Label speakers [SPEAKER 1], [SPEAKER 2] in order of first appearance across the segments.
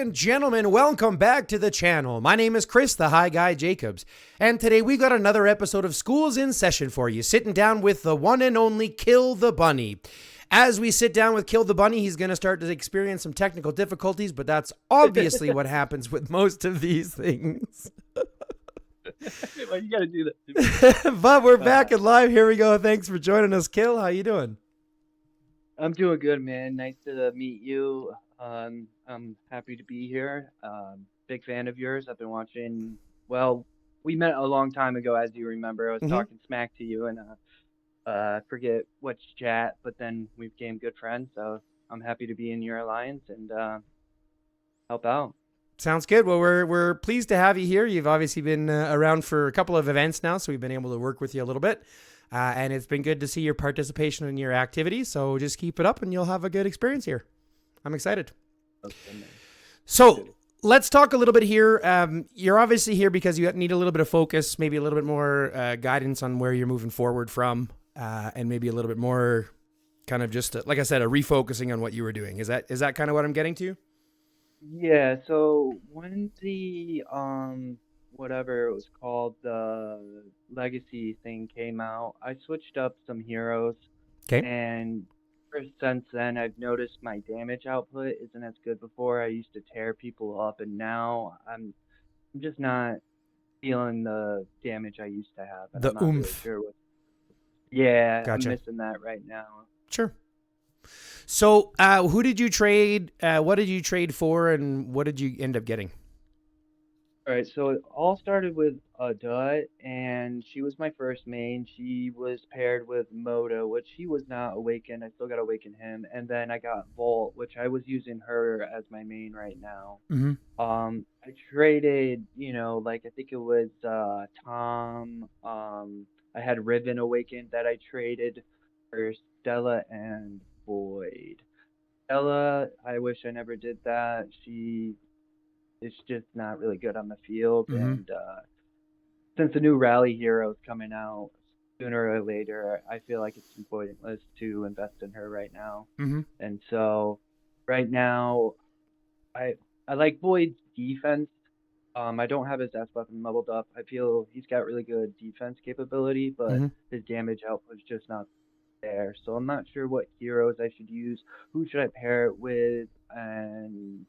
[SPEAKER 1] and gentlemen, welcome back to the channel. My name is Chris, the High Guy Jacobs, and today we got another episode of School's in Session for you, sitting down with the one and only KillTheBunny. As we sit down with KillTheBunny, he's going to start to experience some technical difficulties, but that's obviously what happens with most of these things.
[SPEAKER 2] Why you gotta do that?
[SPEAKER 1] But we're back and live. Here we go. Thanks for joining us, Kill. How you doing?
[SPEAKER 2] I'm doing good, man. Nice to meet you. I'm happy to be here. Big fan of yours. I've been watching. Well, we met a long time ago, as you remember. I was talking smack to you, and I forget which chat, but then we became good friends. So I'm happy to be in your alliance and help out.
[SPEAKER 1] Sounds good. Well, we're pleased to have you here. You've obviously been around for a couple of events now, so we've been able to work with you a little bit. And it's been good to see your participation in your activities. So just keep it up and you'll have a good experience here. I'm excited.
[SPEAKER 2] Okay,
[SPEAKER 1] so let's talk a little bit here. You're obviously here because you need a little bit of focus, maybe a little bit more guidance on where you're moving forward from, and maybe a little bit more kind of just, like I said, a refocusing on what you were doing. Is that kind of what I'm getting to?
[SPEAKER 2] Yeah, so when the whatever it was called, the legacy thing came out, I switched up some heroes.
[SPEAKER 1] Okay.
[SPEAKER 2] And since then I've noticed my damage output isn't as good before. I used to tear people up, and now I'm just not feeling the damage I used to have. And
[SPEAKER 1] The
[SPEAKER 2] I'm not really
[SPEAKER 1] oomph.
[SPEAKER 2] sure yeah,
[SPEAKER 1] Gotcha.
[SPEAKER 2] I'm missing that right now.
[SPEAKER 1] Sure. So who did you trade? What did you trade for, and what did you end up getting?
[SPEAKER 2] All right, so it all started with Dut, and she was my first main. She was paired with Moda, which he was not awakened. I still got to awaken him. And then I got Volt, which I was using her as my main right now. I traded, like I think it was Tom. I had Riven awakened that I traded for Stella and Void. Stella, I wish I never did that. It's just not really good on the field, and since the new rally hero is coming out sooner or later, I feel like it's pointless to invest in her right now. And so right now I like Void's defense. I don't have his S weapon leveled up. I feel he's got really good defense capability, but his damage output is just not there. So I'm not sure what heroes I should use. Who should I pair it with? And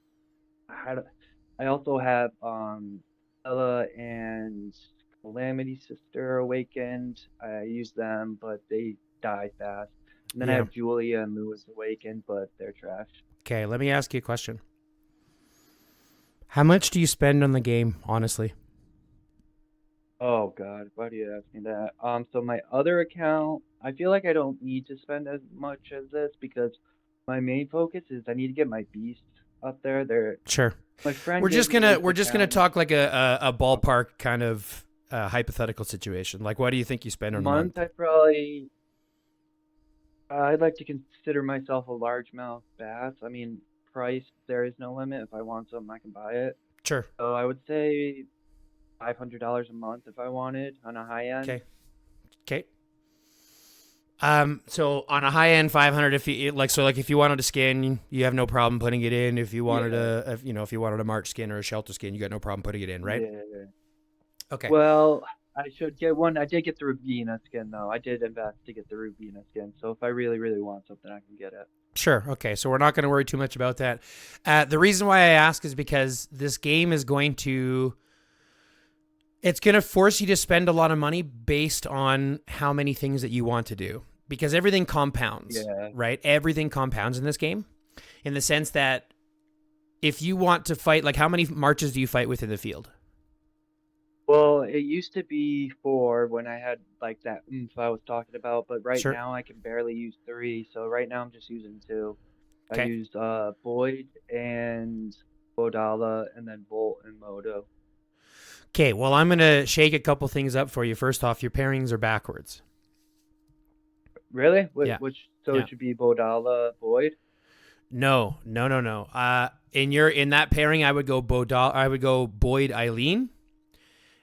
[SPEAKER 2] I also have Ella and Calamity Sister awakened. I use them, but they die fast. And then I have Julia and Lewis awakened, but they're trash.
[SPEAKER 1] Okay, let me ask you a question. How much do you spend on the game, honestly?
[SPEAKER 2] Oh God, why do you ask me that? So my other account, I feel like I don't need to spend as much as this because my main focus is I need to get my beasts up there. They're
[SPEAKER 1] Sure.
[SPEAKER 2] my friend.
[SPEAKER 1] We're just gonna talk like a ballpark kind of hypothetical situation. Like, what do you think you spend on a month?
[SPEAKER 2] I'd like to consider myself a largemouth bass. I mean, price, there is no limit. If I want something, I can buy it.
[SPEAKER 1] Sure.
[SPEAKER 2] So I would say $500 a month if I wanted on a high end.
[SPEAKER 1] Okay. So on a high end 500, if you wanted a skin, you have no problem putting it in. If you wanted if you wanted a March skin or a shelter skin, you got no problem putting it in, right?
[SPEAKER 2] Yeah.
[SPEAKER 1] Okay.
[SPEAKER 2] Well, I should get one. I did get the Rubina skin though. I did invest to get the Rubina skin. So if I really, really want something, I can get it.
[SPEAKER 1] Sure. Okay. So we're not going to worry too much about that. The reason why I ask is because this game is it's going to force you to spend a lot of money based on how many things that you want to do, because everything compounds, right? Everything compounds in this game, in the sense that if you want to fight, like, how many marches do you fight with in the field?
[SPEAKER 2] Well, it used to be 4 when I had like that oomph I was talking about, but right now I can barely use 3. So right now I'm just using 2. I used Boyd and Bodala, and then Volt and Modo.
[SPEAKER 1] Okay, well, I'm going to shake a couple things up for you. First off, your pairings are backwards.
[SPEAKER 2] Really? It should be Bodala, Boyd?
[SPEAKER 1] No. In that pairing, I would go Boyd, Eileen,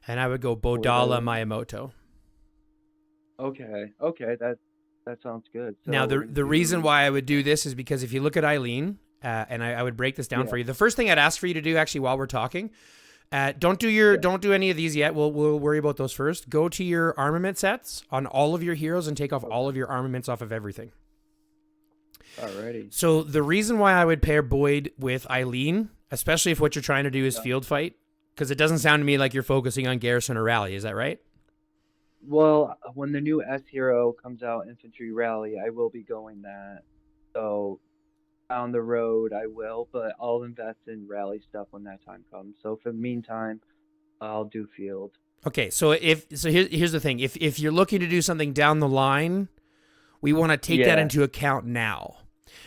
[SPEAKER 1] and I would go Bodala, Miyamoto.
[SPEAKER 2] Okay, that sounds good. So
[SPEAKER 1] now, the reason why I would do this is because if you look at Eileen, and I would break this down
[SPEAKER 2] Yeah.
[SPEAKER 1] for you. The first thing I'd ask for you to do, actually, while we're talking, don't do any of these yet. We'll worry about those first. Go to your armament sets on all of your heroes and take off all of your armaments off of everything.
[SPEAKER 2] Alrighty.
[SPEAKER 1] So the reason why I would pair Boyd with Eileen, especially if what you're trying to do is field fight, because it doesn't sound to me like you're focusing on garrison or rally. Is that right?
[SPEAKER 2] Well, when the new S hero comes out, infantry rally, I will be going that. So down the road, I will, but I'll invest in rally stuff when that time comes. So for the meantime, I'll do field.
[SPEAKER 1] Okay, so here's the thing. If you're looking to do something down the line, we want to take that into account now.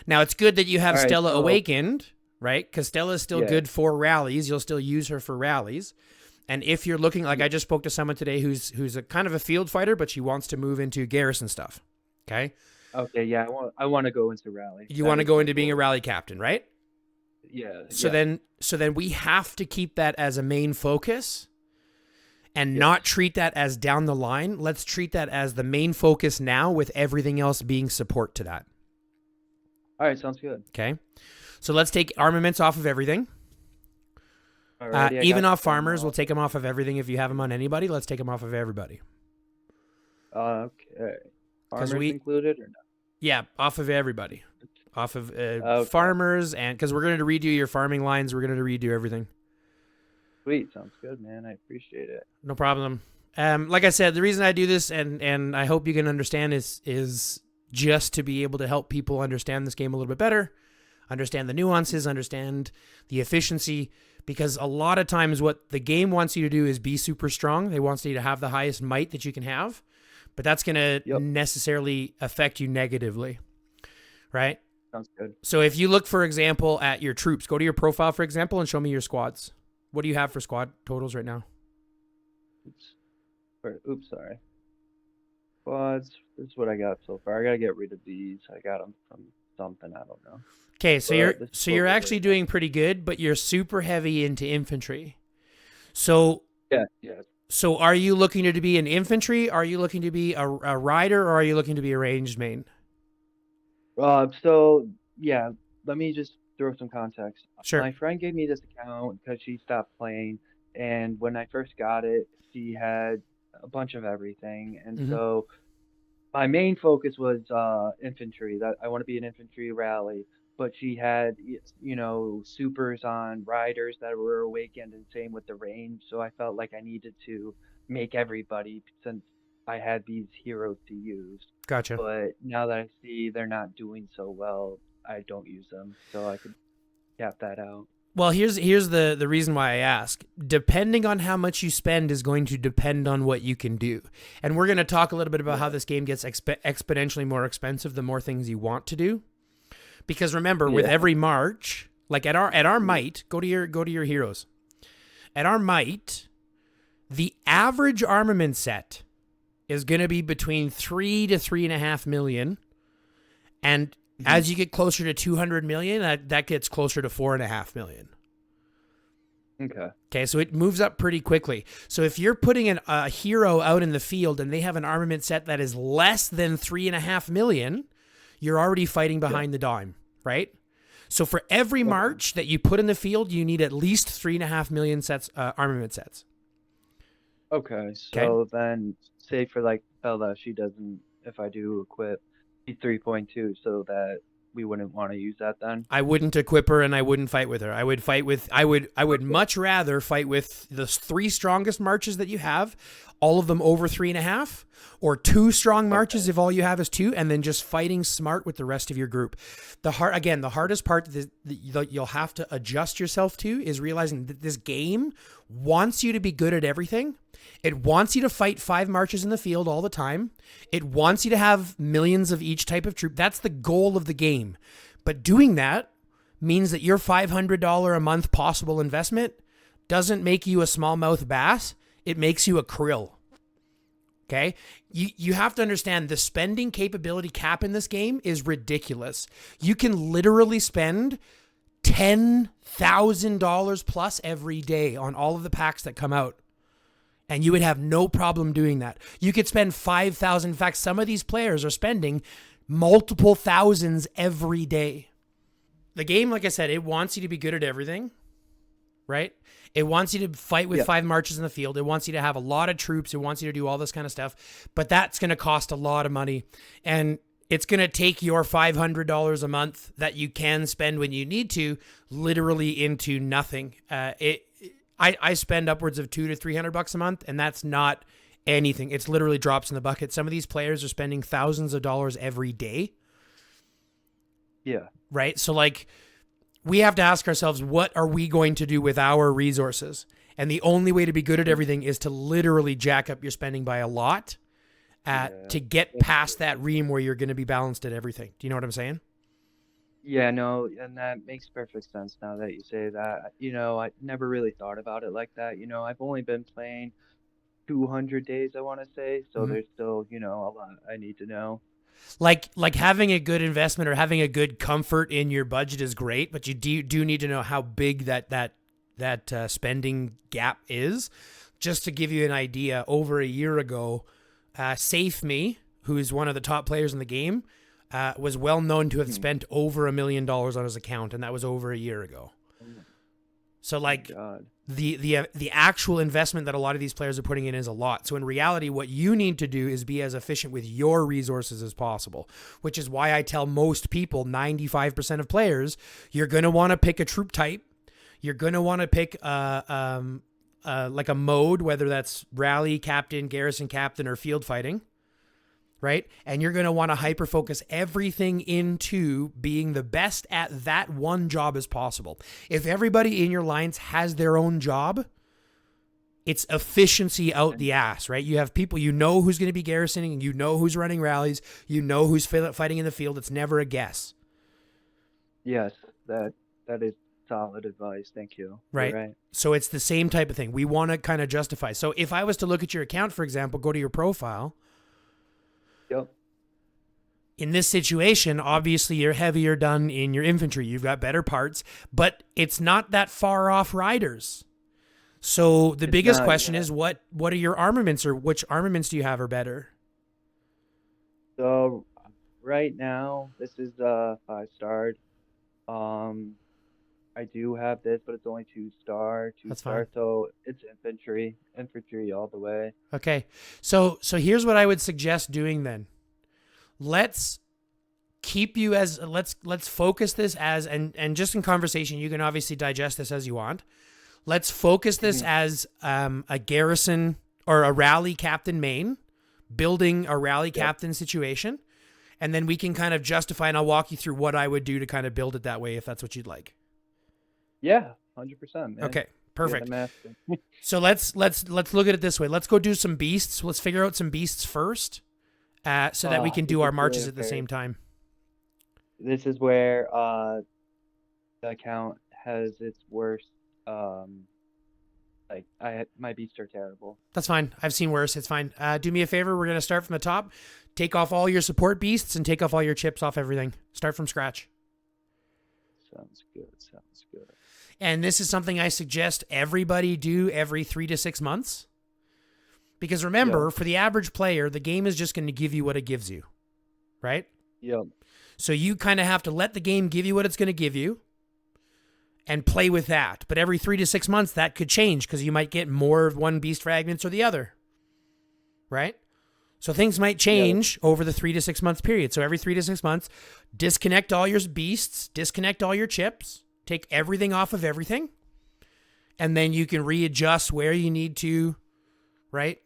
[SPEAKER 1] Now, it's good that you have Stella Awakened, right? Because Stella is still good for rallies. You'll still use her for rallies. And if you're looking, like I just spoke to someone today who's a kind of a field fighter, but she wants to move into garrison stuff. Okay?
[SPEAKER 2] Okay, yeah, I want to go into rally.
[SPEAKER 1] You want to go into being a rally captain, right?
[SPEAKER 2] Yeah.
[SPEAKER 1] So then we have to keep that as a main focus and not treat that as down the line. Let's treat that as the main focus now, with everything else being support to that.
[SPEAKER 2] All right, sounds good.
[SPEAKER 1] Okay. So let's take armaments off of everything. Even off farmers, we'll take them off of everything. If you have them on anybody, let's take them off of everybody.
[SPEAKER 2] Okay. Farmers included or not?
[SPEAKER 1] Yeah, off of everybody. Off of farmers, and because we're going to redo your farming lines, we're going to redo everything.
[SPEAKER 2] Sweet, sounds good, man. I appreciate it.
[SPEAKER 1] No problem. Like I said, the reason I do this, and I hope you can understand, is just to be able to help people understand this game a little bit better, understand the nuances, understand the efficiency, because a lot of times what the game wants you to do is be super strong. They want you to have the highest might that you can have, but that's going to necessarily affect you negatively, right?
[SPEAKER 2] Sounds good.
[SPEAKER 1] So if you look, for example, at your troops, go to your profile, for example, and show me your squads. What do you have for squad totals right now?
[SPEAKER 2] Oops, sorry. Squads, this is what I got so far. I got to get rid of these. I got them from something, I don't know.
[SPEAKER 1] Okay, so you're actually doing pretty good, but you're super heavy into infantry. So
[SPEAKER 2] yeah.
[SPEAKER 1] So are you looking to be an infantry? Are you looking to be a rider, or are you looking to be a ranged main?
[SPEAKER 2] So yeah, let me just throw some context.
[SPEAKER 1] Sure.
[SPEAKER 2] My friend gave me this account because she stopped playing, and when I first got it, she had a bunch of everything, and so my main focus was infantry. That I want to be an infantry rally, but she had supers on riders that were awakened, and same with the range. So I felt like I needed to make everybody, since I had these heroes to use.
[SPEAKER 1] Gotcha.
[SPEAKER 2] But now that I see they're not doing so well, I don't use them, so I could cap that out.
[SPEAKER 1] Well, here's the reason why I ask. Depending on how much you spend is going to depend on what you can do. And we're going to talk a little bit about how this game gets exponentially more expensive the more things you want to do. Because remember, with every march, like at our might, go to your heroes. At our might, the average armament set is going to be between 3 to 3.5 million, and as you get closer to 200 million, that gets closer to 4.5 million. Okay, so it moves up pretty quickly. So if you're putting a hero out in the field and they have an armament set that is less than 3.5 million, you're already fighting behind the dime, right? So for every march that you put in the field, you need at least 3.5 million sets, armament sets.
[SPEAKER 2] Okay, so then say for like Bella, she doesn't, if I do equip, 3.2, so that we wouldn't want to use that then?
[SPEAKER 1] I wouldn't equip her, and I wouldn't fight with her. I would much rather fight with the 3 strongest marches that you have, all of them over 3.5, or 2 strong marches if all you have is 2, and then just fighting smart with the rest of your group. The hardest part that you'll have to adjust yourself to is realizing that this game wants you to be good at everything. It wants you to fight 5 marches in the field all the time. It wants you to have millions of each type of troop. That's the goal of the game. But doing that means that your $500 a month possible investment doesn't make you a smallmouth bass. It makes you a krill. Okay? You have to understand the spending capability cap in this game is ridiculous. You can literally spend $10,000 plus every day on all of the packs that come out, and you would have no problem doing that. You could spend 5,000. In fact, some of these players are spending multiple thousands every day. the game, like I said, it wants you to be good at everything, right? It wants you to fight with 5 marches in the field. It wants you to have a lot of troops. It wants you to do all this kind of stuff. But that's going to cost a lot of money. And it's going to take your $500 a month that you can spend when you need to literally into nothing. I spend upwards of $200 to $300 a month, and that's not anything. It's literally drops in the bucket. Some of these players are spending thousands of dollars every day.
[SPEAKER 2] Yeah.
[SPEAKER 1] Right? So like, we have to ask ourselves, what are we going to do with our resources? And the only way to be good at everything is to literally jack up your spending by a lot to get past that ream where you're going to be balanced at everything. Do you know what I'm saying?
[SPEAKER 2] Yeah, no, and that makes perfect sense now that you say that. I never really thought about it like that. I've only been playing 200 days, I want to say, so there's still, a lot I need to know.
[SPEAKER 1] Like having a good investment or having a good comfort in your budget is great, but you do need to know how big that spending gap is. Just to give you an idea, over a year ago, Safe Me, who is one of the top players in the game, was well known to have spent over $1 million on his account, and that was over a year ago. So like the actual investment that a lot of these players are putting in is a lot. So in reality, what you need to do is be as efficient with your resources as possible, which is why I tell most people, 95% of players, you're going to want to pick a troop type. You're going to want to pick like a mode, whether that's rally captain, garrison captain, or field fighting. Right? And you're going to want to hyper-focus everything into being the best at that one job as possible. If everybody in your lines has their own job, it's efficiency out the ass, right? You have people, who's going to be garrisoning, and who's running rallies, who's fighting in the field. It's never a guess.
[SPEAKER 2] Yes, that is solid advice. Thank you.
[SPEAKER 1] Right.
[SPEAKER 2] Right.
[SPEAKER 1] So it's the same type of thing. We want to kind of justify. So if I was to look at your account, for example, go to your profile.
[SPEAKER 2] Yep.
[SPEAKER 1] In this situation, obviously you're heavier done in your infantry. You've got better parts, but it's not that far off riders. So the biggest question is what are your armaments, or which armaments do you have are better?
[SPEAKER 2] So right now, this is 5-star. I do have this, but it's only 2-star.
[SPEAKER 1] That's
[SPEAKER 2] 2-star,
[SPEAKER 1] fine.
[SPEAKER 2] so it's infantry all the way.
[SPEAKER 1] Okay. So here's what I would suggest doing then. Let's focus this as, and just in conversation, you can obviously digest this as you want. Let's focus this as a garrison or a rally captain main, building a rally captain situation. And then we can kind of justify, and I'll walk you through what I would do to kind of build it that way, if that's what you'd like.
[SPEAKER 2] Yeah, 100%, man.
[SPEAKER 1] Okay, perfect.
[SPEAKER 2] Yeah,
[SPEAKER 1] So let's look at it this way. Let's go do some beasts. Let's figure out some beasts first, so that we can do our marches at the same time.
[SPEAKER 2] This is where the account has its worst. My beasts are terrible.
[SPEAKER 1] That's fine. I've seen worse. It's fine. Do me a favor. We're gonna start from the top. Take off all your support beasts and take off all your chips off everything. Start from scratch.
[SPEAKER 2] Sounds good.
[SPEAKER 1] And this is something I suggest everybody do every 3 to 6 months. Because remember, for the average player, the game is just going to give you what it gives you. Right?
[SPEAKER 2] Yep.
[SPEAKER 1] So you kind of have to let the game give you what it's going to give you and play with that. But every 3 to 6 months, that could change because you might get more of one beast fragments or the other. Right? So things might change over the 3 to 6 months period. So every 3 to 6 months, disconnect all your beasts, disconnect all your chips, take everything off of everything, and then you can readjust where you need to, right?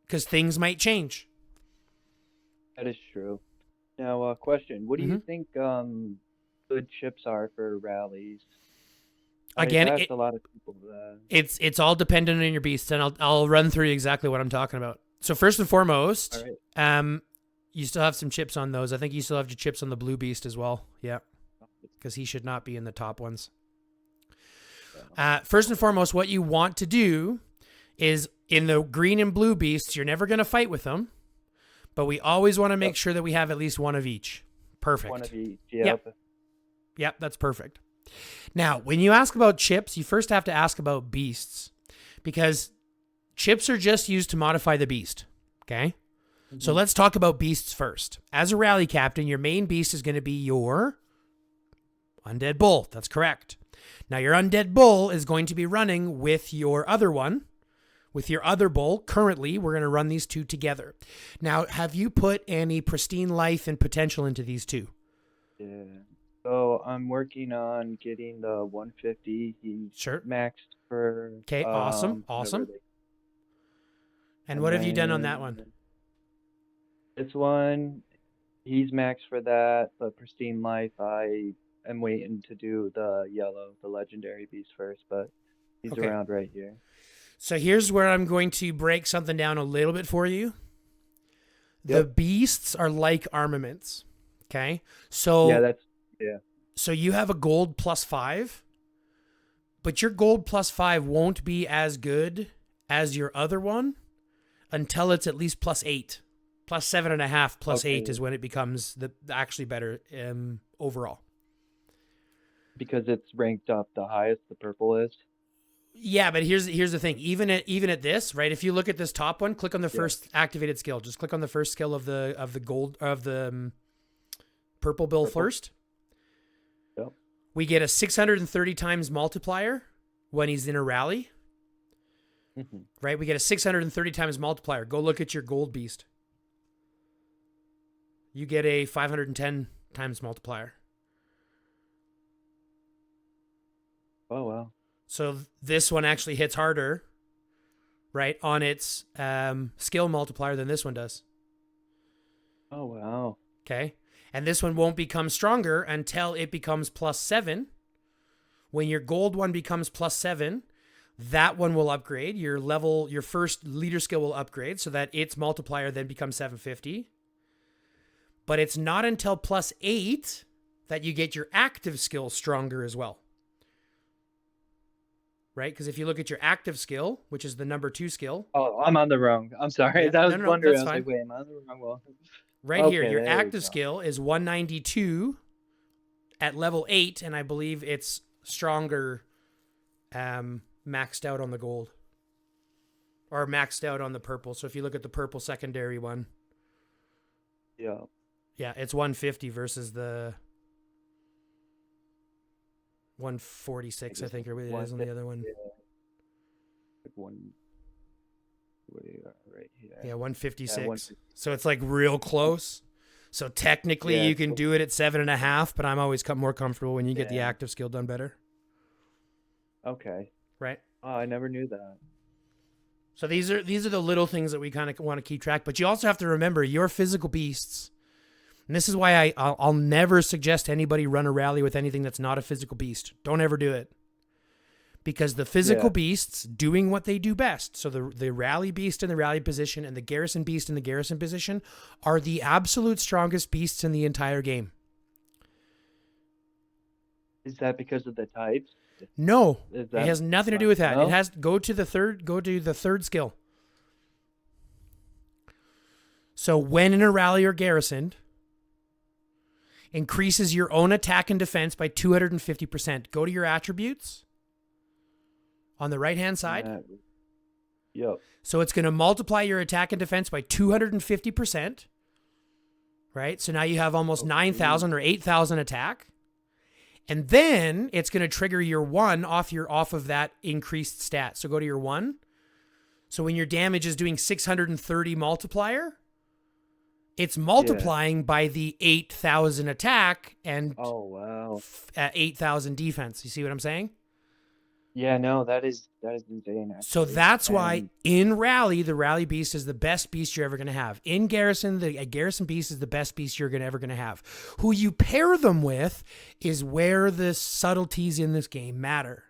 [SPEAKER 1] Because things might change.
[SPEAKER 2] That is true. Now, question. What do you think good chips are for rallies?
[SPEAKER 1] Again,
[SPEAKER 2] I've asked a lot of people that.
[SPEAKER 1] It's all dependent on your beasts, and I'll run through exactly what I'm talking about. So first and foremost, you still have some chips on those. I think you still have your chips on the blue beast as well. Yeah. Because he should not be in the top ones. First and foremost, what you want to do is in the green and blue beasts, you're never going to fight with them, but we always want to make sure that we have at least one of each. Perfect.
[SPEAKER 2] One of each, yep.
[SPEAKER 1] Yep, that's perfect. Now, when you ask about chips, you first have to ask about beasts, because chips are just used to modify the beast, okay? So let's talk about beasts first. As a rally captain, your main beast is going to be your Undead Bull. That's correct. Now, your Undead Bull is going to be running with your other one, with your other bull. Currently, we're going to run these two together. Now, have you put any pristine life and potential into these two?
[SPEAKER 2] Yeah. So I'm working on getting the 150. He's
[SPEAKER 1] Sure.
[SPEAKER 2] maxed for
[SPEAKER 1] Okay, awesome. And what have you done on that one?
[SPEAKER 2] This one, he's maxed for that, but pristine life, I am waiting to do the yellow, the legendary beast first, but he's around right here.
[SPEAKER 1] So here's where I'm going to break something down a little bit for you. The beasts are like armaments. Okay. So So you have a gold +5, but your gold +5 won't be as good as your other one until it's at least +8. +7.5, +8 is when it becomes the actually better overall.
[SPEAKER 2] Because it's ranked up the highest the purple is.
[SPEAKER 1] Yeah, but here's the thing. Even at this, right? If you look at this top one, click on the first activated skill. Just click on the first skill of the gold of the purple bill first.
[SPEAKER 2] Yep.
[SPEAKER 1] We get a 630 times multiplier when he's in a rally.
[SPEAKER 2] Mm-hmm.
[SPEAKER 1] Right? We get a 630 times multiplier. Go look at your gold beast. You get a 510 times multiplier.
[SPEAKER 2] Oh, wow.
[SPEAKER 1] So this one actually hits harder, right, on its skill multiplier than this one does.
[SPEAKER 2] Oh, wow.
[SPEAKER 1] Okay. And this one won't become stronger until it becomes +7. When your gold one becomes +7, that one will upgrade. Your first leader skill will upgrade so that its multiplier then becomes 750. But it's not until +8 that you get your active skill stronger as well. Right? Because if you look at your active skill, which is the number 2 skill.
[SPEAKER 2] Oh, I'm on the wrong. I'm sorry.
[SPEAKER 1] Yeah,
[SPEAKER 2] I was wondering. I was
[SPEAKER 1] fine.
[SPEAKER 2] like, wait, am I on the wrong one?
[SPEAKER 1] Right here, your active skill is 192 at level 8, and I believe it's stronger maxed out on the gold. Or maxed out on the purple. So if you look at the purple secondary one.
[SPEAKER 2] Yeah.
[SPEAKER 1] Yeah, it's 150 versus the 146, I think, or what it is on the other one.
[SPEAKER 2] Yeah. Like right here.
[SPEAKER 1] Yeah, 156. So it's like real close. So technically you can do it at 7.5, but I'm always more comfortable when you get the active skill done better.
[SPEAKER 2] Okay.
[SPEAKER 1] Right.
[SPEAKER 2] Oh, I never knew that.
[SPEAKER 1] So these are the little things that we kind of want to keep track, but you also have to remember your physical beasts. And this is why I'll never suggest anybody run a rally with anything that's not a physical beast. Don't ever do it. Because the physical beasts doing what they do best, so the rally beast in the rally position and the garrison beast in the garrison position are the absolute strongest beasts in the entire game.
[SPEAKER 2] Is that because of the types?
[SPEAKER 1] No, it has nothing to do with that. No? It has go to the third skill. So when in a rally or garrisoned, increases your own attack and defense by 250%. Go to your attributes on the right-hand side.
[SPEAKER 2] Yep.
[SPEAKER 1] So it's going to multiply your attack and defense by 250%. Right? So now you have almost 9,000 or 8,000 attack. And then it's going to trigger your 1 off of that increased stat. So go to your 1. So when your damage is doing 630 multiplier, it's multiplying by the 8,000 attack and 8,000 defense. You see what I'm saying?
[SPEAKER 2] Yeah, no, that is insane. Actually.
[SPEAKER 1] So that's why in rally, the rally beast is the best beast you're ever going to have. In garrison, the garrison beast is the best beast you're ever going to have. Who you pair them with is where the subtleties in this game matter.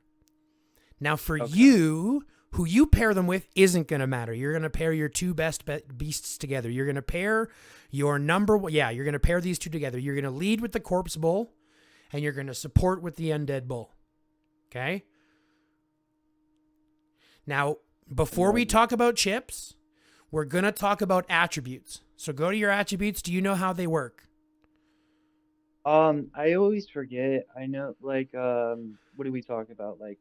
[SPEAKER 1] Now, for you, who you pair them with isn't going to matter. You're going to pair your two best beasts together. You're going to pair your you're going to pair these two together. You're going to lead with the corpse bull, and you're going to support with the undead bull. Okay? Now, before we talk about chips, we're going to talk about attributes. So go to your attributes. Do you know how they work?
[SPEAKER 2] I always forget. I know, like, what do we talk about? Like,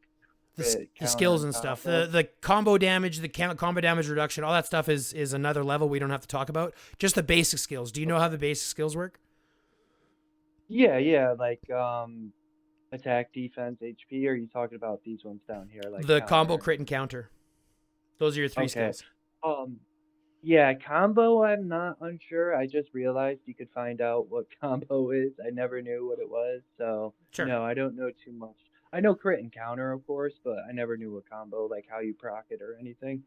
[SPEAKER 1] the skills and stuff. The combo damage, the combo damage reduction, all that stuff is another level we don't have to talk about. Just the basic skills. Do you know how the basic skills work?
[SPEAKER 2] Yeah, like, attack, defense, HP, or are you talking about these ones down here, like
[SPEAKER 1] The combo,
[SPEAKER 2] counter?
[SPEAKER 1] crit, and counter. Those are your three
[SPEAKER 2] Okay.
[SPEAKER 1] skills.
[SPEAKER 2] Um, yeah, combo, I'm not unsure. I just realized you could find out what combo is. I never knew what it was, so
[SPEAKER 1] Sure.
[SPEAKER 2] no, I don't know too much. I know crit and counter, of course, but I never knew what combo, like how you proc it or anything.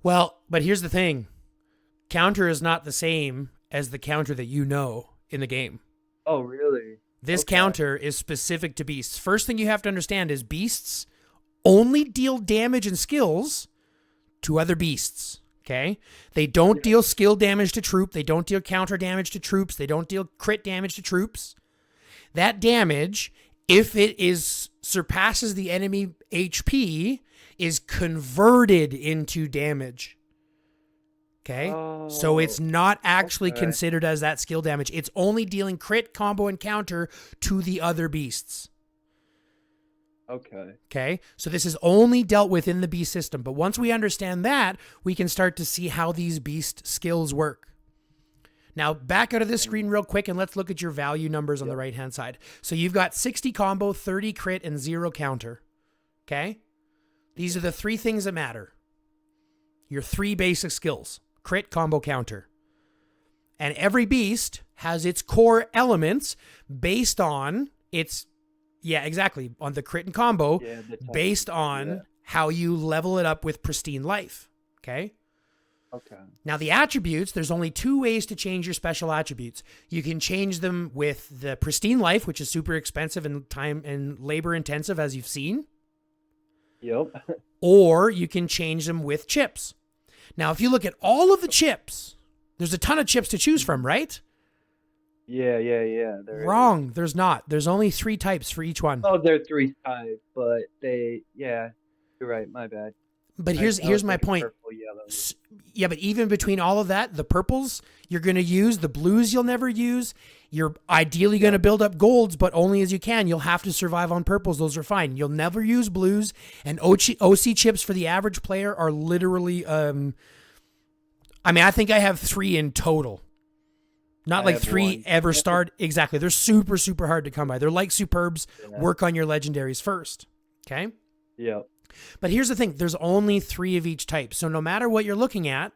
[SPEAKER 1] Well, but here's the thing. Counter is not the same as the counter that you know in the game.
[SPEAKER 2] Oh, really?
[SPEAKER 1] This
[SPEAKER 2] Okay.
[SPEAKER 1] counter is specific to beasts. First thing you have to understand is beasts only deal damage and skills to other beasts. Okay? They don't
[SPEAKER 2] Yeah.
[SPEAKER 1] deal skill damage to troop. They don't deal counter damage to troops. They don't deal crit damage to troops. That damage, if it is surpasses the enemy HP, is converted into damage. Okay? So it's
[SPEAKER 2] Oh,
[SPEAKER 1] not actually
[SPEAKER 2] okay.
[SPEAKER 1] considered as that skill damage. It's only dealing crit, combo, and counter to the other beasts.
[SPEAKER 2] Okay.
[SPEAKER 1] Okay? So this is only dealt with in the beast system. But once we understand that, we can start to see how these beast skills work. Now, back out of this screen real quick and let's look at your value numbers on the
[SPEAKER 2] Yep.
[SPEAKER 1] right-hand side. So you've got 60 combo, 30 crit, and 0 counter. Okay? These are the three things that matter. Your three basic skills. Crit, combo, counter. And every beast has its core elements based on its, yeah, exactly, on the crit and combo,
[SPEAKER 2] Yeah, the type.
[SPEAKER 1] based on
[SPEAKER 2] Yeah.
[SPEAKER 1] how you level it up with pristine life. Okay?
[SPEAKER 2] Okay.
[SPEAKER 1] Now, the attributes, there's only two ways to change your special attributes. You can change them with the pristine life, which is super expensive and time and labor intensive, as you've seen,
[SPEAKER 2] Yep.
[SPEAKER 1] or you can change them with chips. Now, if you look at all of the chips, there's a ton of chips to choose from, right?
[SPEAKER 2] Yeah, there is.
[SPEAKER 1] Wrong. There's not. There's only 3 types for each one.
[SPEAKER 2] Oh, they're three types, but yeah, you're right. My bad.
[SPEAKER 1] But
[SPEAKER 2] I
[SPEAKER 1] here's
[SPEAKER 2] was
[SPEAKER 1] my
[SPEAKER 2] thinking
[SPEAKER 1] point.
[SPEAKER 2] purple, yellow.
[SPEAKER 1] Yeah, but even between all of that, the purples you're going to use, the blues you'll never use. You're ideally going to build up golds, but only as you can. You'll have to survive on purples. Those are fine. You'll never use blues. And OC chips for the average player are literally, I mean, I think I have 3 in total. Not
[SPEAKER 2] I
[SPEAKER 1] like
[SPEAKER 2] have
[SPEAKER 1] 3
[SPEAKER 2] one.
[SPEAKER 1] ever starred. Exactly. They're super, super hard to come by. They're like superbs.
[SPEAKER 2] Yeah.
[SPEAKER 1] Work on your legendaries first. Okay?
[SPEAKER 2] Yep.
[SPEAKER 1] But here's the thing. There's only 3 of each type. So no matter what you're looking at,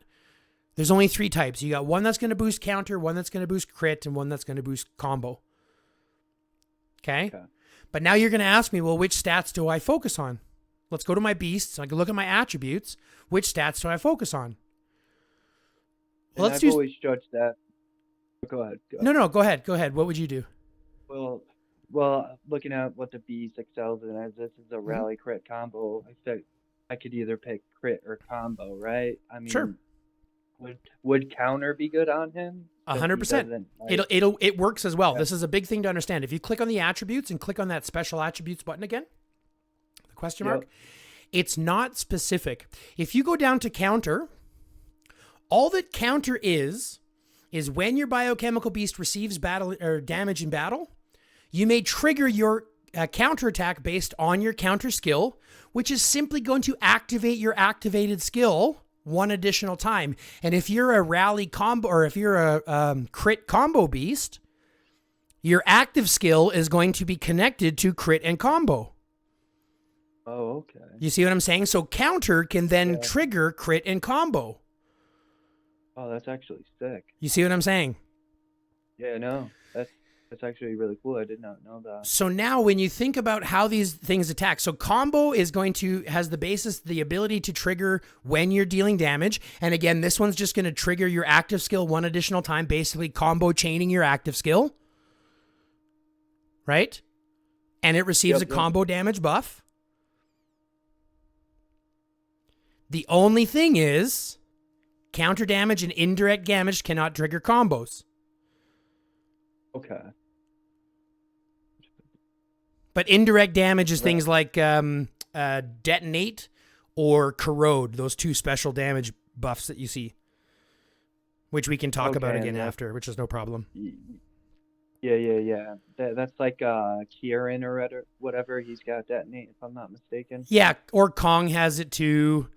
[SPEAKER 1] there's only 3 types. You got one that's going to boost counter, one that's going to boost crit, and one that's going to boost combo. Okay? But now you're going to ask me, well, which stats do I focus on? Let's go to my beasts. I can look at my attributes. Which stats do I focus on? Well,
[SPEAKER 2] And I've always judged that. Go ahead.
[SPEAKER 1] No, go ahead. Go ahead. What would you do?
[SPEAKER 2] Well, looking at what the beast excels in, as this is a rally crit combo, I think I could either pick crit or combo, right? I mean,
[SPEAKER 1] Sure.
[SPEAKER 2] Would counter be good on him?
[SPEAKER 1] 100%. It works as well. This is a big thing to understand. If you click on the attributes and click on that special attributes button again, the question mark, it's not specific. If you go down to counter, all that counter is when your biochemical beast receives battle or damage in battle, you may trigger your counterattack based on your counter skill, which is simply going to activate your activated skill one additional time. And if you're a rally combo, or if you're a crit combo beast, your active skill is going to be connected to crit and combo.
[SPEAKER 2] Oh, okay.
[SPEAKER 1] You see what I'm saying? So counter can then trigger crit and combo.
[SPEAKER 2] Oh, that's actually sick.
[SPEAKER 1] You see what I'm saying?
[SPEAKER 2] Yeah, no, that's actually really cool. I did not know that.
[SPEAKER 1] So now when you think about how these things attack, so combo has the ability to trigger when you're dealing damage. And again, this one's just going to trigger your active skill one additional time, basically combo chaining your active skill. Right? And it receives a combo damage buff. The only thing is, counter damage and indirect damage cannot trigger combos.
[SPEAKER 2] Okay.
[SPEAKER 1] But indirect damage is things like detonate or corrode, those 2 special damage buffs that you see, which we can talk about again after, which is no problem.
[SPEAKER 2] Yeah. That's like Kieran or whatever. He's got detonate, if I'm not mistaken.
[SPEAKER 1] Yeah, or Kong has it too,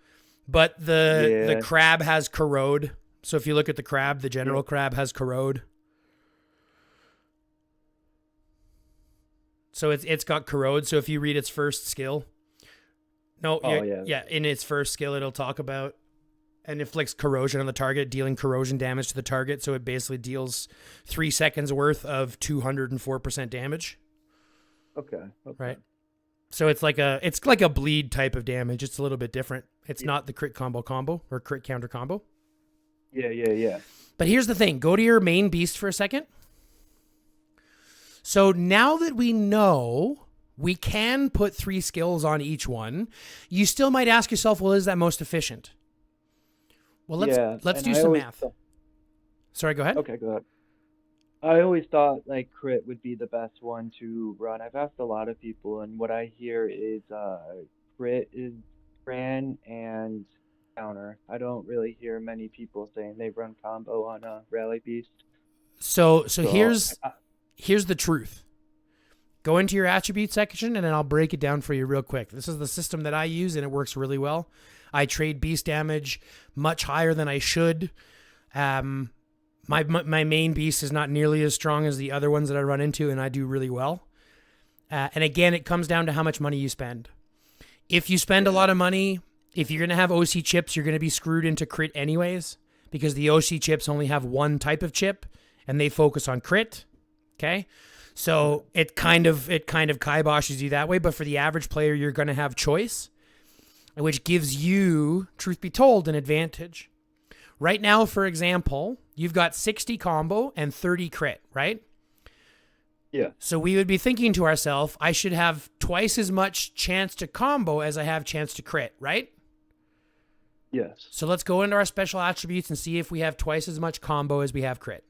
[SPEAKER 1] but the crab has corrode. So if you look at the crab, the general crab has corrode. So it's got corrode. So if you read its first skill, in its first skill, it'll talk about and inflicts corrosion on the target, dealing corrosion damage to the target. So it basically deals 3 seconds worth of 204% damage.
[SPEAKER 2] Okay.
[SPEAKER 1] Right. So it's like a bleed type of damage. It's a little bit different. It's not the crit combo or crit counter combo.
[SPEAKER 2] Yeah.
[SPEAKER 1] But here's the thing. Go to your main beast for a second. So now that we know we can put 3 skills on each one, you still might ask yourself, well, is that most efficient? Well, let's do some math. Sorry, go ahead.
[SPEAKER 2] Okay, go ahead. I always thought like crit would be the best one to run. I've asked a lot of people, and what I hear is crit is ran and counter. I don't really hear many people saying they run combo on a rally beast.
[SPEAKER 1] So here's the truth. Go into your attribute section, and then I'll break it down for you real quick. This is the system that I use, and it works really well. I trade beast damage much higher than I should. My main beast is not nearly as strong as the other ones that I run into, and I do really well. And again, it comes down to how much money you spend. If you spend a lot of money, if you're going to have OC chips, you're going to be screwed into crit anyways, because the OC chips only have one type of chip, and they focus on crit. Okay? So it kind of kiboshes you that way, but for the average player, you're going to have choice, which gives you, truth be told, an advantage. Right now, for example, you've got 60 combo and 30 crit, right?
[SPEAKER 2] Yeah.
[SPEAKER 1] So we would be thinking to ourselves, I should have twice as much chance to combo as I have chance to crit, right?
[SPEAKER 2] Yes.
[SPEAKER 1] So let's go into our special attributes and see if we have twice as much combo as we have crit.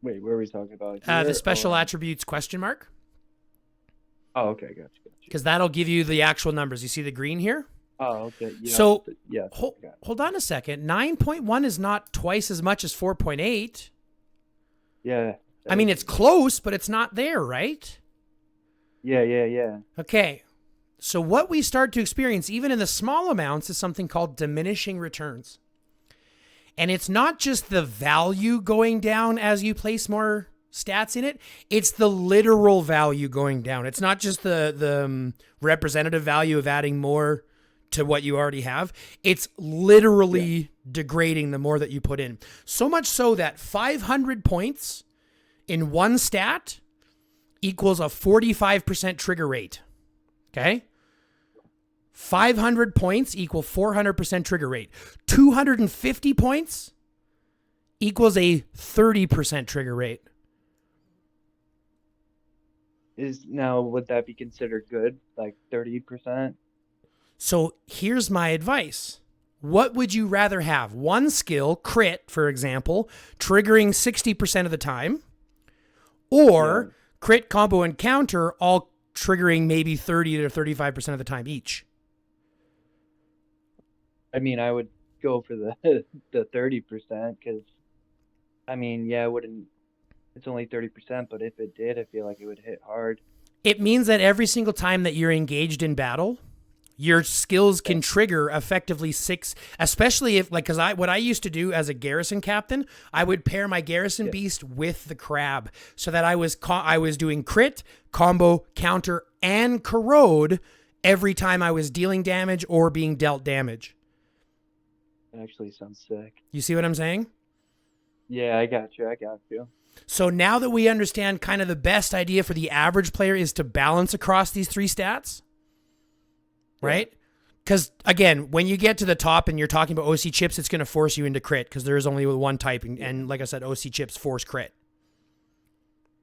[SPEAKER 2] Wait, where are we talking about?
[SPEAKER 1] The special attributes question mark.
[SPEAKER 2] Oh, okay, gotcha.
[SPEAKER 1] Because that'll give you the actual numbers. You see the green here?
[SPEAKER 2] Oh, okay. Yeah,
[SPEAKER 1] so
[SPEAKER 2] yeah,
[SPEAKER 1] hold on a second. 9.1 is not twice as much as 4.8.
[SPEAKER 2] Yeah.
[SPEAKER 1] I mean, it's close, but it's not there, right?
[SPEAKER 2] Yeah.
[SPEAKER 1] Okay. So what we start to experience, even in the small amounts, is something called diminishing returns. And it's not just the value going down as you place more stats in it. It's the literal value going down. It's not just the representative value of adding more to what you already have. It's literally degrading the more that you put in. So much so that 500 points in one stat equals a 45% trigger rate. Okay? 500 points equal 400% trigger rate. 250 points equals a 30% trigger rate.
[SPEAKER 2] Would that be considered good? Like 30%?
[SPEAKER 1] So here's my advice. What would you rather have? One skill, crit, for example, triggering 60% of the time, or crit, combo, and counter all triggering maybe 30 to 35% of the time each?
[SPEAKER 2] I mean, I would go for the 30% because, I mean, it wouldn't. It's only 30%, but if it did, I feel like it would hit hard.
[SPEAKER 1] It means that every single time that you're engaged in battle, your skills can trigger effectively 6, especially if, like, because what I used to do as a garrison captain, I would pair my garrison beast with the crab so that I was doing crit, combo, counter, and corrode every time I was dealing damage or being dealt damage.
[SPEAKER 2] That actually sounds sick.
[SPEAKER 1] You see what I'm saying?
[SPEAKER 2] Yeah, I got you.
[SPEAKER 1] So now that we understand kind of the best idea for the average player is to balance across these 3 stats, right? Because, again, when you get to the top and you're talking about OC chips, it's going to force you into crit because there is only one type. And like I said, OC chips force crit.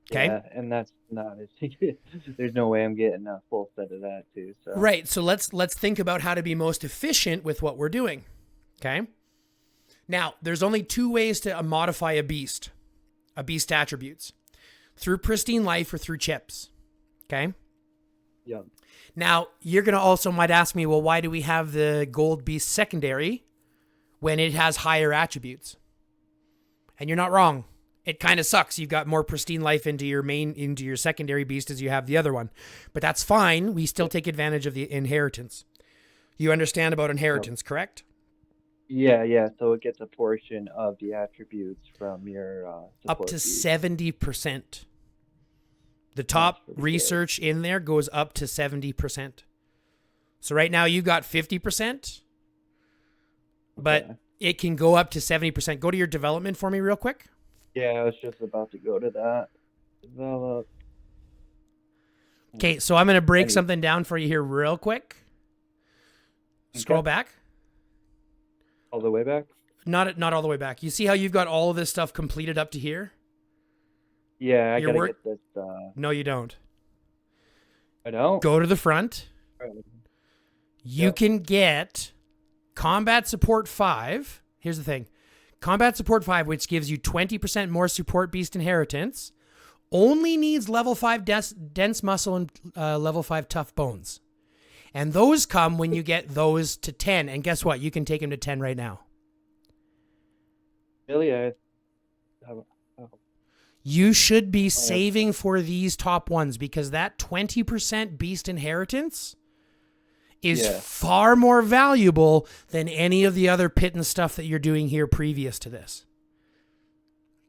[SPEAKER 1] Okay?
[SPEAKER 2] Yeah, and that's not it. There's no way I'm getting a full set of that, too. So.
[SPEAKER 1] Right. So let's think about how to be most efficient with what we're doing. Okay? Now, there's only 2 ways to modify a beast attributes. Through pristine life or through chips. Okay?
[SPEAKER 2] Yeah.
[SPEAKER 1] Now, you're going to also might ask me, well, why do we have the gold beast secondary when it has higher attributes? And you're not wrong. It kind of sucks. You've got more pristine life into your secondary beast as you have the other one. But that's fine. We still take advantage of the inheritance. You understand about inheritance, correct?
[SPEAKER 2] Yeah. So it gets a portion of the attributes from your
[SPEAKER 1] up to 70%. The top
[SPEAKER 2] pretty good.
[SPEAKER 1] research in there goes up to 70%. So right now you've got 50%, but
[SPEAKER 2] Okay.
[SPEAKER 1] it can go up to 70%. Go to your development for me real quick.
[SPEAKER 2] Yeah, I was just about to go to that. Develop.
[SPEAKER 1] Okay, so I'm going to break
[SPEAKER 2] Any-
[SPEAKER 1] something down for you here real quick. Scroll
[SPEAKER 2] Okay.
[SPEAKER 1] back.
[SPEAKER 2] All the way back?
[SPEAKER 1] Not all the way back. You see how you've got all of this stuff completed up to here?
[SPEAKER 2] Yeah, I
[SPEAKER 1] Your
[SPEAKER 2] gotta
[SPEAKER 1] work-
[SPEAKER 2] get this.
[SPEAKER 1] No, you don't.
[SPEAKER 2] I don't.
[SPEAKER 1] Go to the front. You
[SPEAKER 2] Yep.
[SPEAKER 1] can get Combat Support 5. Here's the thing. Combat Support 5, which gives you 20% more Support Beast Inheritance, only needs level 5 dense muscle and level 5 tough bones. And those come when you get those to 10. And guess what? You can take them to 10 right now.
[SPEAKER 2] Really?
[SPEAKER 1] You should be saving for these top ones because that 20% Beast Inheritance is far more valuable than any of the other pit and stuff that you're doing here previous to this.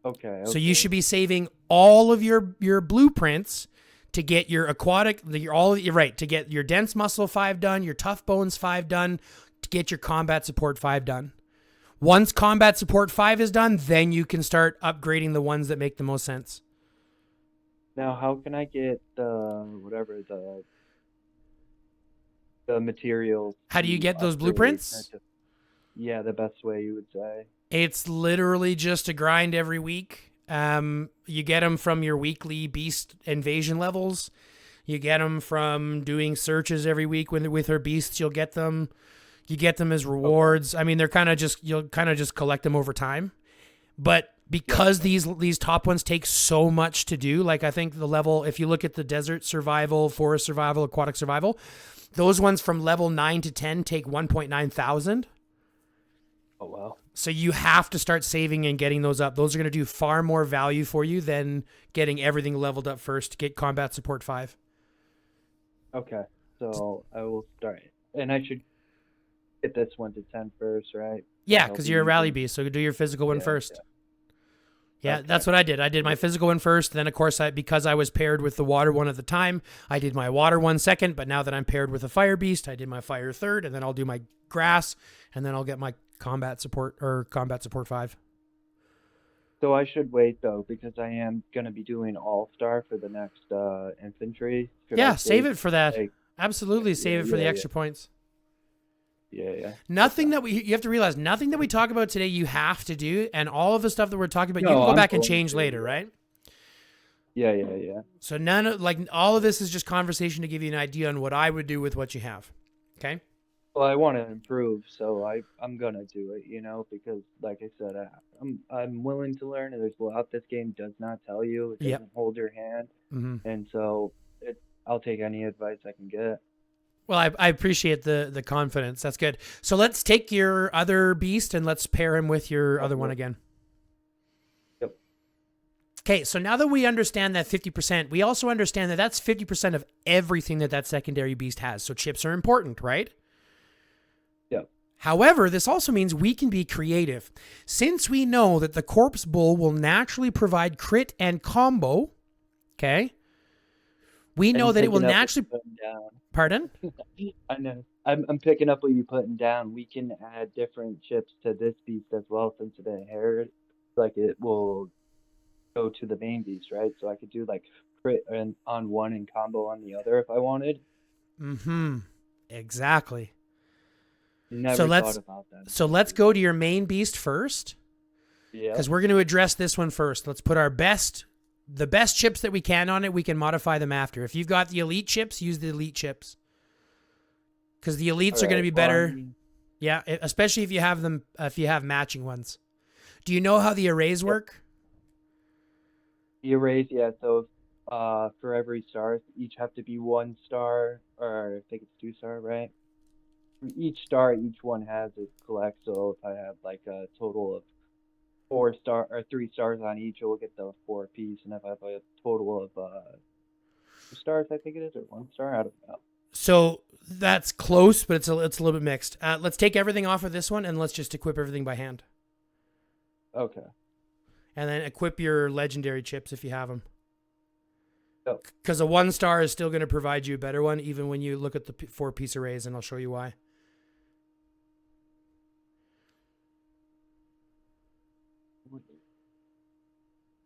[SPEAKER 2] Okay.
[SPEAKER 1] So you should be saving all of your blueprints to get your aquatic, you're right, to get your dense muscle 5 done, your tough bones 5 done, to get your combat support 5 done. Once combat support 5 is done, then you can start upgrading the ones that make the most sense.
[SPEAKER 2] Now, how can I get the materials?
[SPEAKER 1] How do you get those
[SPEAKER 2] upgrade
[SPEAKER 1] blueprints?
[SPEAKER 2] Yeah, the best way you would say.
[SPEAKER 1] It's literally just a grind every week. You get them from your weekly beast invasion levels. You get them from doing searches every week with her beasts. You'll get them. You get them as rewards. I mean, you'll kind of just collect them over time. But because these top ones take so much to do, like I think the level, if you look at the desert survival, forest survival, aquatic survival, those ones from level 9 to 10 take 1.9 thousand.
[SPEAKER 2] Oh, wow.
[SPEAKER 1] So you have to start saving and getting those up. Those are going to do far more value for you than getting everything leveled up first to get combat support 5.
[SPEAKER 2] Okay, so I will start. And I should get this one to 10 first, right?
[SPEAKER 1] Yeah, because you're a rally beast, so do your physical one first. Yeah, okay. That's what I did. I did my physical one first. Then, of course, because I was paired with the water one at the time, I did my water one second. But now that I'm paired with a fire beast, I did my fire third, and then I'll do my grass, and then I'll get my combat support 5.
[SPEAKER 2] So I should wait, though, because I am going to be doing all-star for the next infantry.
[SPEAKER 1] Save it for that. Absolutely save it for the extra points.
[SPEAKER 2] Yeah.
[SPEAKER 1] You have to realize, nothing that we talk about today you have to do, and all of the stuff that we're talking about, you can go back and change later, right?
[SPEAKER 2] Yeah.
[SPEAKER 1] So all of this is just conversation to give you an idea on what I would do with what you have. Okay?
[SPEAKER 2] Well, I want to improve, so I'm gonna do it, because like I said, I'm willing to learn, and there's a lot this game does not tell you. It doesn't hold your hand, and so I'll take any advice I can get.
[SPEAKER 1] Well, I appreciate the confidence. That's good. So let's take your other beast and let's pair him with your other one again.
[SPEAKER 2] Yep.
[SPEAKER 1] Okay, so now that we understand that 50%, we also understand that that's 50% of everything that secondary beast has. So chips are important, right?
[SPEAKER 2] Yep.
[SPEAKER 1] However, this also means we can be creative. Since we know that the Corpse Bull will naturally provide crit and combo, okay? We know that it will naturally... Pardon?
[SPEAKER 2] I know. I'm picking up what you're putting down. We can add different chips to this beast as well, since it inherits. Like, it will go to the main beast, right? So I could do like crit on one and combo on the other if I wanted.
[SPEAKER 1] Exactly.
[SPEAKER 2] Never thought about that.
[SPEAKER 1] So let's go to your main beast first.
[SPEAKER 2] Yeah.
[SPEAKER 1] Because we're going to address this one first. Let's put the best chips that we can on it. We can modify them after. If you've got the elite chips, use the elite chips. Because the elites are going to be better. Yeah, especially if you have them. If you have matching ones. Do you know how the arrays work?
[SPEAKER 2] The arrays, yeah. So, for every star, each have to be 1 star, or I think it's 2 star, right? For each star, each one has it collect. So if I have like a total of 4 star or 3 stars on each, it will get the 4 piece. And if I have a total of 2 stars, I think it is, or 1 star, I don't know.
[SPEAKER 1] So that's close, but it's a little bit mixed. Let's take everything off of this one and let's just equip everything by hand.
[SPEAKER 2] Okay.
[SPEAKER 1] And then equip your legendary chips if you have them.
[SPEAKER 2] Yep.
[SPEAKER 1] Because a 1-star is still going to provide you a better one, even when you look at the 4-piece arrays, and I'll show you why.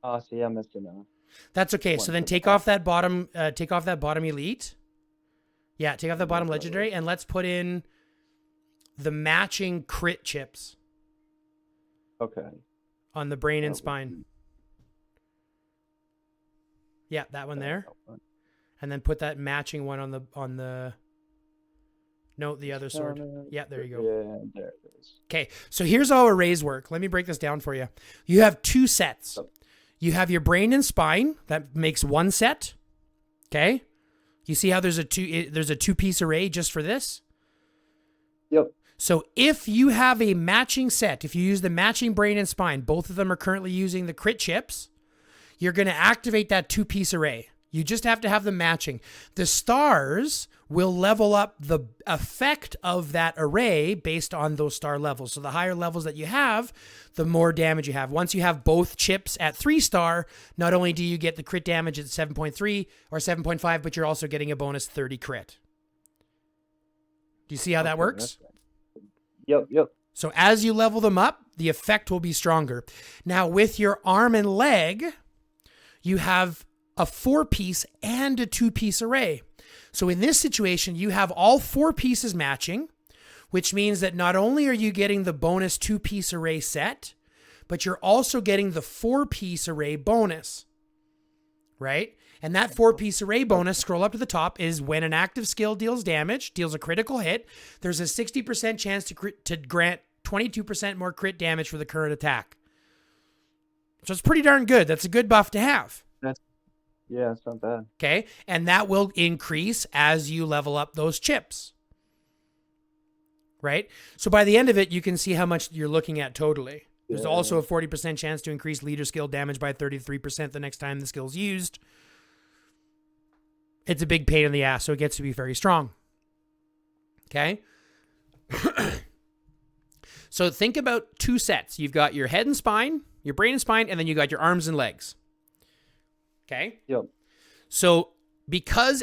[SPEAKER 2] Oh, see, I'm missing a.
[SPEAKER 1] That's okay. So then take off that bottom elite. Yeah, take off that bottom legendary, and let's put in the matching crit chips.
[SPEAKER 2] Okay.
[SPEAKER 1] On the brain and spine. Yeah, that one there. And then put that matching one on the no, the other sword. Yeah, there you go.
[SPEAKER 2] Yeah, there it is.
[SPEAKER 1] Okay, so here's how arrays work. Let me break this down for you. You have 2 sets. You have your brain and spine. That makes 1 set. Okay? You see how there's a 2-piece array just for this?
[SPEAKER 2] Yep.
[SPEAKER 1] So if you have a matching set, if you use the matching brain and spine, both of them are currently using the crit chips, you're going to activate that 2-piece array. You just have to have them matching. The stars will level up the effect of that array based on those star levels. So the higher levels that you have, the more damage you have. Once you have both chips at 3-star, not only do you get the crit damage at 7.3 or 7.5, but you're also getting a bonus 30 crit. Do you see how that works?
[SPEAKER 2] Yep.
[SPEAKER 1] So as you level them up, the effect will be stronger. Now with your arm and leg, you have a 4-piece and a 2-piece array. So in this situation, you have all 4 pieces matching, which means that not only are you getting the bonus 2-piece array set, but you're also getting the 4-piece array bonus, right? And that 4-piece array bonus, scroll up to the top, is when an active skill deals damage, deals a critical hit, there's a 60% chance to grant 22% more crit damage for the current attack. So it's pretty darn good. That's a good buff to have.
[SPEAKER 2] Yeah, it's not bad.
[SPEAKER 1] Okay, and that will increase as you level up those chips. Right? So by the end of it, you can see how much you're looking at totally. There's also a 40% chance to increase leader skill damage by 33% the next time the skill's used. It's a big pain in the ass, so it gets to be very strong. Okay? So think about 2 sets. You've got your head and spine, your brain and spine, and then you got your arms and legs. Okay?
[SPEAKER 2] Yep.
[SPEAKER 1] So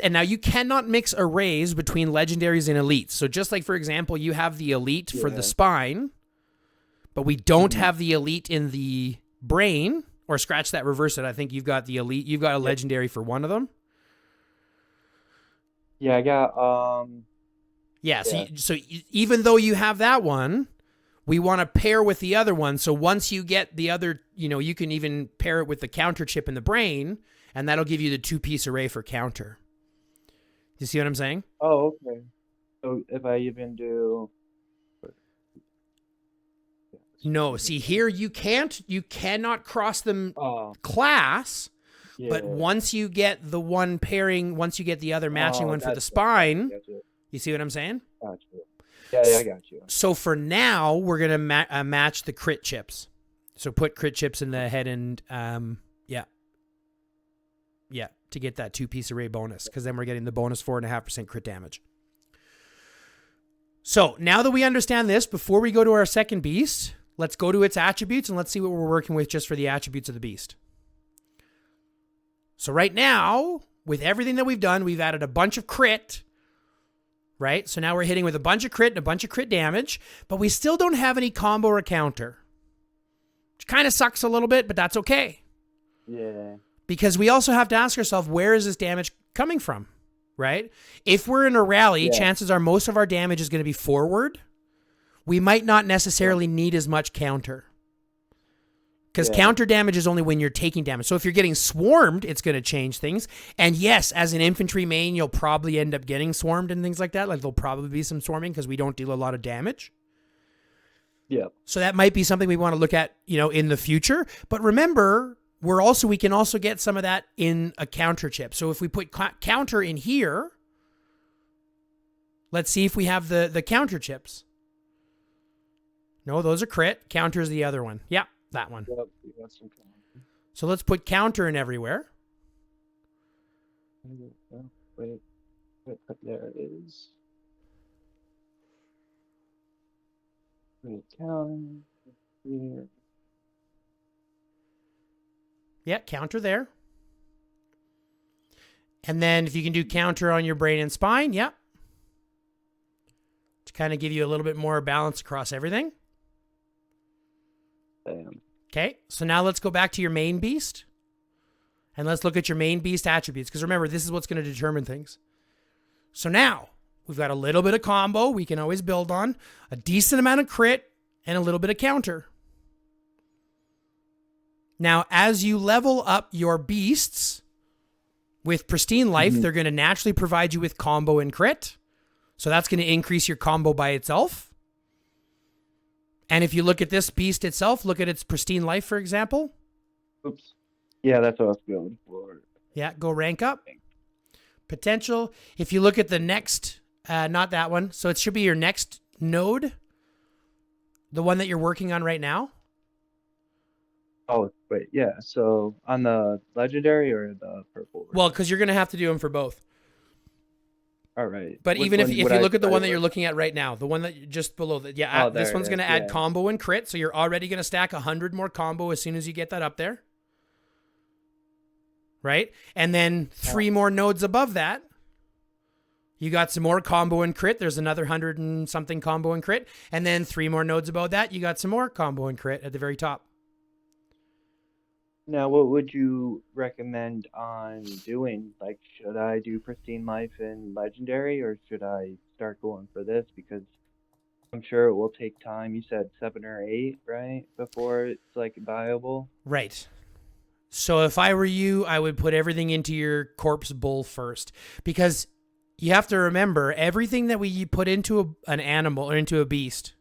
[SPEAKER 1] and now you cannot mix arrays between legendaries and elites. So just like, for example, you have the elite for the spine, but we don't have the elite in the brain, or scratch that, reverse it. I think you've got the elite, you've got a legendary for one of them.
[SPEAKER 2] Yeah, I got,
[SPEAKER 1] Yeah, so even though you have that one, we want to pair with the other one. So once you get the other, you can even pair it with the counter chip in the brain, and that'll give you the 2-piece array for counter. You see what I'm saying?
[SPEAKER 2] Oh, okay. So if I even do...
[SPEAKER 1] No, see here, you cannot cross them class, but once you get the one pairing, once you get the other matching one for the spine, you see what I'm saying?
[SPEAKER 2] Gotcha. Yeah, I got you.
[SPEAKER 1] So for now, we're going to match the crit chips. So put crit chips in the head and, to get that 2-piece array bonus, because then we're getting the bonus 4.5% crit damage. So now that we understand this, before we go to our second beast, let's go to its attributes and let's see what we're working with just for the attributes of the beast. So right now, with everything that we've done, we've added a bunch of crit, right? So now we're hitting with a bunch of crit and a bunch of crit damage, but we still don't have any combo or counter, which kind of sucks a little bit, but that's okay.
[SPEAKER 2] Yeah.
[SPEAKER 1] Because we also have to ask ourselves, where is this damage coming from, right? If we're in a rally, chances are most of our damage is going to be forward. We might not necessarily need as much counter. Because counter damage is only when you're taking damage. So if you're getting swarmed, it's going to change things. And yes, as an infantry main, you'll probably end up getting swarmed and things like that. Like there'll probably be some swarming because we don't deal a lot of damage.
[SPEAKER 2] Yeah.
[SPEAKER 1] So that might be something we want to look at, in the future. But remember, we can also get some of that in a counter chip. So if we put counter in here, let's see if we have the counter chips. No, those are crit. Counter is the other one. Yeah, that one.
[SPEAKER 2] Yep, we got some counter.
[SPEAKER 1] So let's put counter in everywhere.
[SPEAKER 2] Wait, there it is. Wait, counter here.
[SPEAKER 1] Yeah, counter there. And then if you can do counter on your brain and spine, yeah. To kind of give you a little bit more balance across everything.
[SPEAKER 2] Damn.
[SPEAKER 1] Okay, so now let's go back to your main beast. And let's look at your main beast attributes. Because remember, this is what's going to determine things. So now, we've got a little bit of combo we can always build on. A decent amount of crit, and a little bit of counter. Now, as you level up your beasts with pristine life, they're going to naturally provide you with combo and crit. So that's going to increase your combo by itself. And if you look at this beast itself, look at its pristine life, for example.
[SPEAKER 2] Oops. Yeah, that's what I was going for.
[SPEAKER 1] Yeah, go rank up. Potential. If you look at the next, not that one. So it should be your next node. The one that you're working on right now.
[SPEAKER 2] Oh, wait, yeah. So on the legendary or the purple?
[SPEAKER 1] Well, because you're going to have to do them for both.
[SPEAKER 2] All right.
[SPEAKER 1] But even if you look at the one that you're looking at right now, the one that just below that, yeah, this one's going to add combo and crit. So you're already going to stack 100 more combo as soon as you get that up there. Right? And then 3 more nodes above that, you got some more combo and crit. There's another 100 and something combo and crit. And then 3 more nodes above that, you got some more combo and crit at the very top.
[SPEAKER 2] Now, what would you recommend on doing? Like, should I do Pristine Life in Legendary, or should I start going for this? Because I'm sure it will take time. You said 7 or 8, right? Before it's, like, viable?
[SPEAKER 1] Right. So if I were you, I would put everything into your corpse bull first. Because you have to remember, everything that we put into an animal or into a beast,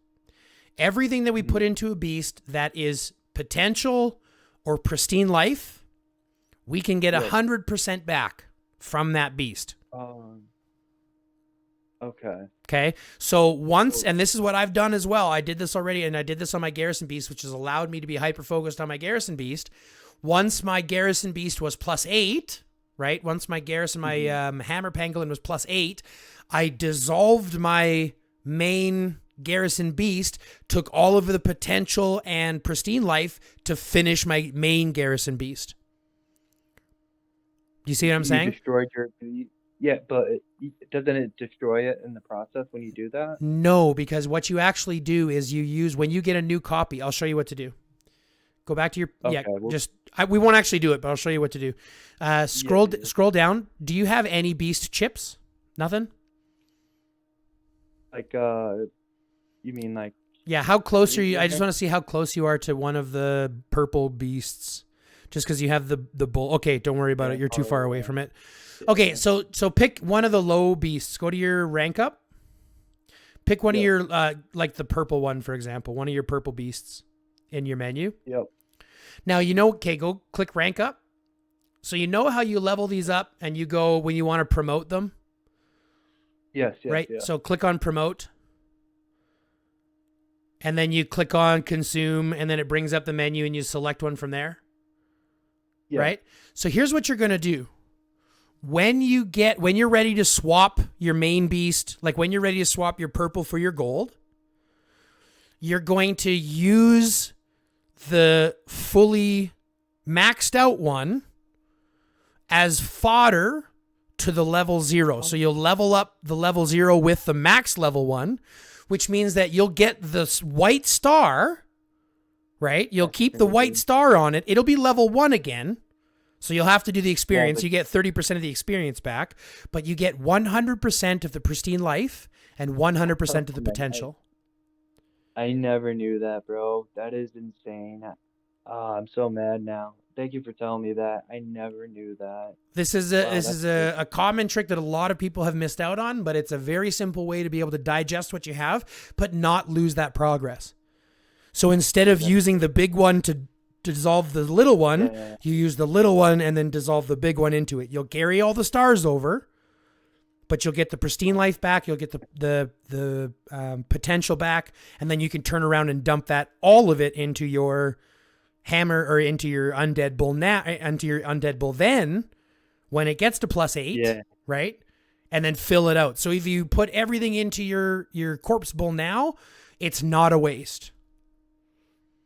[SPEAKER 1] everything that we put into a beast that is potential or pristine life, we can get 100% back from that beast.
[SPEAKER 2] Okay.
[SPEAKER 1] Okay. So once, and this is what I've done as well. I did this already, and I did this on my Garrison Beast, which has allowed me to be hyper-focused on my Garrison Beast. Once my Garrison Beast was +8, right? Once my Garrison, my Hammer Pangolin was +8, I dissolved my main Garrison Beast, took all of the potential and pristine life to finish my main Garrison Beast. Do you see what I'm saying?
[SPEAKER 2] Destroyed your beast. Yeah, but doesn't it destroy it in the process when you do that?
[SPEAKER 1] No, because what you actually do is you use, when you get a new copy, I'll show you what to do. Go back to your, we won't actually do it, but I'll show you what to do. Scroll down. Do you have any beast chips? Nothing?
[SPEAKER 2] Like, you mean like...
[SPEAKER 1] Yeah, how close are you? I just want to see how close you are to one of the purple beasts. Just because you have the bull. Okay, don't worry about it. You're too far away from it. Okay, so pick one of the low beasts. Go to your rank up. Pick one of your, like the purple one, for example. One of your purple beasts in your menu.
[SPEAKER 2] Yep.
[SPEAKER 1] Now, okay, go click rank up. So you know how you level these up and you go when you want to promote them?
[SPEAKER 2] Yes,
[SPEAKER 1] right?
[SPEAKER 2] Yeah.
[SPEAKER 1] So click on promote. And then you click on consume, and then it brings up the menu and you select one from there. Yeah. Right? So here's what you're going to do. When you're ready to swap your main beast, like when you're ready to swap your purple for your gold, you're going to use the fully maxed out one as fodder to the level 0. So you'll level up the level 0 with the max level one, which means that you'll get the white star, right? You'll keep the white star on it. It'll be level 1 again. So you'll have to do the experience. You get 30% of the experience back, but you get 100% of the pristine life and 100% of the potential.
[SPEAKER 2] I never knew that, bro. That is insane. I'm so mad now. Thank you for telling me that. I never knew that.
[SPEAKER 1] This is a common trick that a lot of people have missed out on, but it's a very simple way to be able to digest what you have, but not lose that progress. So instead of using the big one to dissolve the little one, you use the little one and then dissolve the big one into it. You'll carry all the stars over, but you'll get the pristine life back. You'll get the potential back, and then you can turn around and dump all of it into your hammer or into your undead bull then when it gets to +8, right? And then fill it out. So if you put everything into your corpse bull now, it's not a waste.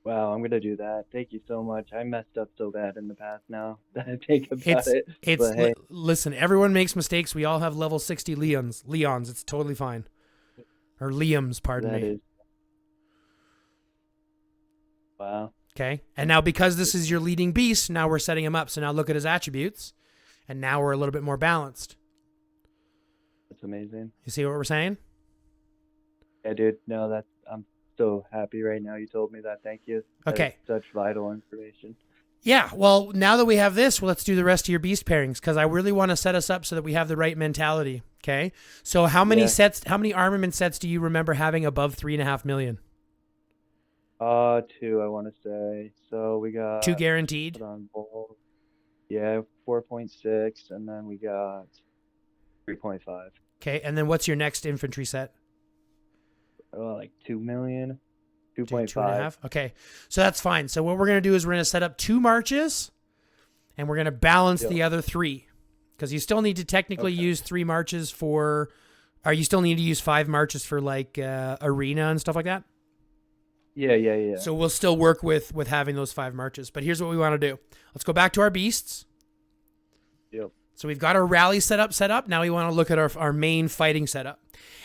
[SPEAKER 2] Wow, I'm gonna do that. Thank you so much. I messed up so bad in the past now that I think about
[SPEAKER 1] It's
[SPEAKER 2] it.
[SPEAKER 1] it's
[SPEAKER 2] But hey,
[SPEAKER 1] listen, everyone makes mistakes. We all have level 60 Leons. Leons, it's totally fine. Or Liams, pardon
[SPEAKER 2] that
[SPEAKER 1] me.
[SPEAKER 2] is wow.
[SPEAKER 1] Okay? And
[SPEAKER 2] That's
[SPEAKER 1] now because this is your leading beast, now we're setting him up. So now look at his attributes, and now we're a little bit more balanced.
[SPEAKER 2] that's amazing.
[SPEAKER 1] You see what we're saying?
[SPEAKER 2] Yeah, dude. No, that's I'm so happy right now. You told me that. Thank you. That is
[SPEAKER 1] Okay.
[SPEAKER 2] such vital information.
[SPEAKER 1] Yeah, well, now that we have this, well, let's do the rest of your beast pairings because I really want to set us up so that we have the right mentality. Okay. So how many
[SPEAKER 2] Yeah.
[SPEAKER 1] sets, how many armament sets do you remember having above 3.5 million?
[SPEAKER 2] Two, I want to say. So we
[SPEAKER 1] Two
[SPEAKER 2] got,
[SPEAKER 1] guaranteed.
[SPEAKER 2] hold on, both. Yeah, 4.6, and then we got 3.5.
[SPEAKER 1] Okay. And then what's your next infantry set?
[SPEAKER 2] Like 2 million,
[SPEAKER 1] Two and a
[SPEAKER 2] 2.5.
[SPEAKER 1] half. Okay. So that's fine. So what we're going to do is we're going to set up 2 marches and we're going to balance
[SPEAKER 2] Yep.
[SPEAKER 1] the other 3 because you still need to technically
[SPEAKER 2] Okay.
[SPEAKER 1] use 3 marches for, or you still need to use 5 marches for like arena and stuff like that.
[SPEAKER 2] Yeah.
[SPEAKER 1] So we'll still work with having those 5 marches. But here's what we want to do. Let's go back to our beasts.
[SPEAKER 2] Yep.
[SPEAKER 1] So we've got our rally setup. Now we want to look at our main fighting setup.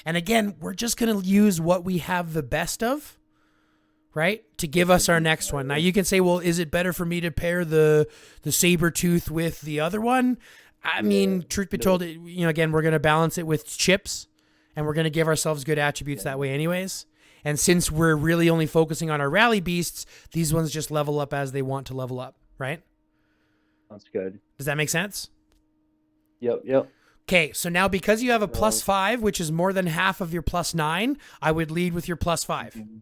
[SPEAKER 1] And again, we're just going to use what we have the best of, right? To give us our next one. Now you can say, well, is it better for me to pair the saber tooth with the other one? I mean, truth be told, again, we're going to balance it with chips and we're going to give ourselves good attributes that way anyways. And since we're really only focusing on our rally beasts, these ones just level up as they want to level up, right?
[SPEAKER 2] Sounds good.
[SPEAKER 1] Does that make sense?
[SPEAKER 2] Yep.
[SPEAKER 1] Okay, so now because you have a +5, which is more than half of your +9, I would lead with your +5.
[SPEAKER 2] Mhm.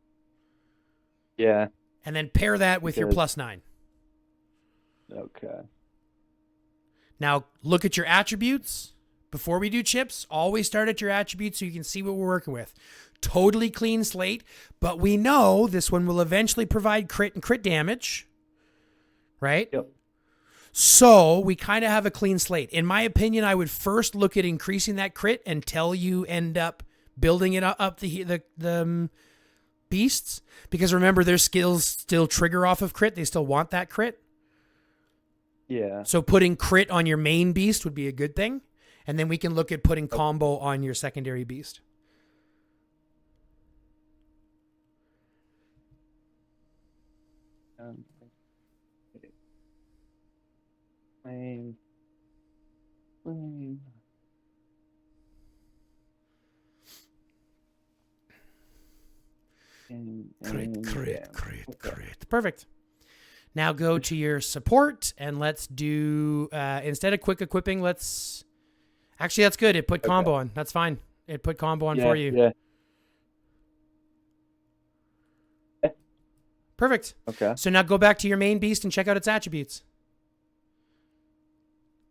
[SPEAKER 2] Yeah.
[SPEAKER 1] And then pair that with your
[SPEAKER 2] Good.
[SPEAKER 1] +9.
[SPEAKER 2] Okay.
[SPEAKER 1] Now look at your attributes. Before we do chips, always start at your attributes so you can see what we're working with. Totally clean slate, but we know this one will eventually provide crit and crit damage, right?
[SPEAKER 2] Yep.
[SPEAKER 1] So we kind of have a clean slate. In my opinion, I would first look at increasing that crit until you end up building it up the beasts, because remember their skills still trigger off of crit. They still want that crit.
[SPEAKER 2] Yeah.
[SPEAKER 1] So putting crit on your main beast would be a good thing. And then we can look at putting combo on your secondary beast.
[SPEAKER 2] Flame.
[SPEAKER 1] Crit. Perfect. Now go to your support and let's do, instead of quick equipping, actually that's good. It put combo on. That's fine. It put combo on for you.
[SPEAKER 2] Yeah.
[SPEAKER 1] Perfect.
[SPEAKER 2] Okay.
[SPEAKER 1] So now go back to your main beast and check out its attributes.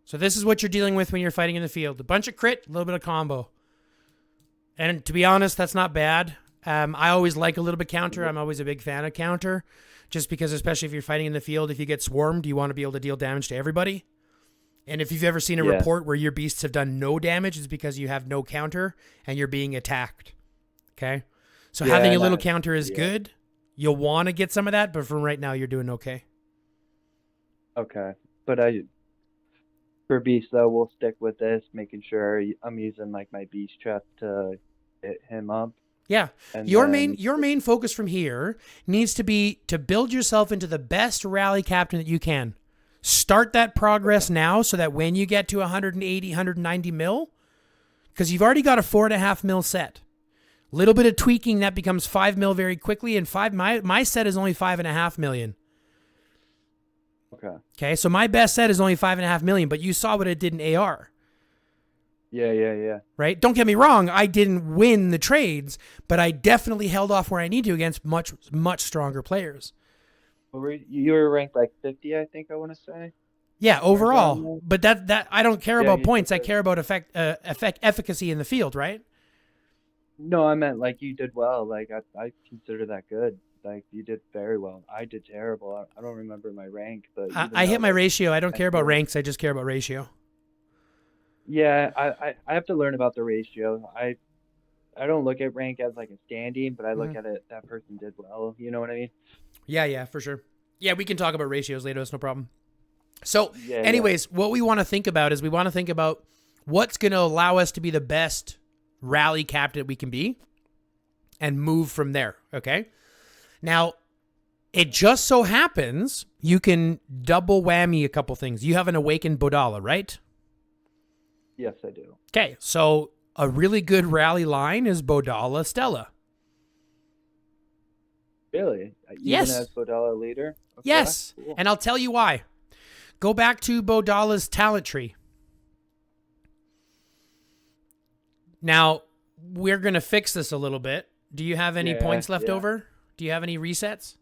[SPEAKER 1] So this is what you're dealing with when you're fighting in the field. A bunch of crit, a little bit of combo. And to be honest, that's not bad. I always like a little bit counter. I'm always a big fan of counter. Just because, especially if you're fighting in the field, if you get swarmed, you want to be able to deal damage to everybody. And if you've ever seen a report where your beasts have done no damage, it's because you have no counter and you're being attacked. Okay? So having a little counter is good. You'll want to get some of that, but for right now, you're doing okay.
[SPEAKER 2] Okay. But for beast though, we'll stick with this, making sure I'm using like my beast trap to hit him up.
[SPEAKER 1] Yeah.
[SPEAKER 2] And
[SPEAKER 1] your main focus from here needs to be to build yourself into the best rally captain that you can. Start that progress now so that when you get to 180, 190 mil, because you've already got a 4.5 mil set. Little bit of tweaking, that becomes 5 mil very quickly, and my set is only 5.5 million. Okay, so my best set is only 5.5 million, but you saw what it did in AR.
[SPEAKER 2] Yeah.
[SPEAKER 1] Right? Don't get me wrong, I didn't win the trades, but I definitely held off where I need to against much, much stronger players.
[SPEAKER 2] You were ranked like 50, I think I want to say.
[SPEAKER 1] Yeah, overall. But that I don't care about points. I care about efficacy in the field, right?
[SPEAKER 2] No, I meant like you did well. Like I consider that good. Like you did very well. I did terrible. I don't remember my rank, but
[SPEAKER 1] I hit my ratio. I don't care about ranks. I just care about ratio.
[SPEAKER 2] Yeah, I have to learn about the ratio. I don't look at rank as like a standing, but I
[SPEAKER 1] Hmm.
[SPEAKER 2] look at it that person did well. You know what I mean?
[SPEAKER 1] Yeah, for sure. Yeah, we can talk about ratios later. That's no problem. So,
[SPEAKER 2] Yeah, yeah.
[SPEAKER 1] anyways, what we want to think about is we want to think about what's going to allow us to be the best rally captain we can be and move from there. Okay. Now, it just so happens you can double whammy a couple things. You have an awakened Bodala, right?
[SPEAKER 2] Yes, I do.
[SPEAKER 1] Okay. So, a really good rally line is Bodala Stella.
[SPEAKER 2] Really? Even
[SPEAKER 1] Yes.
[SPEAKER 2] as Bodala leader? Okay,
[SPEAKER 1] Yes.
[SPEAKER 2] cool.
[SPEAKER 1] And I'll tell you why. Go back to Bodala's talent tree. Now, we're going to fix this a little bit. Do you have any points left over? Do you have any resets?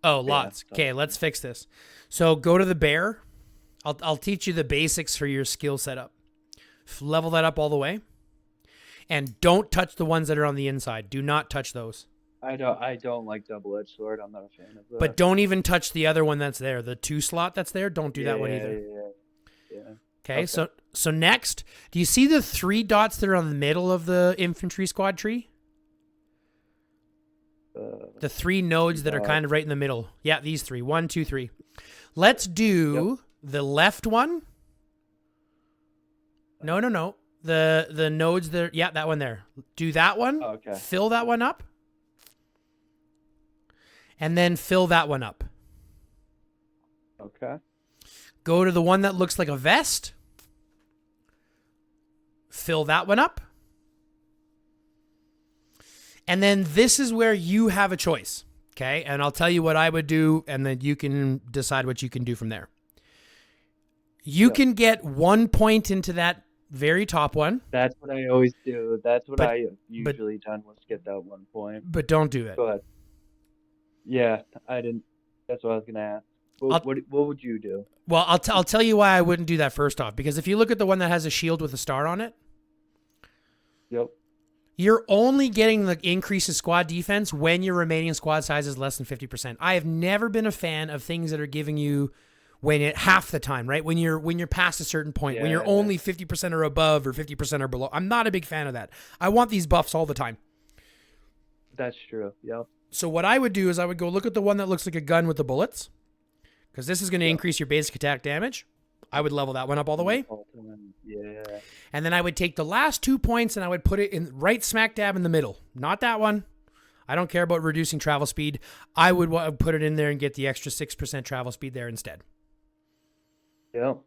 [SPEAKER 1] Oh, lots. Okay, let's fix this. So go to the bear. I'll teach you the basics for your skill setup. Level that up all the way. And don't touch the ones that are on the inside. Do not touch those.
[SPEAKER 2] I don't like double-edged sword. I'm not a fan of that.
[SPEAKER 1] But don't even touch the other one that's there. The 2 slot that's there. Don't do that one either.
[SPEAKER 2] Yeah.
[SPEAKER 1] Okay, so next, do you see the 3 dots that are on the middle of the infantry squad tree? The 3 nodes that are kind of right in the middle. Yeah, these 3. 1, 2, 3. Let's do the left one. No. The nodes there. Yeah, that one there. Do that one.
[SPEAKER 2] Oh, okay.
[SPEAKER 1] Fill that one up. And then fill that one up.
[SPEAKER 2] Okay.
[SPEAKER 1] Go to the one that looks like a vest. Fill that one up. And then this is where you have a choice. Okay. And I'll tell you what I would do, and then you can decide what you can do from there. You can get 1 point into that very top one.
[SPEAKER 2] That's what I always do. That's what I usually done was get that 1 point.
[SPEAKER 1] But don't do it.
[SPEAKER 2] Go ahead. Yeah, I didn't. That's what I was gonna ask. What would you do?
[SPEAKER 1] Well, I'll tell you why I wouldn't do that first off. Because if you look at the one that has a shield with a star on it,
[SPEAKER 2] Yep.
[SPEAKER 1] you're only getting the increase in squad defense when your remaining squad size is less than 50%. I have never been a fan of things that are giving you when it half the time, right? When you're past a certain point, when you're only 50% or above or 50% or below. I'm not a big fan of that. I want these buffs all the time.
[SPEAKER 2] That's true. Yep.
[SPEAKER 1] So what I would do is I would go look at the one that looks like a gun with the bullets, because this is going to increase your basic attack damage. I would level that one up all the way.
[SPEAKER 2] Yeah.
[SPEAKER 1] And then I would take the last 2 points and I would put it in right smack dab in the middle. Not that one. I don't care about reducing travel speed. I would put it in there and get the extra 6% travel speed there instead.
[SPEAKER 2] Yep.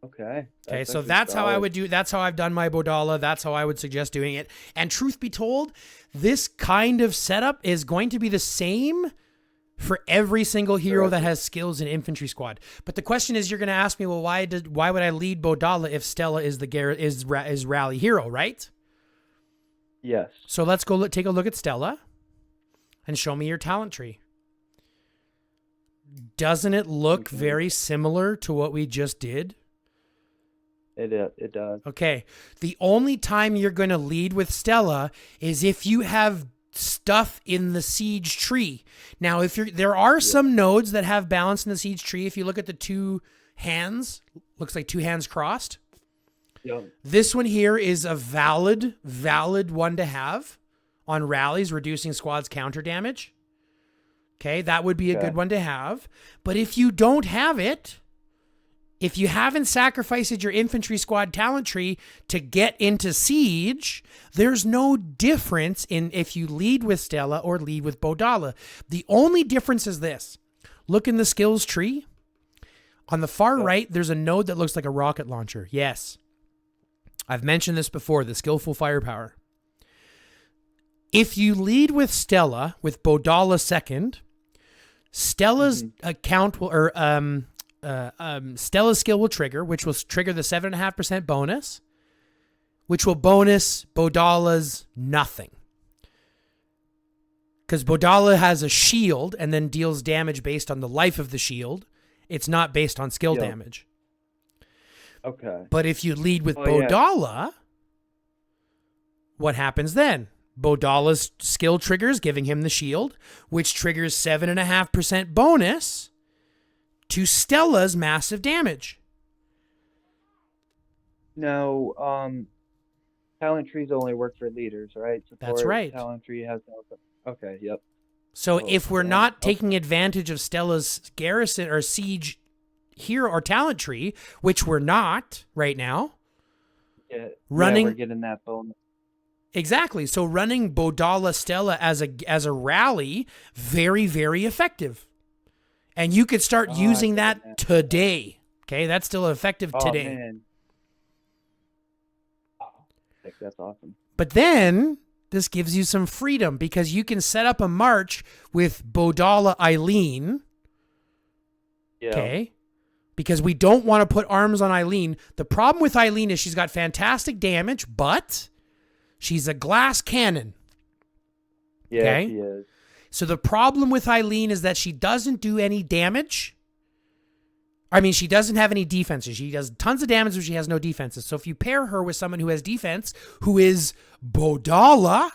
[SPEAKER 2] Okay.
[SPEAKER 1] Okay, so that's how I would do. That's how I've done my Bodala. That's how I would suggest doing it. And truth be told, this kind of setup is going to be the same for every single hero that has skills in infantry squad. But the question is, you're going to ask me, well, why would I lead Bodala if Stella is is rally hero, right?
[SPEAKER 2] Yes.
[SPEAKER 1] So let's go take a look at Stella and show me your talent tree. Doesn't it look very similar to what we just did?
[SPEAKER 2] It does.
[SPEAKER 1] Okay. The only time you're going to lead with Stella is if you have stuff in the siege tree. Now, there are some nodes that have balance in the siege tree. If you look at the 2 hands, looks like 2 hands crossed.
[SPEAKER 2] Yep.
[SPEAKER 1] This one here is a valid one to have on rallies, reducing squad's counter damage. Okay, that would be a good one to have. But if you don't have it, if you haven't sacrificed your infantry squad talent tree to get into siege, there's no difference in if you lead with Stella or lead with Bodala. The only difference is this. Look in the skills tree. On the far right, there's a node that looks like a rocket launcher. Yes. I've mentioned this before, the skillful firepower. If you lead with Stella, with Bodala second, Stella's account will, Stella's skill will trigger, which will trigger the 7.5% bonus, which will bonus Bodala's nothing. Because Bodala has a shield and then deals damage based on the life of the shield. It's not based on skill damage.
[SPEAKER 2] Okay.
[SPEAKER 1] But if you lead with Bodala, what happens then? Bodala's skill triggers, giving him the shield, which triggers 7.5% bonus to Stella's massive damage.
[SPEAKER 2] Now, talent trees only work for leaders, right?
[SPEAKER 1] That's
[SPEAKER 2] Support
[SPEAKER 1] right.
[SPEAKER 2] talent tree has no. Okay, yep.
[SPEAKER 1] So
[SPEAKER 2] Oh,
[SPEAKER 1] if we're
[SPEAKER 2] dang.
[SPEAKER 1] not taking advantage of Stella's garrison or siege hero or talent tree, which we're not right now,
[SPEAKER 2] Yeah, yeah, we're
[SPEAKER 1] running
[SPEAKER 2] getting that bonus.
[SPEAKER 1] exactly. So running Bodala Stella as a rally, very, very effective. And you could start
[SPEAKER 2] Oh, I
[SPEAKER 1] using
[SPEAKER 2] get it
[SPEAKER 1] that
[SPEAKER 2] now.
[SPEAKER 1] today. Okay, that's still effective
[SPEAKER 2] Oh
[SPEAKER 1] today.
[SPEAKER 2] man. Oh, sick, that's awesome.
[SPEAKER 1] But then this gives you some freedom because you can set up a march with Bodala Eileen.
[SPEAKER 2] Yeah.
[SPEAKER 1] Okay. Because we don't want to put arms on Eileen. The problem with Eileen is she's got fantastic damage, but she's a glass cannon.
[SPEAKER 2] Yeah,
[SPEAKER 1] Okay.
[SPEAKER 2] she is.
[SPEAKER 1] So the problem with Eileen is that she doesn't do any damage. I mean, she doesn't have any defenses. She does tons of damage, but she has no defenses. So if you pair her with someone who has defense, who is Bodala,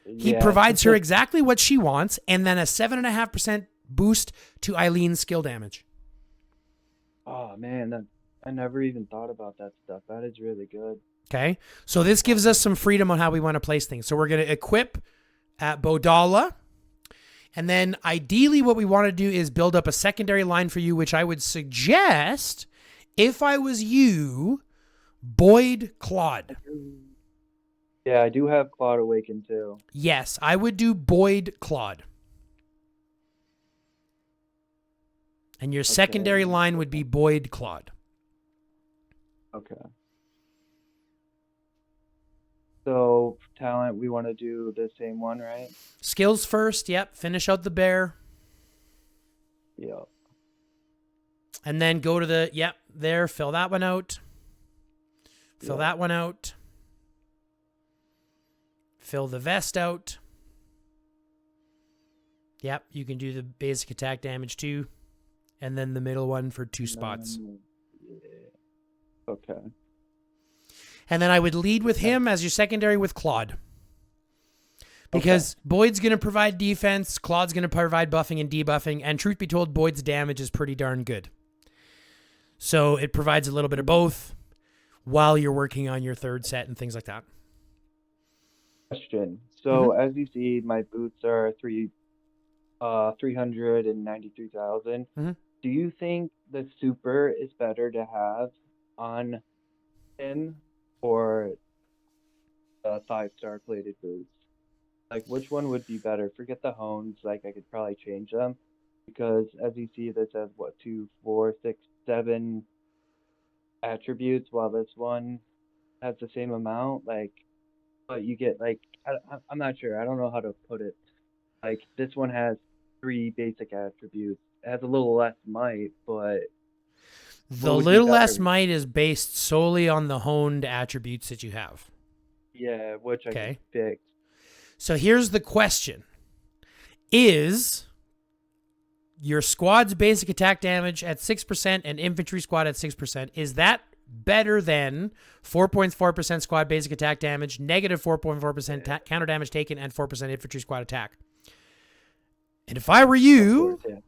[SPEAKER 1] he
[SPEAKER 2] Yeah.
[SPEAKER 1] provides her exactly what she wants, and then a 7.5% boost to Eileen's skill damage.
[SPEAKER 2] Oh man, I never even thought about that stuff. That is really good.
[SPEAKER 1] Okay. So this gives us some freedom on how we want to place things. So we're going to equip at Bodala. And then ideally what we want to do is build up a secondary line for you, which I would suggest, if I was you, Boyd Claude.
[SPEAKER 2] Yeah, I do have Cloud Awaken too.
[SPEAKER 1] Yes, I would do Boyd Claude. And your secondary line would be Boyd Claude.
[SPEAKER 2] Okay. So talent, we want to do the same one, right?
[SPEAKER 1] Skills first, yep. Finish out the bear.
[SPEAKER 2] Yeah.
[SPEAKER 1] And then go to the, yep, there. Fill that one out. Fill that one out. Fill the vest out. Yep, you can do the basic attack damage too. And then the middle one for 2 spots.
[SPEAKER 2] Yeah. Okay.
[SPEAKER 1] And then I would lead with him as your secondary with Claude. Because Boyd's going to provide defense, Claude's going to provide buffing and debuffing, and truth be told, Boyd's damage is pretty darn good. So it provides a little bit of both while you're working on your third set and things like that.
[SPEAKER 2] Question. So as you see, my boots are 393,000.
[SPEAKER 1] Mhm.
[SPEAKER 2] Do you think the super is better to have on him or the 5-star plated boots? Like, which one would be better? Forget the hones. Like, I could probably change them because as you see, this has what 2, 4, 6, 7 attributes, while this one has the same amount. Like, but you get like I'm not sure. I don't know how to put it. Like, this one has 3 basic attributes. It has a little less might, but
[SPEAKER 1] The
[SPEAKER 2] would be
[SPEAKER 1] little less
[SPEAKER 2] better?
[SPEAKER 1] might is based solely on the honed attributes that you have.
[SPEAKER 2] Yeah, which I can
[SPEAKER 1] Okay.
[SPEAKER 2] fix.
[SPEAKER 1] So here's the question. Is your squad's basic attack damage at 6% and infantry squad at 6%, is that better than 4.4% squad basic attack damage, negative 4.4% counter damage taken, and 4% infantry squad attack? And if I were you,
[SPEAKER 2] Of course,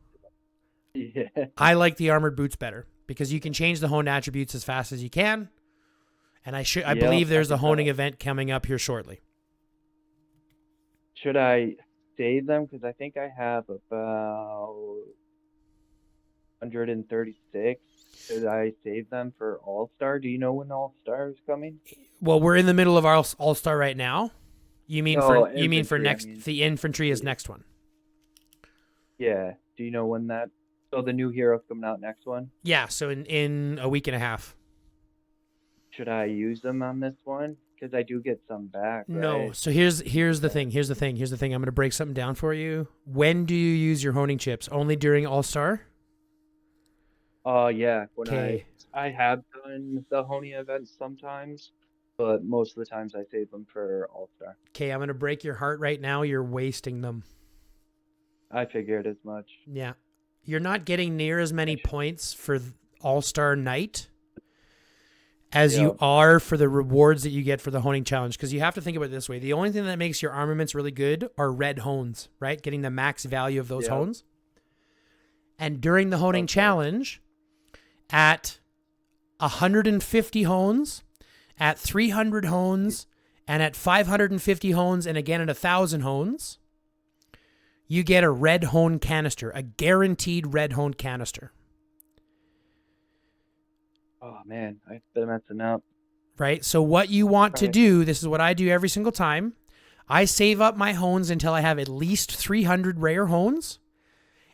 [SPEAKER 2] yeah.
[SPEAKER 1] I like the armored boots better because you can change the honed attributes as fast as you can. And I believe there's a honing event coming up here shortly.
[SPEAKER 2] Should I save them? Because I think I have about 136. Should I save them for All-Star? Do you know when All-Star is coming?
[SPEAKER 1] Well, we're in the middle of our All-Star right now. You mean
[SPEAKER 2] No,
[SPEAKER 1] for
[SPEAKER 2] infantry,
[SPEAKER 1] next?
[SPEAKER 2] I mean.
[SPEAKER 1] The infantry is next one.
[SPEAKER 2] Yeah. Do you know when that? So the new hero's coming out next one?
[SPEAKER 1] Yeah, so in a week and a half.
[SPEAKER 2] Should I use them on this one? Because I do get some back,
[SPEAKER 1] No.
[SPEAKER 2] right?
[SPEAKER 1] So here's the thing. Here's the thing. I'm going to break something down for you. When do you use your honing chips? Only during All-Star?
[SPEAKER 2] Yeah. When
[SPEAKER 1] Okay.
[SPEAKER 2] I have done the Honey events sometimes, but most of the times I save them for All-Star.
[SPEAKER 1] Okay, I'm going to break your heart right now. You're wasting them.
[SPEAKER 2] I figured as much.
[SPEAKER 1] Yeah. You're not getting near as many points for All-Star Night as you are for the rewards that you get for the honing challenge. Because you have to think about it this way. The only thing that makes your armaments really good are red hones, right? Getting the max value of those hones. And during the honing challenge, at 150 hones at 300 hones and at 550 hones and again at 1,000 hones, you get a red hone canister, a guaranteed red hone canister.
[SPEAKER 2] Oh man, I've been messing up.
[SPEAKER 1] Right? So what you want to do, this is what I do every single time. I save up my hones until I have at least 300 rare hones,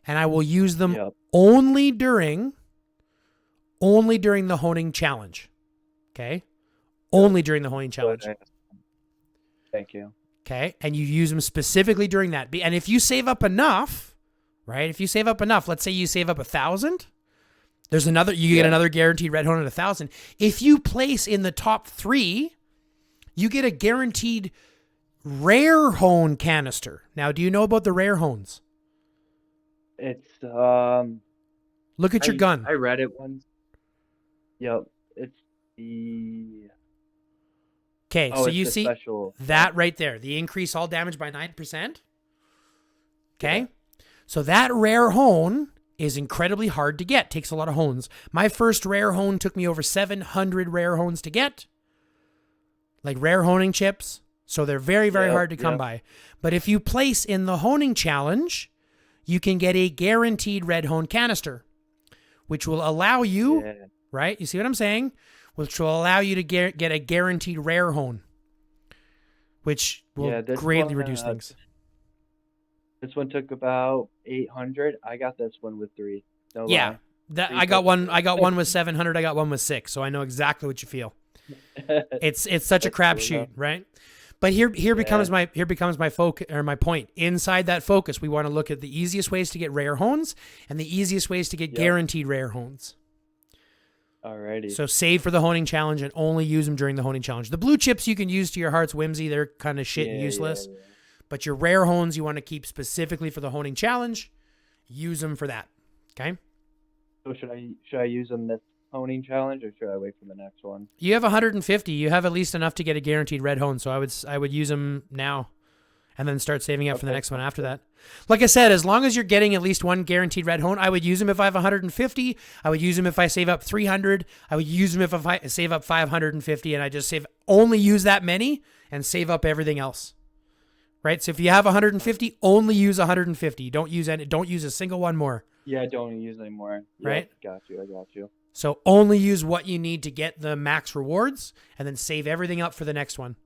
[SPEAKER 1] and I will use them only during the honing challenge. Okay? Only during the honing challenge.
[SPEAKER 2] Thank you.
[SPEAKER 1] Okay? And you use them specifically during that. And if you save up enough, right? If you save up enough, let's say you save up 1,000, there's another, you get another guaranteed red hone at 1,000. If you place in the top 3, you get a guaranteed rare hone canister. Now, do you know about the rare hones?
[SPEAKER 2] It's
[SPEAKER 1] look at your gun.
[SPEAKER 2] I read it once. Yep. It's the
[SPEAKER 1] Okay, so you see
[SPEAKER 2] special
[SPEAKER 1] that right there, the increase all damage by 9%. Okay, so that rare hone is incredibly hard to get. Takes a lot of hones. My first rare hone took me over 700 rare hones to get, like rare honing chips. So they're very, very hard to come by. But if you place in the honing challenge, you can get a guaranteed red hone canister, which will allow you, right? You see what I'm saying? Which will allow you to get a guaranteed rare hone, which will greatly reduce things.
[SPEAKER 2] This one took about 800. I got this one with 3. No lie.
[SPEAKER 1] I got one with 700. I got one with 6. So I know exactly what you feel. It's such a crapshoot, right? But here becomes my focus, or my point. Inside that focus, we want to look at the easiest ways to get rare hones and the easiest ways to get guaranteed rare hones.
[SPEAKER 2] Alrighty.
[SPEAKER 1] So save for the honing challenge and only use them during the honing challenge. The blue chips you can use to your heart's whimsy. They're kind of shit and useless. Yeah. But your rare hones you want to keep specifically for the honing challenge. Use them for that. Okay?
[SPEAKER 2] So should I use them this honing challenge, or should I wait for the next one?
[SPEAKER 1] You have 150. You have at least enough to get a guaranteed red hone. So I would use them now and then start saving up for the next one after that. Like I said, as long as you're getting at least one guaranteed red hone, I would use them if I have 150. I would use them if I save up 300. I would use them if I save up 550, and I just only use that many and save up everything else. Right? So if you have 150, only use 150. Don't use a single one more.
[SPEAKER 2] Yeah, don't use any more.
[SPEAKER 1] Right?
[SPEAKER 2] Got you.
[SPEAKER 1] So only use what you need to get the max rewards, and then save everything up for the next one.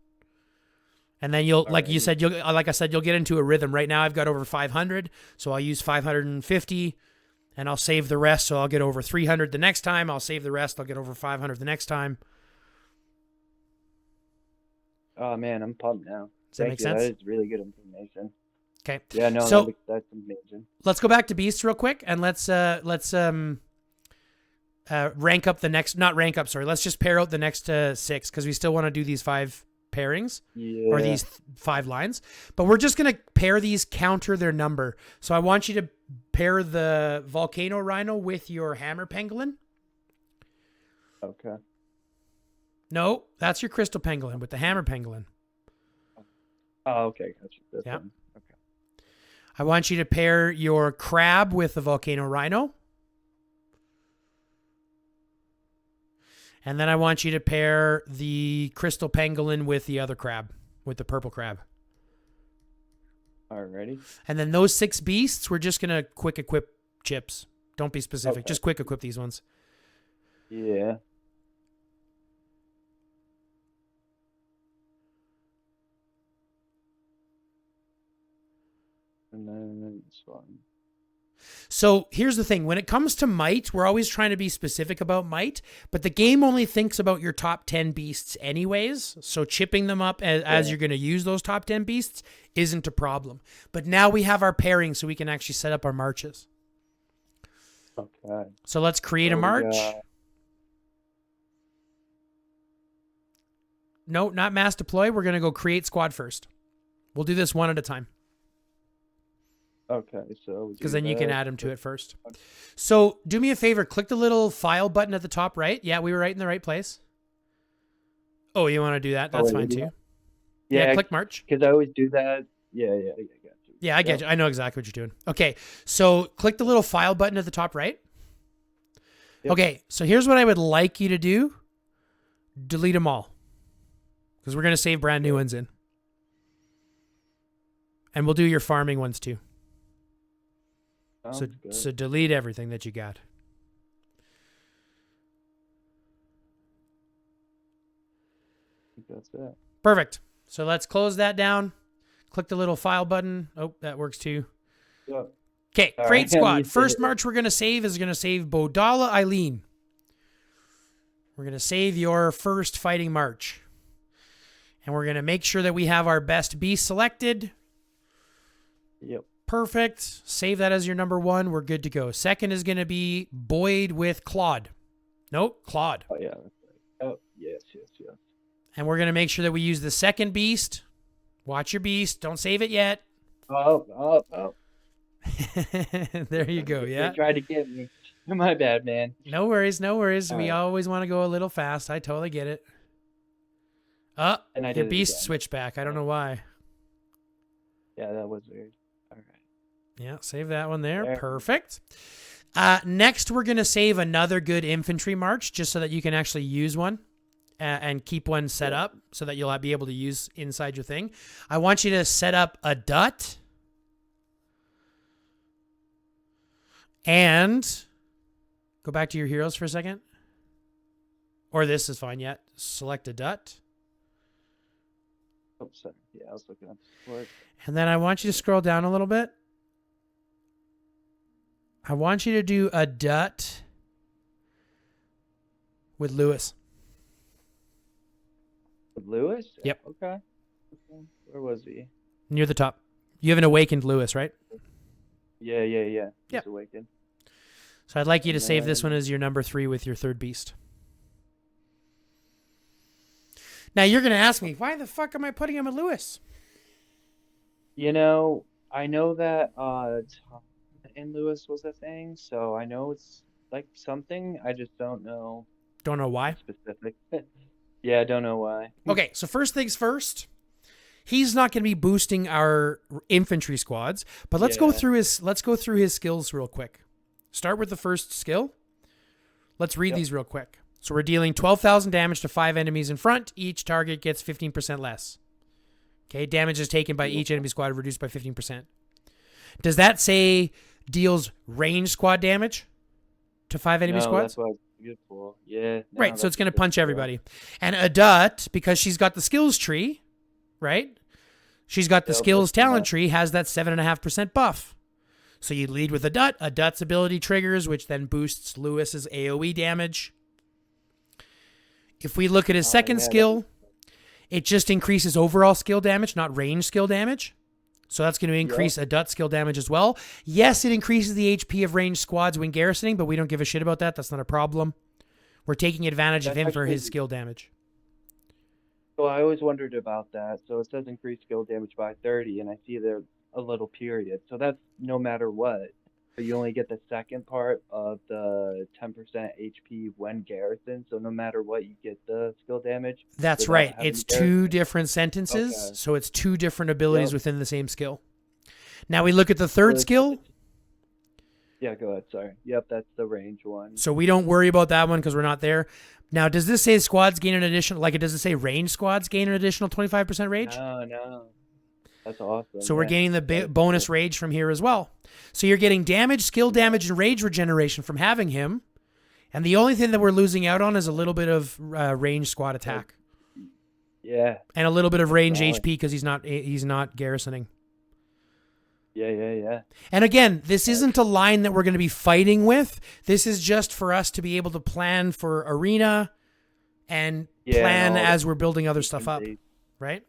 [SPEAKER 1] And then you'll like I said, you'll get into a rhythm. Right now I've got over 500, so I'll use 550, and I'll save the rest, so I'll get over 300 the next time. I'll save the rest, I'll get over 500 the next time. Oh
[SPEAKER 2] man, I'm pumped now.
[SPEAKER 1] Does that make sense?
[SPEAKER 2] That is really good information.
[SPEAKER 1] Okay.
[SPEAKER 2] Yeah, no,
[SPEAKER 1] so
[SPEAKER 2] that's amazing.
[SPEAKER 1] Let's go back to beasts real quick, and let's rank up the next. Not rank up, sorry. Let's just pair out the next 6 because we still want to do these 5 pairings or these 5 lines. But we're just gonna pair these, counter their number. So I want you to pair the volcano rhino with your hammer pangolin.
[SPEAKER 2] Okay.
[SPEAKER 1] No, that's your crystal pangolin with the hammer pangolin.
[SPEAKER 2] Oh, okay. Gotcha. This one. Okay.
[SPEAKER 1] I want you to pair your crab with the volcano rhino. And then I want you to pair the crystal pangolin with the other crab, with the purple crab.
[SPEAKER 2] Alrighty.
[SPEAKER 1] And then those 6 beasts, we're just going to quick equip chips. Don't be specific. Just quick equip these ones.
[SPEAKER 2] Yeah. And then this one.
[SPEAKER 1] So here's the thing. When it comes to might, we're always trying to be specific about might, but the game only thinks about your top 10 beasts anyways. So chipping them up as you're going to use those top 10 beasts isn't a problem. But now we have our pairing so we can actually set up our marches.
[SPEAKER 2] Okay.
[SPEAKER 1] So let's create a march. No, not mass deploy. We're going to go create squad first. We'll do this one at a time.
[SPEAKER 2] Okay, so
[SPEAKER 1] because then you can add them to it first. So do me a favor, click the little file button at the top right. Yeah, we were right in the right place. Oh, you want to do that? That's fine too. Yeah, click March.
[SPEAKER 2] Because I always do that. Yeah, I got you.
[SPEAKER 1] Yeah, I get you. I know exactly what you're doing. Okay, so click the little file button at the top right. Yep. Okay, so here's what I would like you to do. Delete them all. because we're going to save brand new ones in. And we'll do your farming ones too. So delete everything that you got.
[SPEAKER 2] I think that's it.
[SPEAKER 1] Perfect. So let's close that down. Click the little file button. Oh, that works too.
[SPEAKER 2] Yep.
[SPEAKER 1] Okay,
[SPEAKER 2] All
[SPEAKER 1] Great
[SPEAKER 2] right.
[SPEAKER 1] Squad. First march we're going to save is going to save Bodala Eileen. We're going to save your first fighting march. And we're going to make sure that we have our best beast selected.
[SPEAKER 2] Yep.
[SPEAKER 1] Perfect. Save that as your number 1. We're good to go. Second is going to be Boyd with Claude. Nope, Claude.
[SPEAKER 2] Oh, yeah. Oh, yes.
[SPEAKER 1] And we're going to make sure that we use the second beast. Watch your beast. Don't save it yet.
[SPEAKER 2] Oh.
[SPEAKER 1] There you go, yeah.
[SPEAKER 2] They tried to get me. My bad, man.
[SPEAKER 1] No worries.
[SPEAKER 2] All
[SPEAKER 1] We
[SPEAKER 2] right.
[SPEAKER 1] always want to go a little fast. I totally get it.
[SPEAKER 2] And I
[SPEAKER 1] your
[SPEAKER 2] did it
[SPEAKER 1] beast
[SPEAKER 2] again.
[SPEAKER 1] switched back. I don't know why.
[SPEAKER 2] Yeah, that was weird. All right.
[SPEAKER 1] Yeah, save that one there.
[SPEAKER 2] There.
[SPEAKER 1] Perfect. Next, we're going to save another good infantry march just so that you can actually use one and keep one set up so that you'll be able to use inside your thing. I want you to set up a dut and go back to your heroes for a second. Or this is fine yet. Select a dut.
[SPEAKER 2] Oh, sorry. Yeah, I was looking up support.
[SPEAKER 1] And then I want you to scroll down a little bit. I want you to do a dut with Lewis.
[SPEAKER 2] With Lewis?
[SPEAKER 1] Yep.
[SPEAKER 2] Okay. Where was he?
[SPEAKER 1] Near the top. You haven't awakened Lewis, right?
[SPEAKER 2] Yeah.
[SPEAKER 1] Yep.
[SPEAKER 2] He's awakened.
[SPEAKER 1] So I'd like you to
[SPEAKER 2] And
[SPEAKER 1] save this
[SPEAKER 2] then-
[SPEAKER 1] one as your number 3 with your third beast. Now you're going to ask me, why the fuck am I putting him at Lewis?
[SPEAKER 2] You know, I know that Tom and Lewis was a thing, so I know it's like something. I just don't know
[SPEAKER 1] Don't know why.
[SPEAKER 2] specific. Yeah, I don't know why.
[SPEAKER 1] Okay, so first things first. He's not going to be boosting our infantry squads, but let's go through his skills real quick. Start with the first skill. Let's read these real quick. So we're dealing 12,000 damage to 5 enemies in front. Each target gets 15% less. Okay, damage is taken by each enemy squad reduced by 15%. Does that say deals range squad damage to 5 enemy squads?
[SPEAKER 2] That's what I was good for. Yeah. No,
[SPEAKER 1] Right, so it's
[SPEAKER 2] that's
[SPEAKER 1] going to
[SPEAKER 2] good
[SPEAKER 1] punch
[SPEAKER 2] for.
[SPEAKER 1] everybody. And Adut, because she's got the skills tree, right? She's got the
[SPEAKER 2] Yep,
[SPEAKER 1] skills
[SPEAKER 2] that's
[SPEAKER 1] talent
[SPEAKER 2] enough.
[SPEAKER 1] tree, has that 7.5% buff. So you lead with Adut. Adut's ability triggers, which then boosts Lewis's AoE damage. If we look at his second skill, it just increases overall skill damage, not range skill damage. So that's going to increase Adut skill damage as well. Yes, it increases the HP of ranged squads when garrisoning, but we don't give a shit about that. That's not a problem. We're taking advantage of
[SPEAKER 2] That's
[SPEAKER 1] him for his
[SPEAKER 2] actually-
[SPEAKER 1] skill damage.
[SPEAKER 2] So I always wondered about that. So it says increase skill damage by 30, and I see there a little period. So that's no matter what. So you only get the second part of the 10% HP when garrisoned. So no matter what, you get the skill damage.
[SPEAKER 1] That's
[SPEAKER 2] without
[SPEAKER 1] right.
[SPEAKER 2] having
[SPEAKER 1] It's
[SPEAKER 2] to
[SPEAKER 1] two
[SPEAKER 2] garrison.
[SPEAKER 1] different sentences,
[SPEAKER 2] Okay.
[SPEAKER 1] so it's two different abilities
[SPEAKER 2] Yep.
[SPEAKER 1] within the same skill. Now we look at the third
[SPEAKER 2] So
[SPEAKER 1] skill.
[SPEAKER 2] Yeah, go ahead. Sorry. Yep, that's the range one.
[SPEAKER 1] So we don't worry about that one because we're not there. Now, does this say squads gain an additional, does it say range squads gain an additional 25% rage?
[SPEAKER 2] No. That's awesome.
[SPEAKER 1] So we're
[SPEAKER 2] yeah.
[SPEAKER 1] gaining the
[SPEAKER 2] That's
[SPEAKER 1] bonus
[SPEAKER 2] cool.
[SPEAKER 1] rage from here as well. So you're getting damage, skill damage, and rage regeneration from having him. And the only thing that we're losing out on is a little bit of range squad attack
[SPEAKER 2] Yeah.
[SPEAKER 1] and a little bit of range
[SPEAKER 2] solid.
[SPEAKER 1] HP because he's not garrisoning.
[SPEAKER 2] Yeah.
[SPEAKER 1] And again, this isn't a line that we're going to be fighting with. This is just for us to be able to plan for arena and plan
[SPEAKER 2] and all
[SPEAKER 1] as we're building other stuff up,
[SPEAKER 2] the-
[SPEAKER 1] right?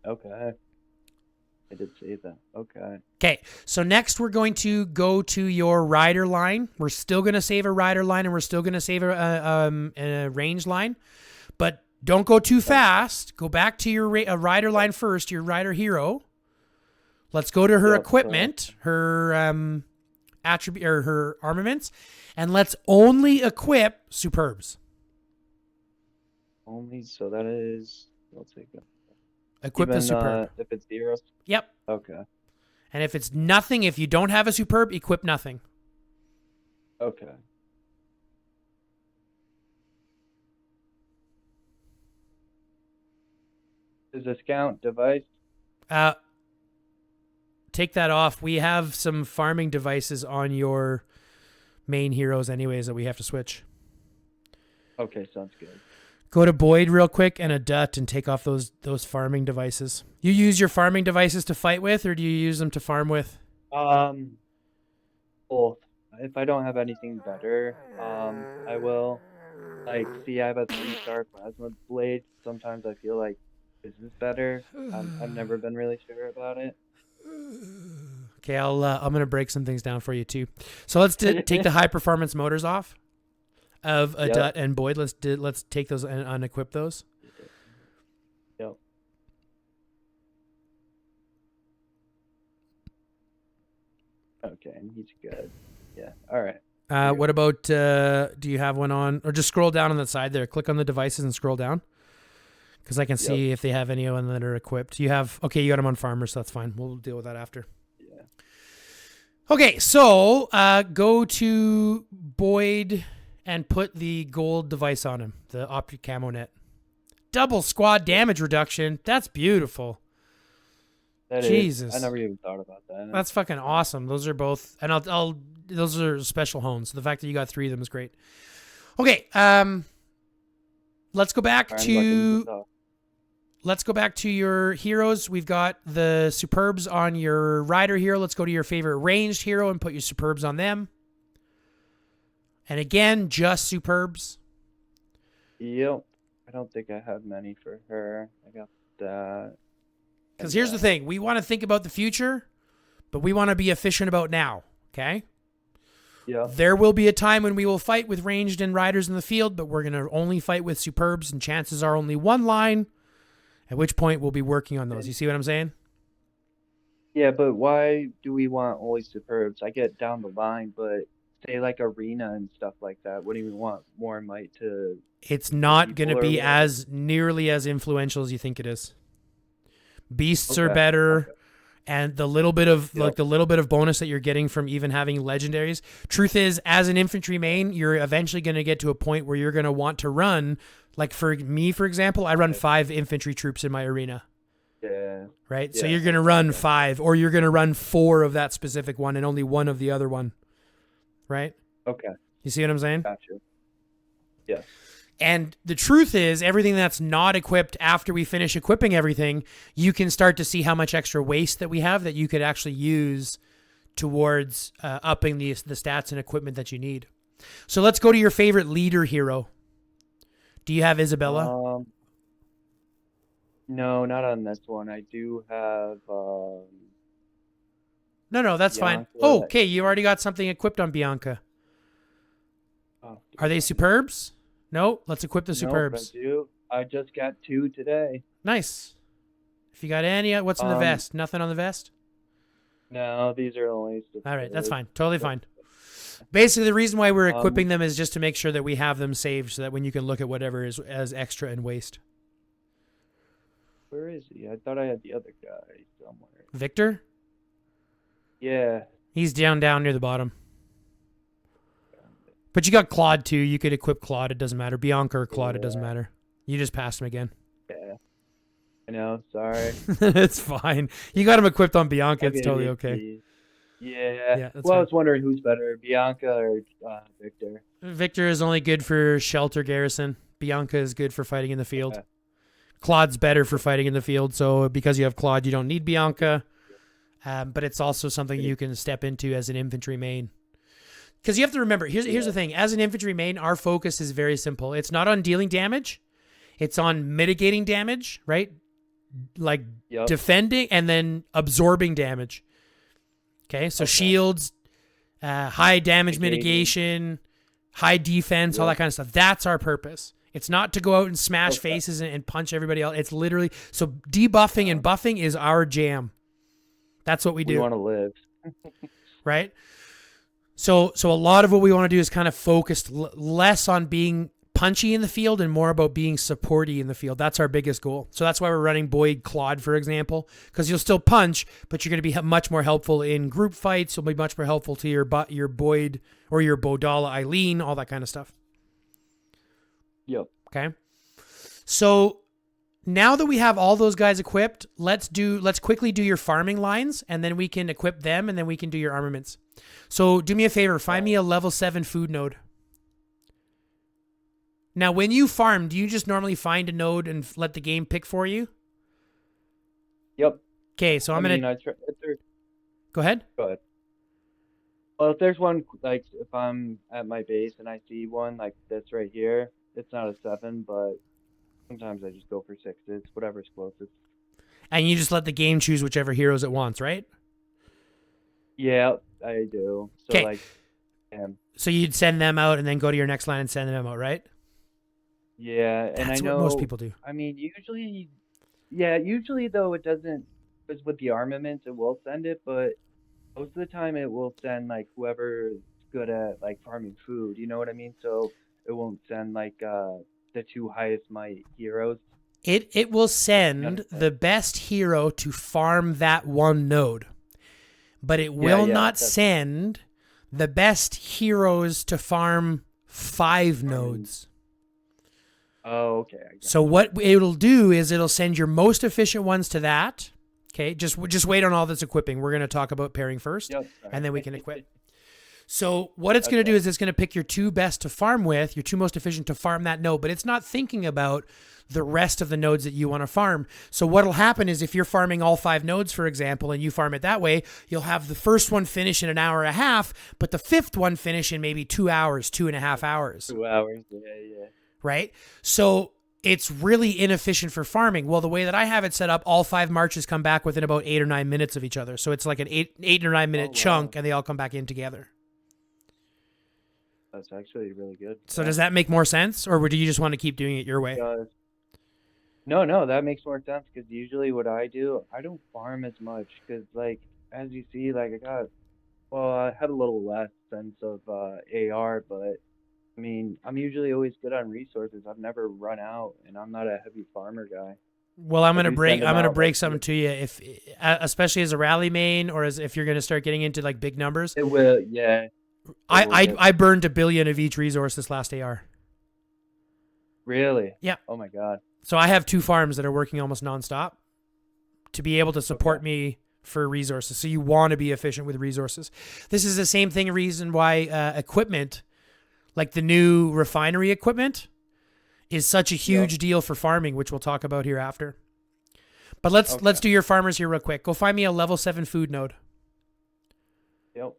[SPEAKER 2] Okay. I did say that. Okay.
[SPEAKER 1] Okay, so next we're going to go to your rider line. We're still going to save a rider line and we're still going to save a range line. But don't go too fast. Go back to your a rider line first, your rider hero. Let's go to her
[SPEAKER 2] Yep,
[SPEAKER 1] equipment, her attribute or her armaments, and let's only equip superbs.
[SPEAKER 2] Only so that is. I'll take that.
[SPEAKER 1] Equip the superb.
[SPEAKER 2] If it's zeros.
[SPEAKER 1] Yep.
[SPEAKER 2] Okay.
[SPEAKER 1] And if it's nothing, if you don't have a superb, equip nothing.
[SPEAKER 2] Okay. Does this count device?
[SPEAKER 1] Uh, take that off. We have some farming devices on your main heroes anyways that we have to switch.
[SPEAKER 2] Okay, sounds good.
[SPEAKER 1] Go to Boyd real quick and a Dut and take off those farming devices. You use your farming devices to fight with, or do you use them to farm with?
[SPEAKER 2] Both. If I don't have anything better, I will. Like, see, I have a 3-star plasma blade. Sometimes I feel like this is better. I've never been really sure about it.
[SPEAKER 1] Okay, I'm gonna break some things down for you too. So let's take the high performance motors off of a Dut and Boyd. Let's take those and unequip those.
[SPEAKER 2] Yep. Okay, and he's good. Yeah. All right.
[SPEAKER 1] What about, do you have one on, or just scroll down on the side there, click on the devices and scroll down, because I can see if they have any of them that are equipped. You got them on farmers, so that's fine. We'll deal with that after.
[SPEAKER 2] Yeah.
[SPEAKER 1] Okay, so go to Boyd and put the gold device on him, the Optic Camo Net. Double squad damage reduction. That's beautiful. Jesus.
[SPEAKER 2] I never even thought about that.
[SPEAKER 1] That's fucking awesome. Those are both, and those are special hones. So the fact that you got 3 of them is great. Okay, let's go back to your heroes. We've got the superbs on your rider hero. Let's go to your favorite ranged hero and put your superbs on them. And again, just superbs.
[SPEAKER 2] Yep. I don't think I have many for her. I got that.
[SPEAKER 1] Because here's the thing. We want to think about the future, but we want to be efficient about now. Okay?
[SPEAKER 2] Yeah.
[SPEAKER 1] There will be a time when we will fight with ranged and riders in the field, but we're going to only fight with superbs, and chances are only one line, at which point we'll be working on those. You see what I'm saying?
[SPEAKER 2] Yeah, but why do we want only superbs? I get down the line, but say like arena and stuff like that, wouldn't even want more might to...
[SPEAKER 1] It's not going to be as nearly as influential as you think it is. Beasts are better, and the little bit of bonus that you're getting from even having legendaries. Truth is, as an infantry main, you're eventually going to get to a point where you're going to want to run. Like for me, for example, I run 5 infantry troops in my arena.
[SPEAKER 2] Yeah.
[SPEAKER 1] Right.
[SPEAKER 2] Yeah.
[SPEAKER 1] So you're going to run 5, or you're going to run 4 of that specific one and only 1 of the other one. Right.
[SPEAKER 2] Okay.
[SPEAKER 1] You see what I'm saying?
[SPEAKER 2] Gotcha. Yeah.
[SPEAKER 1] And the truth is, everything that's not equipped after we finish equipping everything, you can start to see how much extra waste that we have that you could actually use towards upping the stats and equipment that you need. So let's go to your favorite leader hero. Do you have Isabella?
[SPEAKER 2] No, not on this one. I do have...
[SPEAKER 1] No, that's fine. Oh, okay, you already got something equipped on Bianca.
[SPEAKER 2] Oh,
[SPEAKER 1] are they superbs? No, let's equip the superbs.
[SPEAKER 2] I do. I just got 2 today.
[SPEAKER 1] Nice. If you got any, what's in the vest? Nothing on the vest?
[SPEAKER 2] No, these are only...
[SPEAKER 1] All right, that's fine. Totally fine. Basically, the reason why we're equipping them is just to make sure that we have them saved so that when you can look at whatever is as extra and waste.
[SPEAKER 2] Where is he? I thought I had the other guy somewhere.
[SPEAKER 1] Victor?
[SPEAKER 2] Yeah.
[SPEAKER 1] He's down near the bottom. But you got Claude too. You could equip Claude. It doesn't matter. Bianca or Claude, it doesn't matter. You just passed him again.
[SPEAKER 2] Yeah. I know. Sorry.
[SPEAKER 1] It's fine. You got him equipped on Bianca. It's totally okay.
[SPEAKER 2] Yeah. Well, I was wondering who's better, Bianca or Victor.
[SPEAKER 1] Victor is only good for shelter garrison. Bianca is good for fighting in the field. Okay. Claude's better for fighting in the field. So because you have Claude, you don't need Bianca. But it's also something you can step into as an infantry main. Because you have to remember, here's the thing. As an infantry main, our focus is very simple. It's not on dealing damage. It's on mitigating damage, right? Like defending and then absorbing damage. Okay, so shields, high damage mitigation, high defense, all that kind of stuff. That's our purpose. It's not to go out and smash faces and punch everybody else. It's literally, so debuffing and buffing is our jam. That's what we do.
[SPEAKER 2] We want to live.
[SPEAKER 1] Right? So a lot of what we want to do is kind of focused less on being punchy in the field and more about being supporty in the field. That's our biggest goal. So that's why we're running Boyd Claude, for example, because you'll still punch, but you're going to be much more helpful in group fights. You'll be much more helpful to your Boyd or your Bodala Eileen, all that kind of stuff.
[SPEAKER 2] Yep.
[SPEAKER 1] Okay. So now that we have all those guys equipped, let's quickly do your farming lines, and then we can equip them, and then we can do your armaments. So do me a favor, find me a level 7 food node. Now, when you farm, do you just normally find a node and let the game pick for you?
[SPEAKER 2] Yep.
[SPEAKER 1] Okay, so I'm gonna go ahead.
[SPEAKER 2] Go ahead. Well, if there's one, like if I'm at my base and I see one like that's right here, it's not a 7, but sometimes I just go for 6s, whatever's closest.
[SPEAKER 1] And you just let the game choose whichever heroes it wants, right?
[SPEAKER 2] Yeah, I do. So
[SPEAKER 1] 'Kay.
[SPEAKER 2] like,
[SPEAKER 1] So you'd send them out and then go to your next line and send them out, right?
[SPEAKER 2] yeah, and
[SPEAKER 1] That's
[SPEAKER 2] I know
[SPEAKER 1] what most people do.
[SPEAKER 2] I mean, usually though it doesn't, because with the armaments it will send it, but most of the time it will send like whoever's good at like farming food. You know what I mean? So it won't send like the 2 highest might heroes.
[SPEAKER 1] It will send the best hero to farm that one node, but it will not send the best heroes to farm 5 nodes.
[SPEAKER 2] Oh, okay.
[SPEAKER 1] So what it'll do is it'll send your most efficient ones to that. Okay, just wait on all this equipping. We're going to talk about pairing first, and then we can equip. So what it's going to do is it's going to pick your 2 best to farm with, your 2 most efficient to farm that node, but it's not thinking about the rest of the nodes that you want to farm. So what'll happen is if you're farming all 5 nodes, for example, and you farm it that way, you'll have the first one finish in an hour and a half, but the 5th one finish in maybe 2 hours, 2.5 hours.
[SPEAKER 2] 2 hours, yeah.
[SPEAKER 1] Right? So it's really inefficient for farming. Well, the way that I have it set up, all 5 marches come back within about 8 or 9 minutes of each other. So it's like an 8 or 9 minute chunk, and they all come back in together.
[SPEAKER 2] That's actually really good.
[SPEAKER 1] So does that make more sense, or do you just want to keep doing it your way?
[SPEAKER 2] No, that makes more sense, because usually what I do, I don't farm as much, because like as you see, like I had a little less sense of AR, but I mean, I'm usually always good on resources. I've never run out, and I'm not a heavy farmer guy.
[SPEAKER 1] Well, I'm gonna break something to you, if especially as a rally main, or as if you're gonna start getting into like big numbers.
[SPEAKER 2] It will, yeah.
[SPEAKER 1] I burned 1 billion of each resource this last AR.
[SPEAKER 2] Really?
[SPEAKER 1] Yeah.
[SPEAKER 2] Oh my god.
[SPEAKER 1] So I have 2 farms that are working almost nonstop to be able to support me for resources. So you want to be efficient with resources. This is the same reason why equipment, like the new refinery equipment, is such a huge deal for farming, which we'll talk about here after. But let's do your farmers here real quick. Go find me a level 7 food node.
[SPEAKER 2] Yep.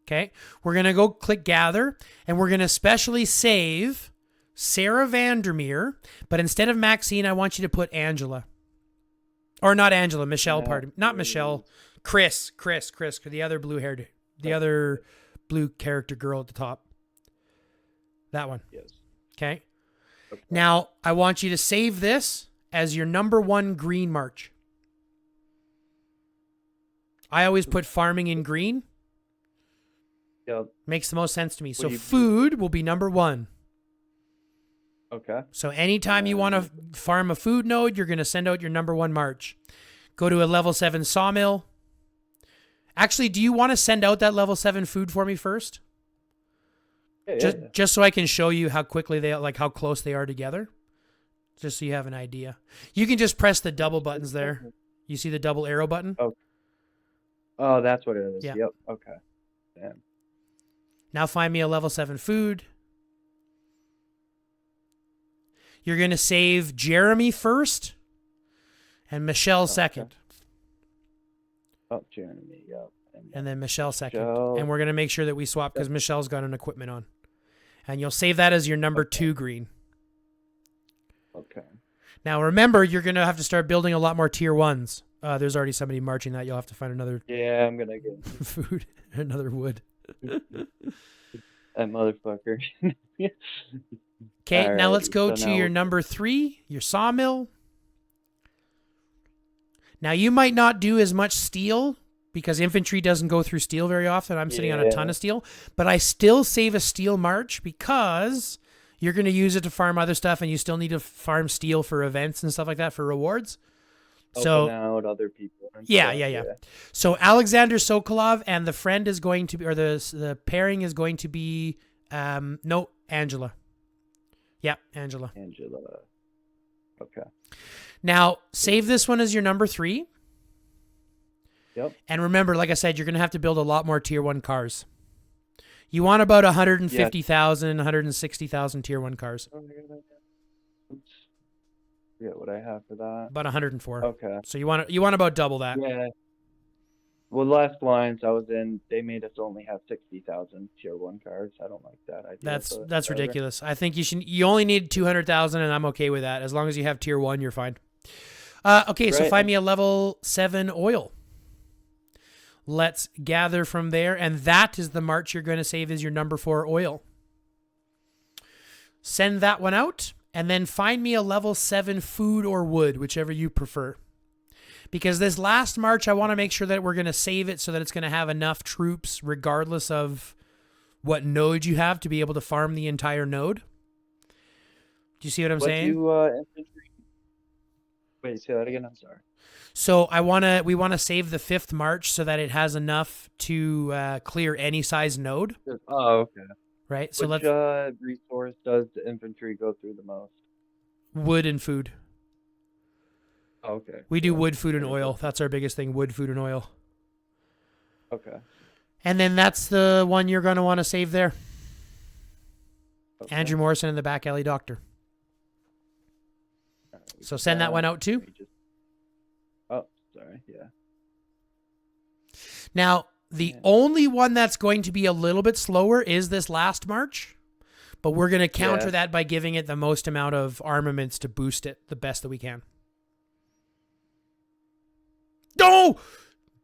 [SPEAKER 1] Okay. We're going to go click gather, and we're going to specially save Sarah Vandermeer, but instead of Maxine, I want you to put Angela. Or not Angela, Michelle, pardon. Not Michelle. Chris, the other the other blue character girl at the top. That one.
[SPEAKER 2] Yes.
[SPEAKER 1] Okay. Now, I want you to save this as your number 1 green march. I always put farming in green.
[SPEAKER 2] Yep.
[SPEAKER 1] Makes the most sense to me. So food will be number 1.
[SPEAKER 2] Okay.
[SPEAKER 1] So anytime you want to farm a food node, you're going to send out your number 1 march. Go to a level 7 sawmill. Actually, do you want to send out that level 7 food for me first? Just so I can show you how quickly how close they are together. Just so you have an idea. You can just press the double buttons there. You see the double arrow button?
[SPEAKER 2] Oh, that's what it is.
[SPEAKER 1] Yeah.
[SPEAKER 2] Yep. Okay. Damn.
[SPEAKER 1] Now find me a level 7 food. You're going to save Jeremy first and Michelle second.
[SPEAKER 2] Oh, Jeremy, yep.
[SPEAKER 1] And then Michelle second. And we're going to make sure that we swap because Michelle's got an equipment on. And you'll save that as your number 2 green.
[SPEAKER 2] Okay.
[SPEAKER 1] Now remember, you're going to have to start building a lot more tier 1s. There's already somebody marching that. You'll have to find another
[SPEAKER 2] I'm going to get
[SPEAKER 1] food, another wood.
[SPEAKER 2] That motherfucker.
[SPEAKER 1] Okay, now let's go to your number 3, your sawmill. Now you might not do as much steel because infantry doesn't go through steel very often. I'm sitting on a ton of steel, but I still save a steel march because you're going to use it to farm other stuff, and you still need to farm steel for events and stuff like that for rewards.
[SPEAKER 2] Open out other people.
[SPEAKER 1] Yeah. So Alexander Sokolov and the friend is going to be, or the pairing is going to be, Angela. Yeah, Angela.
[SPEAKER 2] Okay.
[SPEAKER 1] Now, save this one as your number 3.
[SPEAKER 2] Yep.
[SPEAKER 1] And remember, like I said, you're going to have to build a lot more tier 1 cars. You want about 150,000, 160,000 tier 1 cars.
[SPEAKER 2] Oh my God. Oops. Forget what I have for that.
[SPEAKER 1] About 104.
[SPEAKER 2] Okay.
[SPEAKER 1] So you want about double that.
[SPEAKER 2] Yeah. Well, the last Alliance I was in, they made us only have 60,000 tier 1 cars. I don't like that idea.
[SPEAKER 1] That's
[SPEAKER 2] whatever.
[SPEAKER 1] ridiculous. I think you only need 200,000, and I'm okay with that. As long as you have tier 1, you're fine. Okay, so find me a level 7 oil. Let's gather from there, and that is the march you're going to save as your number 4 oil. Send that one out, and then find me a level 7 food or wood, whichever you prefer. Because this last march, I want to make sure that we're going to save it so that it's going to have enough troops, regardless of what node you have, to be able to farm the entire node. Do you see what I'm saying?
[SPEAKER 2] Infantry. Wait, say that again. I'm sorry.
[SPEAKER 1] So we want to save the 5th march so that it has enough to clear any size node.
[SPEAKER 2] Oh, okay.
[SPEAKER 1] Right. So
[SPEAKER 2] Which resource does the infantry go through the most?
[SPEAKER 1] Wood and food.
[SPEAKER 2] Oh, okay.
[SPEAKER 1] We do wood, food, and oil. That's our biggest thing: wood, food, and oil.
[SPEAKER 2] Okay.
[SPEAKER 1] And then that's the one you're going to want to save there.
[SPEAKER 2] Okay.
[SPEAKER 1] Andrew Morrison and the Back Alley Doctor.
[SPEAKER 2] Right,
[SPEAKER 1] so send that one out too.
[SPEAKER 2] Oh, sorry. Yeah.
[SPEAKER 1] Now, the only one that's going to be a little bit slower is this last march, but we're going to counter that by giving it the most amount of armaments to boost it the best that we can. No!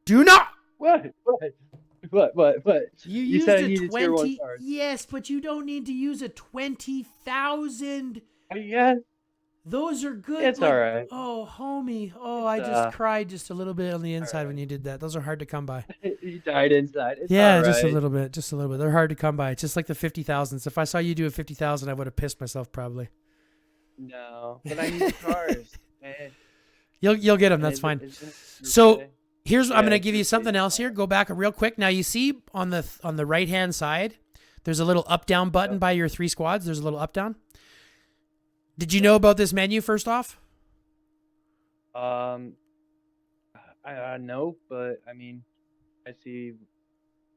[SPEAKER 1] Do not!
[SPEAKER 2] What?
[SPEAKER 1] You
[SPEAKER 2] used
[SPEAKER 1] said
[SPEAKER 2] a
[SPEAKER 1] a 20.
[SPEAKER 2] card.
[SPEAKER 1] Yes, but you don't need to use a 20,000.
[SPEAKER 2] Yeah.
[SPEAKER 1] Those are good.
[SPEAKER 2] It's all right.
[SPEAKER 1] Oh, homie. Oh, I just cried just a little bit on the inside when you did that. Those are hard to come by.
[SPEAKER 2] You died inside. It's
[SPEAKER 1] yeah,
[SPEAKER 2] all right.
[SPEAKER 1] just a little bit. Just a little bit. They're hard to come by. It's just like the 50,000s. If I saw you do a 50,000, I would have pissed myself probably.
[SPEAKER 2] No, but I need the cars, man.
[SPEAKER 1] You'll get them. That's fine. So here's I'm going to give you something else here. Go back real quick. Now you see on the right hand side, there's a little up down button by your 3 squads. There's a little up down. Did you know about this menu first off?
[SPEAKER 2] I know, but I mean, I see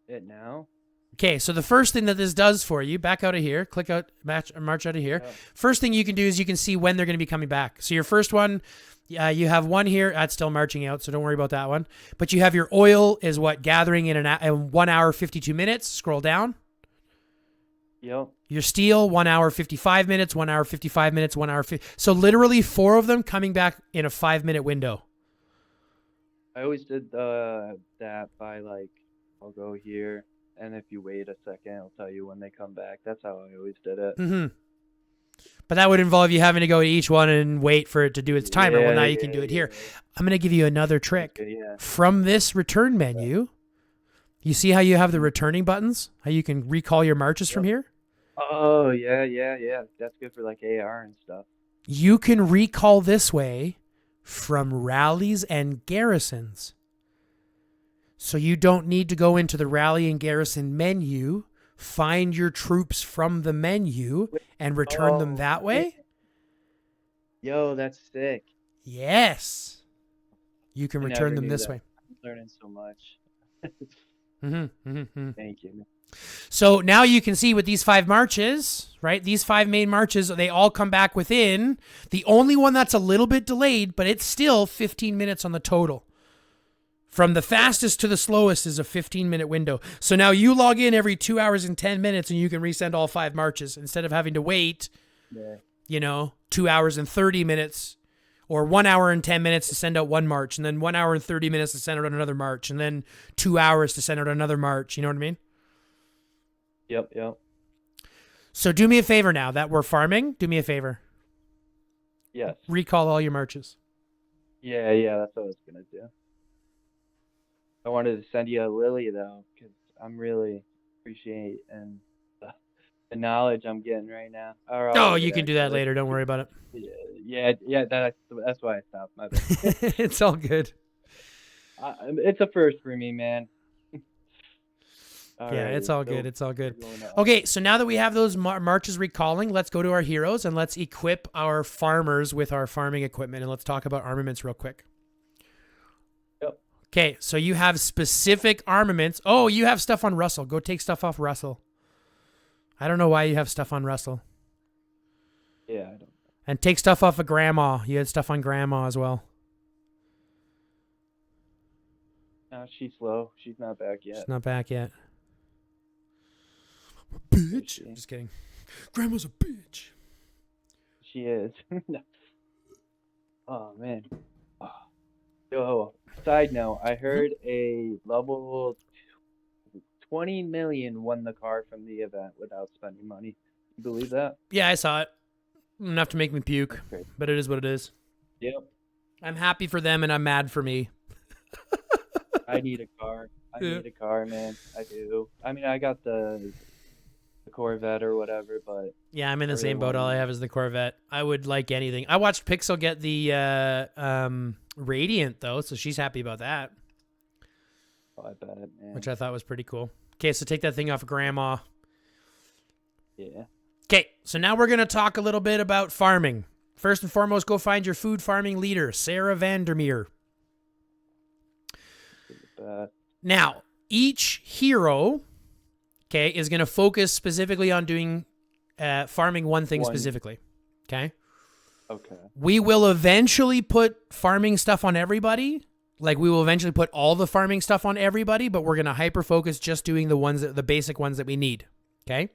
[SPEAKER 2] it now.
[SPEAKER 1] Okay, so the first thing that this does for you, back out of here, click out, march out of here. First thing you can do is you can see when they're going to be coming back. So your first one, you have one here. That's still marching out, so don't worry about that one. But you have your oil is gathering in 1 hour, 52 minutes. Scroll down.
[SPEAKER 2] Yep.
[SPEAKER 1] Your steel, 1 hour, 55 minutes, 1 hour, 55 minutes, 1 hour. So literally 4 of them coming back in a 5-minute window.
[SPEAKER 2] I always did that by I'll go here, and if you wait a second, it'll tell you when they come back. That's how I always did it.
[SPEAKER 1] Mm-hmm. But that would involve you having to go to each one and wait for it to do its timer. Well, now you can do it here. I'm going to give you another trick. From this return menu, you see how you have the returning buttons? How you can recall your marches from here?
[SPEAKER 2] Oh, yeah. That's good for AR and stuff.
[SPEAKER 1] You can recall this way from rallies and garrisons. So you don't need to go into the rally and garrison menu, find your troops from the menu, and return them that way.
[SPEAKER 2] Yo, that's sick.
[SPEAKER 1] Yes. You can return them this way.
[SPEAKER 2] I'm learning so much. Thank you.
[SPEAKER 1] So now you can see with these 5 marches, right? These 5 main marches, they all come back within. The only one that's a little bit delayed, but it's still 15 minutes on the total. From the fastest to the slowest is a 15-minute window. So now you log in every 2 hours and 10 minutes and you can resend all 5 marches instead of having to wait, 2 hours and 30 minutes or 1 hour and 10 minutes to send out one march and then 1 hour and 30 minutes to send out another march and then 2 hours to send out another march. You know what I mean?
[SPEAKER 2] Yep.
[SPEAKER 1] So do me a favor now that we're farming. Do me a favor.
[SPEAKER 2] Yes.
[SPEAKER 1] Recall all your marches.
[SPEAKER 2] Yeah, that's what I was going to do. I wanted to send you a lily, though, because I'm really appreciating the knowledge I'm getting right now.
[SPEAKER 1] You can do that later. Don't worry about it.
[SPEAKER 2] Yeah, that's why I stopped. My bad.
[SPEAKER 1] It's all good.
[SPEAKER 2] It's a first for me, man.
[SPEAKER 1] Yeah, it's
[SPEAKER 2] Alrighty,
[SPEAKER 1] all
[SPEAKER 2] so
[SPEAKER 1] good. It's all good.
[SPEAKER 2] we're going up.
[SPEAKER 1] Okay, so now that we have those marches recalling, let's go to our heroes and let's equip our farmers with our farming equipment, and let's talk about armaments real quick.
[SPEAKER 2] Yep.
[SPEAKER 1] Okay, so you have specific armaments. Oh, you have stuff on Russell. Go take stuff off Russell. I don't know why you have stuff on Russell.
[SPEAKER 2] Yeah, I don't.
[SPEAKER 1] And take stuff off of Grandma. You had stuff on Grandma as well.
[SPEAKER 2] No, she's slow. She's not back yet.
[SPEAKER 1] She's not back yet. Bitch.
[SPEAKER 2] She?
[SPEAKER 1] Just kidding. Grandma's a bitch.
[SPEAKER 2] She is. Oh man. Oh. Yo, side note, I heard a level 20 million won the car from the event without spending money. You believe that?
[SPEAKER 1] Yeah, I saw it. Enough to make me puke,
[SPEAKER 2] Okay.
[SPEAKER 1] but it is what it is.
[SPEAKER 2] Yep.
[SPEAKER 1] I'm happy for them and I'm mad for me.
[SPEAKER 2] I need a car. I need a car, man. I do. I mean, I got the Corvette or whatever, but
[SPEAKER 1] Yeah, I'm in the
[SPEAKER 2] I really
[SPEAKER 1] same boat.
[SPEAKER 2] want
[SPEAKER 1] All I
[SPEAKER 2] one.
[SPEAKER 1] have is the Corvette. I would like anything. I watched Pixel get the Radiant, though, so she's happy about that,
[SPEAKER 2] I bet, man.
[SPEAKER 1] which I thought was pretty cool. Okay, so take that thing off of Grandma.
[SPEAKER 2] Yeah.
[SPEAKER 1] Okay, so now we're going to talk a little bit about farming. First and foremost, go find your food farming leader, Sarah Vandermeer. Now, each hero, okay, is going to focus specifically on doing farming one thing specifically, okay?
[SPEAKER 2] Okay.
[SPEAKER 1] We will eventually put farming stuff on everybody. Like, we will eventually put all the farming stuff on everybody, but we're going to hyper-focus just doing the basic ones that we need, okay?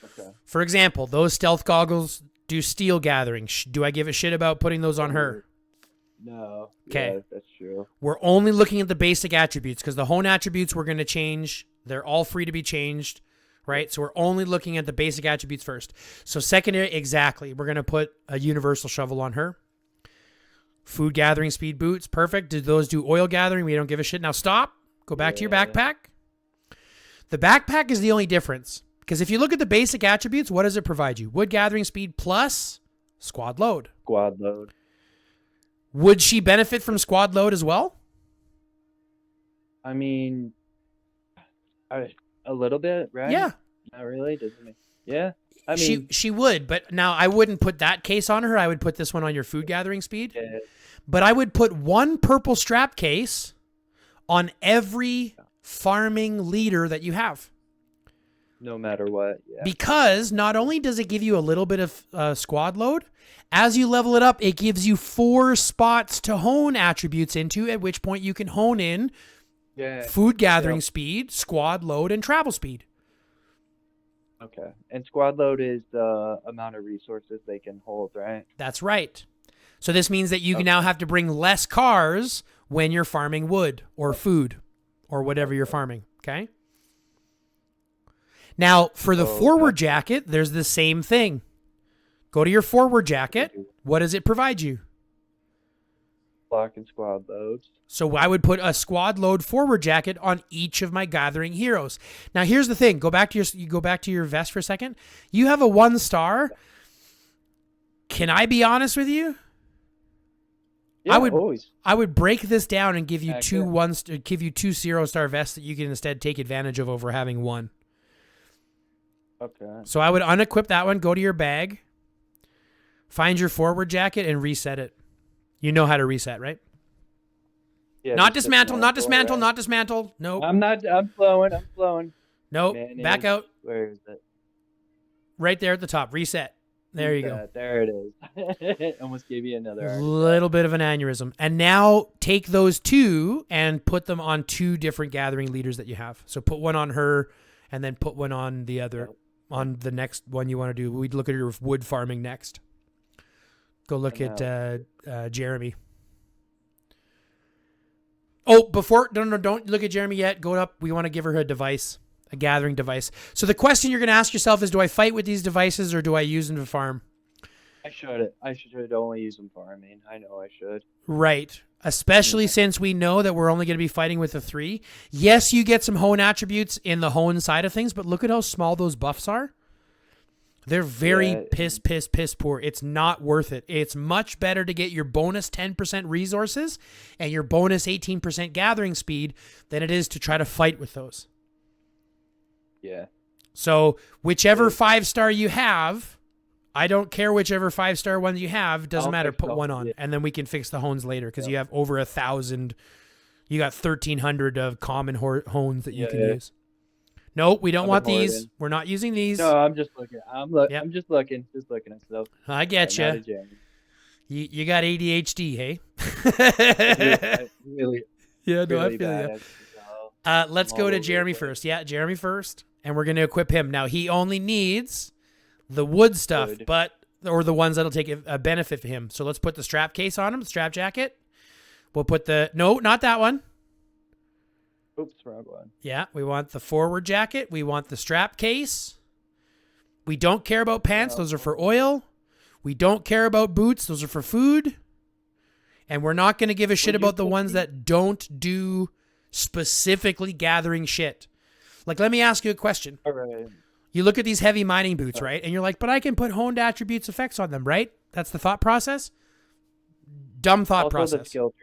[SPEAKER 2] Okay.
[SPEAKER 1] For example, those stealth goggles do steel gathering. Do I give a shit about putting those on her?
[SPEAKER 2] No.
[SPEAKER 1] 'Kay.
[SPEAKER 2] Yeah, that's true.
[SPEAKER 1] We're only looking at the basic attributes because the hone attributes we're going to change. They're all free to be changed, right? So we're only looking at the basic attributes first. So secondary, exactly. We're going to put a universal shovel on her. Food gathering speed boots, perfect. Did those do oil gathering? We don't give a shit. Now stop. Go back to your backpack. The backpack is the only difference because if you look at the basic attributes, what does it provide you? Wood gathering speed plus squad load.
[SPEAKER 2] Squad load.
[SPEAKER 1] Would she benefit from squad load as well?
[SPEAKER 2] I mean, a little bit, right?
[SPEAKER 1] Yeah.
[SPEAKER 2] Not really, doesn't it? Yeah. I mean,
[SPEAKER 1] She would, but now I wouldn't put that case on her. I would put this one on your food gathering speed.
[SPEAKER 2] yeah,
[SPEAKER 1] But I would put one purple strap case on every farming leader that you have.
[SPEAKER 2] no matter what. Yeah.
[SPEAKER 1] Because not only does it give you a little bit of squad load, as you level it up, it gives you 4 spots to hone attributes into, at which point you can hone in food gathering speed, squad load, and travel speed.
[SPEAKER 2] Okay. And squad load is the amount of resources they can hold, right?
[SPEAKER 1] That's right. So this means that you now have to bring less cars when you're farming wood or food or whatever you're farming, okay? Now, for the forward jacket, there's the same thing. Go to your forward jacket. What does it provide you?
[SPEAKER 2] Block and squad loads.
[SPEAKER 1] So I would put a squad load forward jacket on each of my gathering heroes. Now, here's the thing. Go back to your vest for a second. You have a 1 star. Can I be honest with you?
[SPEAKER 2] Yeah, always.
[SPEAKER 1] I would break this down and give you two 0-star vests that you can instead take advantage of over having 1.
[SPEAKER 2] Okay.
[SPEAKER 1] So I would unequip that one, go to your bag, find your forward jacket, and reset it. You know how to reset, right?
[SPEAKER 2] Yeah,
[SPEAKER 1] Not
[SPEAKER 2] just
[SPEAKER 1] dismantle.
[SPEAKER 2] right?
[SPEAKER 1] Not dismantle. Nope.
[SPEAKER 2] I'm flowing.
[SPEAKER 1] Nope.
[SPEAKER 2] Mayonnaise.
[SPEAKER 1] Back out.
[SPEAKER 2] Where is it?
[SPEAKER 1] Right there at the top. Reset. There you go.
[SPEAKER 2] There it is. Almost gave you another.
[SPEAKER 1] A little bit of an aneurysm. And now take those 2 and put them on 2 different gathering leaders that you have. So put one on her and then put one on the other, on the next one you want to do. We'd look at your wood farming next. Go look at Jeremy. Oh, don't look at Jeremy yet. Go up. We want to give her a device, a gathering device. So the question you're going to ask yourself is, do I fight with these devices or do I use them to farm?
[SPEAKER 2] I should only use them farming. I know I should.
[SPEAKER 1] Right. Especially since we know that we're only going to be fighting with the 3. Yes, you get some hone attributes in the hone side of things, but look at how small those buffs are. They're very piss poor. It's not worth it. It's much better to get your bonus 10% resources and your bonus 18% gathering speed than it is to try to fight with those.
[SPEAKER 2] Yeah.
[SPEAKER 1] So whichever 5-star you have, I don't care whichever 5-star one you have. Doesn't matter. Put one on, and then we can fix the hones later because you have over 1,000. You got 1,300 of common hones that you can use. No, we don't want these. We're not using these.
[SPEAKER 2] No, I'm just looking. I'm just looking at stuff.
[SPEAKER 1] I get you. You got ADHD, hey?
[SPEAKER 2] Really.
[SPEAKER 1] Yeah, no, I feel you. Let's go to Jeremy first. Yeah, Jeremy first, and we're going to equip him. Now, he only needs the wood stuff, or the ones that'll take a benefit for him. So let's put the strap case on him, the strap jacket. We'll put no, not that one.
[SPEAKER 2] Oops, wrong one.
[SPEAKER 1] Yeah, we want the forward jacket. We want the strap case. We don't care about pants. Those are for oil. We don't care about boots. Those are for food. And we're not going to give a shit about the ones that don't do specifically gathering shit. Like, let me ask you a question.
[SPEAKER 2] All right.
[SPEAKER 1] You look at these heavy mining boots, right? And you're like, but I can put honed attributes effects on them, right? That's the thought process? Dumb thought process.
[SPEAKER 2] The skill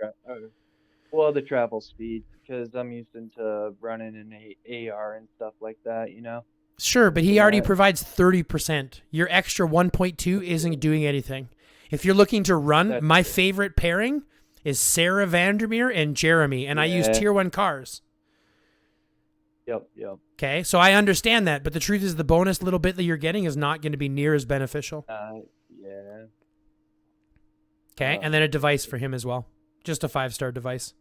[SPEAKER 2] well, the travel speed, because I'm used to running an AR and stuff like that, you know?
[SPEAKER 1] Sure, but he already provides 30%. Your extra 1.2 isn't doing anything. If you're looking to run, my favorite pairing is Sarah Vandermeer and Jeremy, and I use tier 1 cars.
[SPEAKER 2] Yep.
[SPEAKER 1] Okay, so I understand that, but the truth is the bonus little bit that you're getting is not going to be near as beneficial.
[SPEAKER 2] Yeah.
[SPEAKER 1] Okay, and then a device for him as well. Just a 5-star device.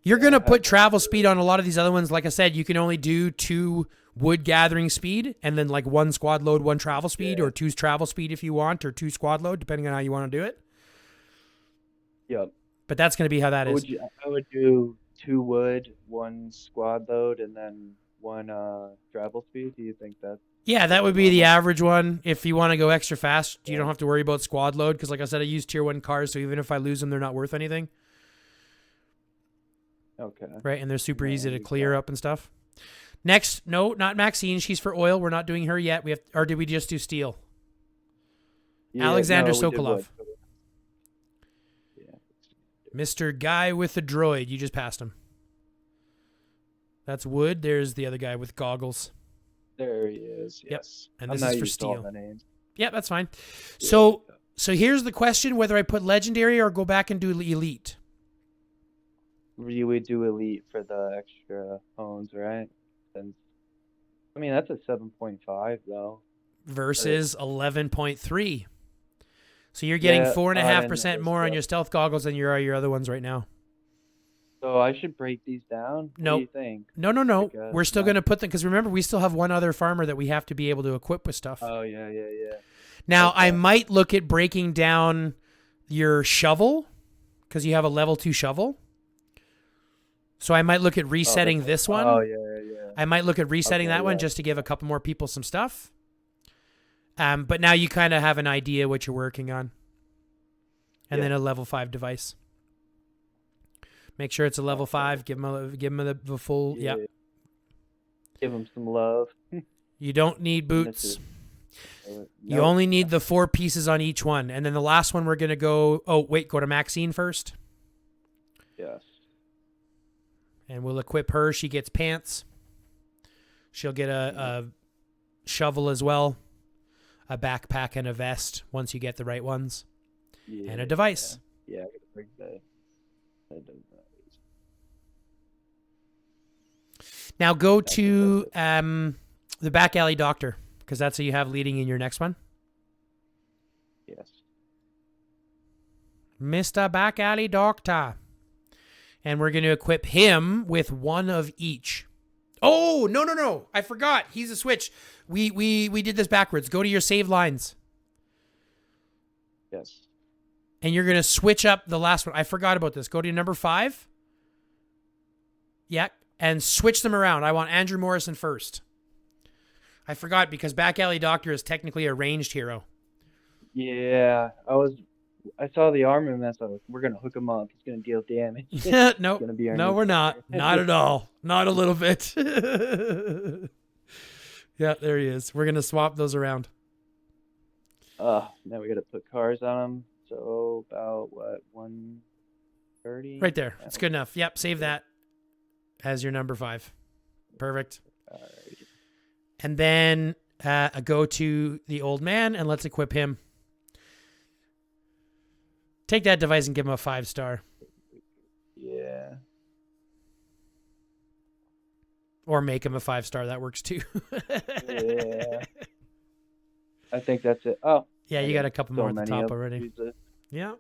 [SPEAKER 1] You're going to put travel speed on a lot of these other ones. Like I said, you can only do 2 wood gathering speed and then like 1 squad load, 1 travel speed, or 2 travel speed if you want, or 2 squad load, depending on how you want to do it.
[SPEAKER 2] Yep.
[SPEAKER 1] But that's going to be how that is.
[SPEAKER 2] I would do 2 wood, 1 squad load, and then 1 travel speed. Do you think that's...
[SPEAKER 1] Yeah, that would be the average one. If you want to go extra fast, you don't have to worry about squad load because, like I said, I use tier 1 cars, so even if I lose them, they're not worth anything.
[SPEAKER 2] Okay.
[SPEAKER 1] Right, and they're super easy to clear up and stuff. Next, no, not Maxine. She's for oil. We're not doing her yet. Or did we just do steel? Yeah, Alexander Sokolov. Yeah. Mr. Guy with the droid. You just passed him. That's wood. There's the other guy with goggles.
[SPEAKER 2] There he is. Yes.
[SPEAKER 1] Yep. And this is for steel. Yeah, that's fine. So here's the question: whether I put legendary or go back and do elite.
[SPEAKER 2] You would do elite for the extra hones, right? And I mean that's a 7.5 though.
[SPEAKER 1] Versus 11.3. So you're getting 4.5% more on your stealth goggles than you are your other ones right now.
[SPEAKER 2] So I should break these down?
[SPEAKER 1] No.
[SPEAKER 2] What do you think?
[SPEAKER 1] No. We're still going to put them, because remember, we still have one other farmer that we have to be able to equip with stuff.
[SPEAKER 2] Oh, yeah.
[SPEAKER 1] Now, I might look at breaking down your shovel, because you have a level 2 shovel. So I might look at resetting this one.
[SPEAKER 2] Oh, yeah.
[SPEAKER 1] I might look at resetting that one just to give a couple more people some stuff. But now you kind of have an idea what you're working on. And then a level 5 device. Make sure it's a level 5. Give him the full. Yeah.
[SPEAKER 2] Give him some love.
[SPEAKER 1] You don't need boots. You only need the 4 pieces on each one, and then the last one we're gonna go. Oh wait, go to Maxine first.
[SPEAKER 2] Yes.
[SPEAKER 1] And we'll equip her. She gets pants. She'll get a shovel as well, a backpack and a vest once you get the right ones, and a device.
[SPEAKER 2] Yeah, I gotta bring that.
[SPEAKER 1] Now go to the back alley doctor, because that's who you have leading in your next one.
[SPEAKER 2] Yes.
[SPEAKER 1] Mr. Back Alley Doctor. And we're going to equip him with 1 of each. Oh, no. I forgot. He's a switch. We did this backwards. Go to your save lines.
[SPEAKER 2] Yes.
[SPEAKER 1] And you're going to switch up the last one. I forgot about this. Go to number 5. Yeah. And switch them around. I want Andrew Morrison first. I forgot because Back Alley Doctor is technically a ranged hero.
[SPEAKER 2] Yeah. I saw the armament. So we're going to hook him up. He's going to deal damage.
[SPEAKER 1] No, we're not. Not at all. Not a little bit. Yeah, there he is. We're going to swap those around.
[SPEAKER 2] Now we got to put cars on him. So about what, 130?
[SPEAKER 1] Right there. It's good enough. Yep, save that as your number 5. Perfect.
[SPEAKER 2] Alrighty.
[SPEAKER 1] And then go to the old man and let's equip him. Take that device and give him a 5-star.
[SPEAKER 2] Yeah.
[SPEAKER 1] Or make him a 5-star. That works too.
[SPEAKER 2] Yeah. I think that's it. Oh.
[SPEAKER 1] Yeah, you got a couple more at the top already. Yeah.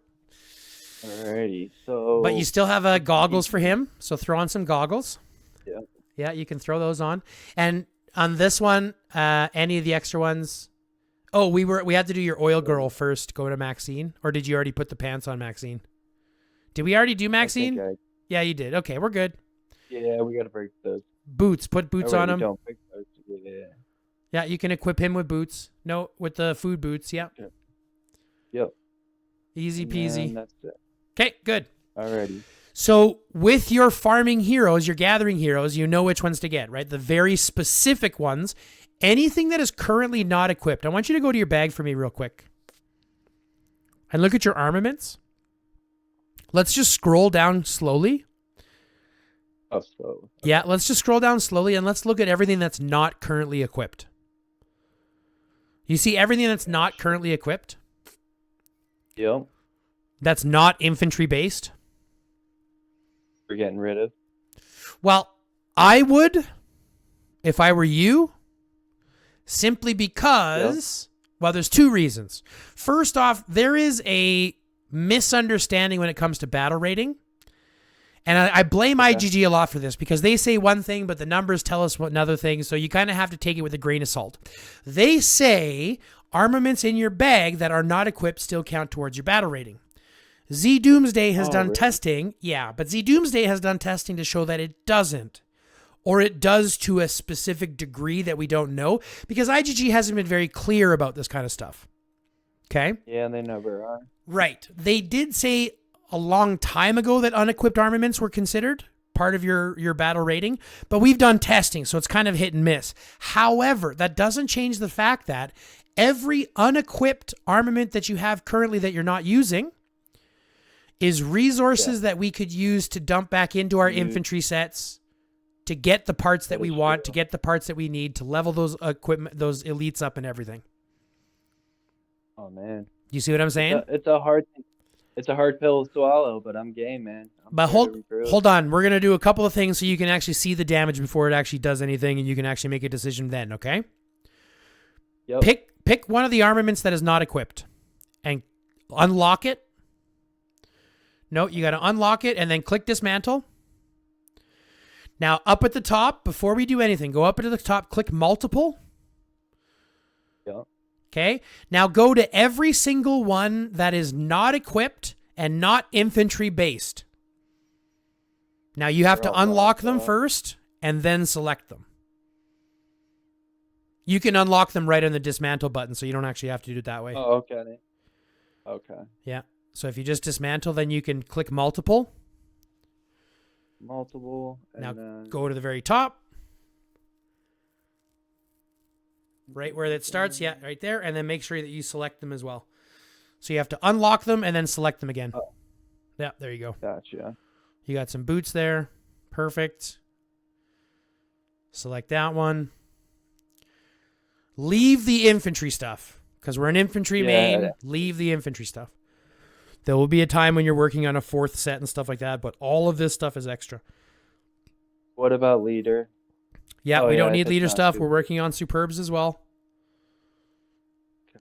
[SPEAKER 2] Alrighty. So.
[SPEAKER 1] But you still have goggles for him. So throw on some goggles.
[SPEAKER 2] Yeah.
[SPEAKER 1] Yeah, you can throw those on. And on this one, any of the extra ones. Oh, we had to do your oil girl first. Go to Maxine, or did you already put the pants on Maxine? Did we already do Maxine? Yeah, you did. Okay, we're good.
[SPEAKER 2] Yeah, we gotta break those.
[SPEAKER 1] Boots. Put boots on him.
[SPEAKER 2] Yeah.
[SPEAKER 1] Yeah, you can equip him with boots. No, with the food boots. Yeah.
[SPEAKER 2] Yep.
[SPEAKER 1] Easy peasy.
[SPEAKER 2] And that's it.
[SPEAKER 1] Okay, good.
[SPEAKER 2] Alrighty.
[SPEAKER 1] So with your farming heroes, your gathering heroes, you know which ones to get, right? The very specific ones. Anything that is currently not equipped. I want you to go to your bag for me real quick. And look at your armaments. Let's just scroll down slowly.
[SPEAKER 2] Oh, slow.
[SPEAKER 1] Yeah, let's just scroll down slowly and let's look at everything that's not currently equipped. You see everything that's not currently equipped?
[SPEAKER 2] Yep.
[SPEAKER 1] That's not infantry based?
[SPEAKER 2] We're getting rid of.
[SPEAKER 1] Well, I would, if I were you, simply because, well, there's two reasons. First off, there is a misunderstanding when it comes to battle rating. And I blame IGG a lot for this because they say one thing, but the numbers tell us another thing. So you kind of have to take it with a grain of salt. They say armaments in your bag that are not equipped still count towards your battle rating. Z Doomsday has done testing. Yeah, but Z Doomsday has done testing to show that it doesn't. Or it does to a specific degree that we don't know. Because IGG hasn't been very clear about this kind of stuff. Okay?
[SPEAKER 2] Yeah, they never are.
[SPEAKER 1] Right. They did say a long time ago that unequipped armaments were considered part of your battle rating. But we've done testing, so it's kind of hit and miss. However, that doesn't change the fact that every unequipped armament that you have currently that you're not using is resources that we could use to dump back into our infantry sets to get the parts that we want, to get the parts that we need, to level those equipment, those elites up and everything.
[SPEAKER 2] Oh man.
[SPEAKER 1] You see what I'm saying?
[SPEAKER 2] It's a hard pill to swallow, but I'm game, man.
[SPEAKER 1] But hold on. We're going to do a couple of things so you can actually see the damage before it actually does anything and you can actually make a decision then, okay?
[SPEAKER 2] Yep.
[SPEAKER 1] Pick one of the armaments that is not equipped and unlock it. No, you got to unlock it and then click dismantle. Now, up at the top, before we do anything, go up at the top, click multiple.
[SPEAKER 2] Yeah.
[SPEAKER 1] Okay. Now go to every single one that is not equipped and not infantry based. Now you have to unlock them first and then select them. You can unlock them right on the dismantle button, so you don't actually have to do it that way.
[SPEAKER 2] Oh, okay. Okay.
[SPEAKER 1] Yeah. So if you just dismantle, then you can click multiple.
[SPEAKER 2] Multiple. And
[SPEAKER 1] now
[SPEAKER 2] then
[SPEAKER 1] go to the very top. Right where that starts. Yeah, right there. And then make sure that you select them as well. So you have to unlock them and then select them again.
[SPEAKER 2] Oh.
[SPEAKER 1] Yeah, there you go.
[SPEAKER 2] Gotcha.
[SPEAKER 1] You got some boots there. Perfect. Select that one. Leave the infantry stuff. Because we're an infantry main. Leave the infantry stuff. There will be a time when you're working on a fourth set and stuff like that, but all of this stuff is extra.
[SPEAKER 2] What about leader?
[SPEAKER 1] Yeah, we don't need leader stuff. We're working on superbs as well.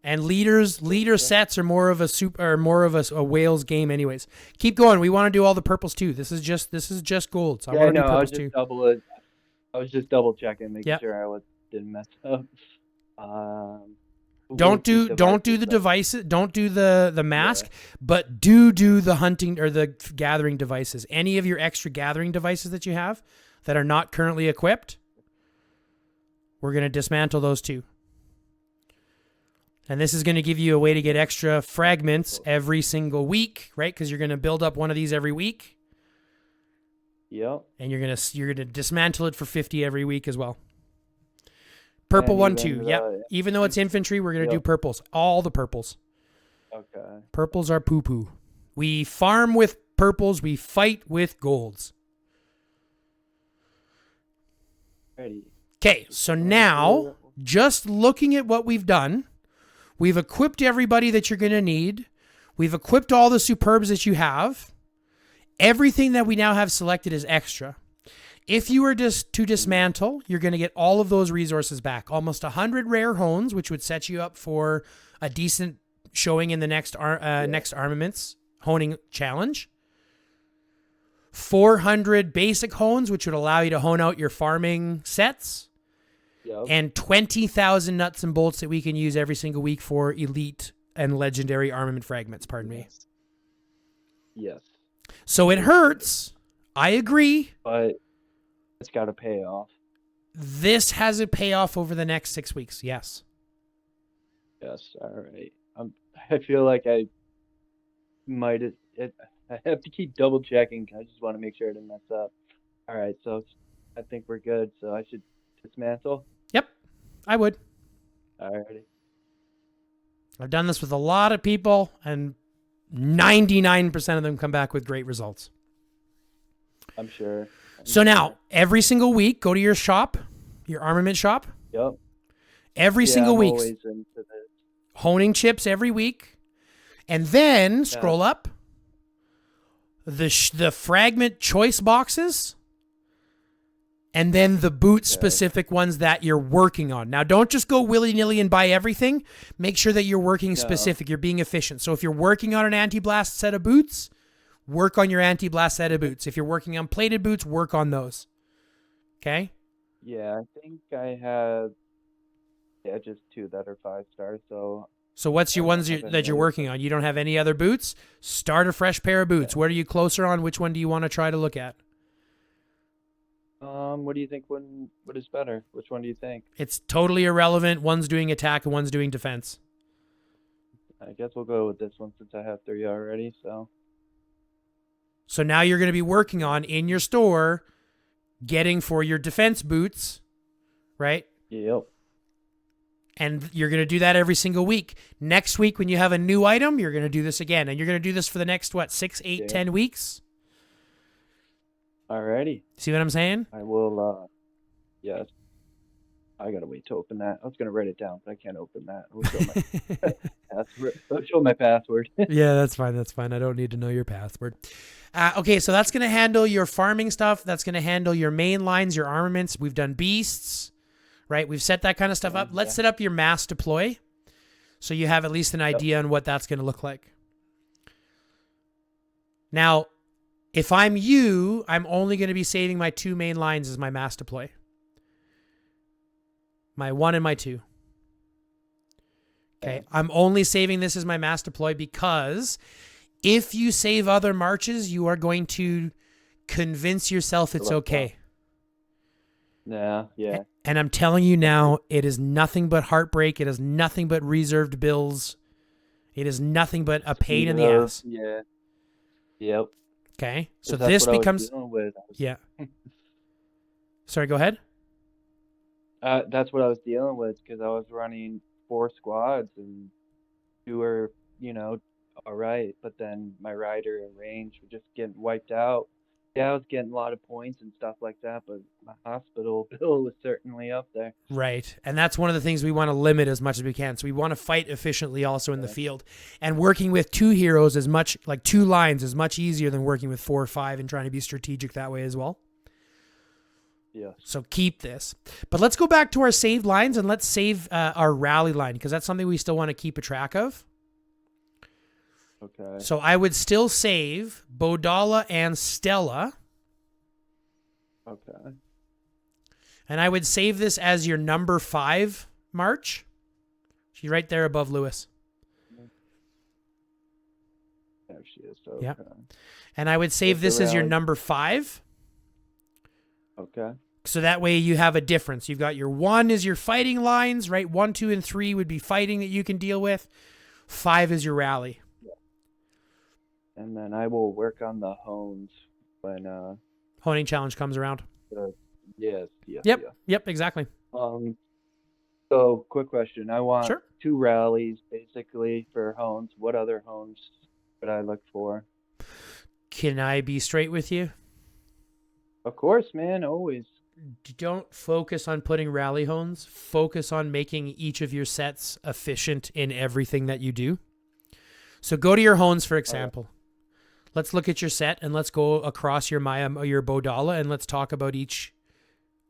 [SPEAKER 1] And leader sets are more of a whales game anyways. Keep going. We want to do all the purples too. This is just golds. I want to do purples too.
[SPEAKER 2] I was just double checking, making sure I didn't mess up.
[SPEAKER 1] Don't do the devices. Don't do the mask, but do the hunting or the gathering devices. Any of your extra gathering devices that you have that are not currently equipped, we're going to dismantle those too. And this is going to give you a way to get extra fragments every single week, right? Because you're going to build up one of these every week.
[SPEAKER 2] Yep.
[SPEAKER 1] And you're gonna dismantle it for 50 every week as well. Purple one too. Yep. Even though it's infantry, we're gonna do purples. All the purples.
[SPEAKER 2] Okay.
[SPEAKER 1] Purples are poo poo. We farm with purples. We fight with golds.
[SPEAKER 2] Ready.
[SPEAKER 1] Okay, so now just looking at what we've done, we've equipped everybody that you're going to need. We've equipped all the superbs that you have. Everything that we now have selected is extra. If you were just to dismantle, you're going to get all of those resources back. Almost 100 rare hones, which would set you up for a decent showing in the next armaments honing challenge. 400 basic hones, which would allow you to hone out your farming sets.
[SPEAKER 2] Yep.
[SPEAKER 1] And 20,000 nuts and bolts that we can use every single week for elite and legendary armament fragments, pardon me.
[SPEAKER 2] Yes.
[SPEAKER 1] So it hurts. I agree.
[SPEAKER 2] But it's got to pay off.
[SPEAKER 1] This has a payoff over the next 6 weeks. Yes.
[SPEAKER 2] Yes. All right. I feel like I might I have to keep double checking. I just want to make sure I didn't mess up. All right. So I think we're good. So I should dismantle.
[SPEAKER 1] Yep. I would.
[SPEAKER 2] All righty.
[SPEAKER 1] I've done this with a lot of people, and 99% of them come back with great results.
[SPEAKER 2] I'm sure.
[SPEAKER 1] So now, every single week, go to your shop, your armament shop.
[SPEAKER 2] Yep.
[SPEAKER 1] Every single
[SPEAKER 2] I'm
[SPEAKER 1] week.
[SPEAKER 2] always into this.
[SPEAKER 1] Honing chips every week. And then scroll up. The fragment choice boxes. And then the boot-specific ones that you're working on. Now, don't just go willy-nilly and buy everything. Make sure that you're working specific. You're being efficient. So if you're working on an anti-blast set of boots, work on your anti-blast set of boots. If you're working on plated boots, work on those. Okay?
[SPEAKER 2] Yeah, I think I have just 2 that are 5-star.
[SPEAKER 1] So what's your ones that you're working on? You don't have any other boots? Start a fresh pair of boots. What are you closer on? Which one do you want to try to look at?
[SPEAKER 2] What do you think? What is better? Which one do you think?
[SPEAKER 1] It's totally irrelevant. One's doing attack and one's doing defense.
[SPEAKER 2] I guess we'll go with this one since I have 3 already.
[SPEAKER 1] So now you're going to be working on, in your store, getting for your defense boots, right?
[SPEAKER 2] Yep.
[SPEAKER 1] And you're going to do that every single week. Next week, when you have a new item, you're going to do this again. And you're going to do this for the next, 6, 8, 10 weeks?
[SPEAKER 2] Alrighty.
[SPEAKER 1] See what I'm saying?
[SPEAKER 2] I will, yes. I gotta wait to open that. I was gonna write it down, but I can't open that. I'll show my password. I'll show my password.
[SPEAKER 1] Yeah, that's fine. That's fine. I don't need to know your password. Okay, so that's going to handle your farming stuff. That's going to handle your main lines, your armaments. We've done beasts, right? We've set that kind of stuff up. Let's set up your mass deploy so you have at least an idea on what that's going to look like. Now, if I'm you, I'm only going to be saving my 2 main lines as my mass deploy. My 1 and my 2. Okay, I'm only saving this as my mass deploy because if you save other marches, you are going to convince yourself it's okay.
[SPEAKER 2] Yeah.
[SPEAKER 1] And I'm telling you now, it is nothing but heartbreak. It is nothing but reserved bills. It is nothing but a pain in the ass.
[SPEAKER 2] Yeah. Yep.
[SPEAKER 1] Okay, so this becomes... Yeah. Sorry, go ahead.
[SPEAKER 2] That's what I was dealing with because I was running 4 squads and 2 were, all right, but then my rider and range were just getting wiped out. Yeah, I was getting a lot of points and stuff like that, but my hospital bill was certainly up there.
[SPEAKER 1] Right, and that's one of the things we want to limit as much as we can. So we want to fight efficiently also in the field. And working with 2 heroes is much, 2 lines is much easier than working with 4 or 5 and trying to be strategic that way as well.
[SPEAKER 2] Yes.
[SPEAKER 1] So keep this. But let's go back to our saved lines and let's save our rally line because that's something we still want to keep a track of.
[SPEAKER 2] Okay.
[SPEAKER 1] So I would still save Bodala and Stella.
[SPEAKER 2] Okay.
[SPEAKER 1] And I would save this as your number 5 march. She's right there above Lewis.
[SPEAKER 2] There she is. So,
[SPEAKER 1] yeah. And I would save this as your number 5.
[SPEAKER 2] Okay.
[SPEAKER 1] So that way you have a difference. You've got your 1 is your fighting lines, right? 1, 2, and 3 would be fighting that you can deal with. 5 is your rally.
[SPEAKER 2] And then I will work on the hones when
[SPEAKER 1] honing challenge comes around.
[SPEAKER 2] Yes.
[SPEAKER 1] Yep, exactly.
[SPEAKER 2] So quick question. I want
[SPEAKER 1] Sure.
[SPEAKER 2] 2 rallies basically for hones. What other hones would I look for?
[SPEAKER 1] Can I be straight with you?
[SPEAKER 2] Of course, man, always.
[SPEAKER 1] Don't focus on putting rally hones. Focus on making each of your sets efficient in everything that you do. So go to your hones, for example. Let's look at your set and let's go across your Bodala and let's talk about each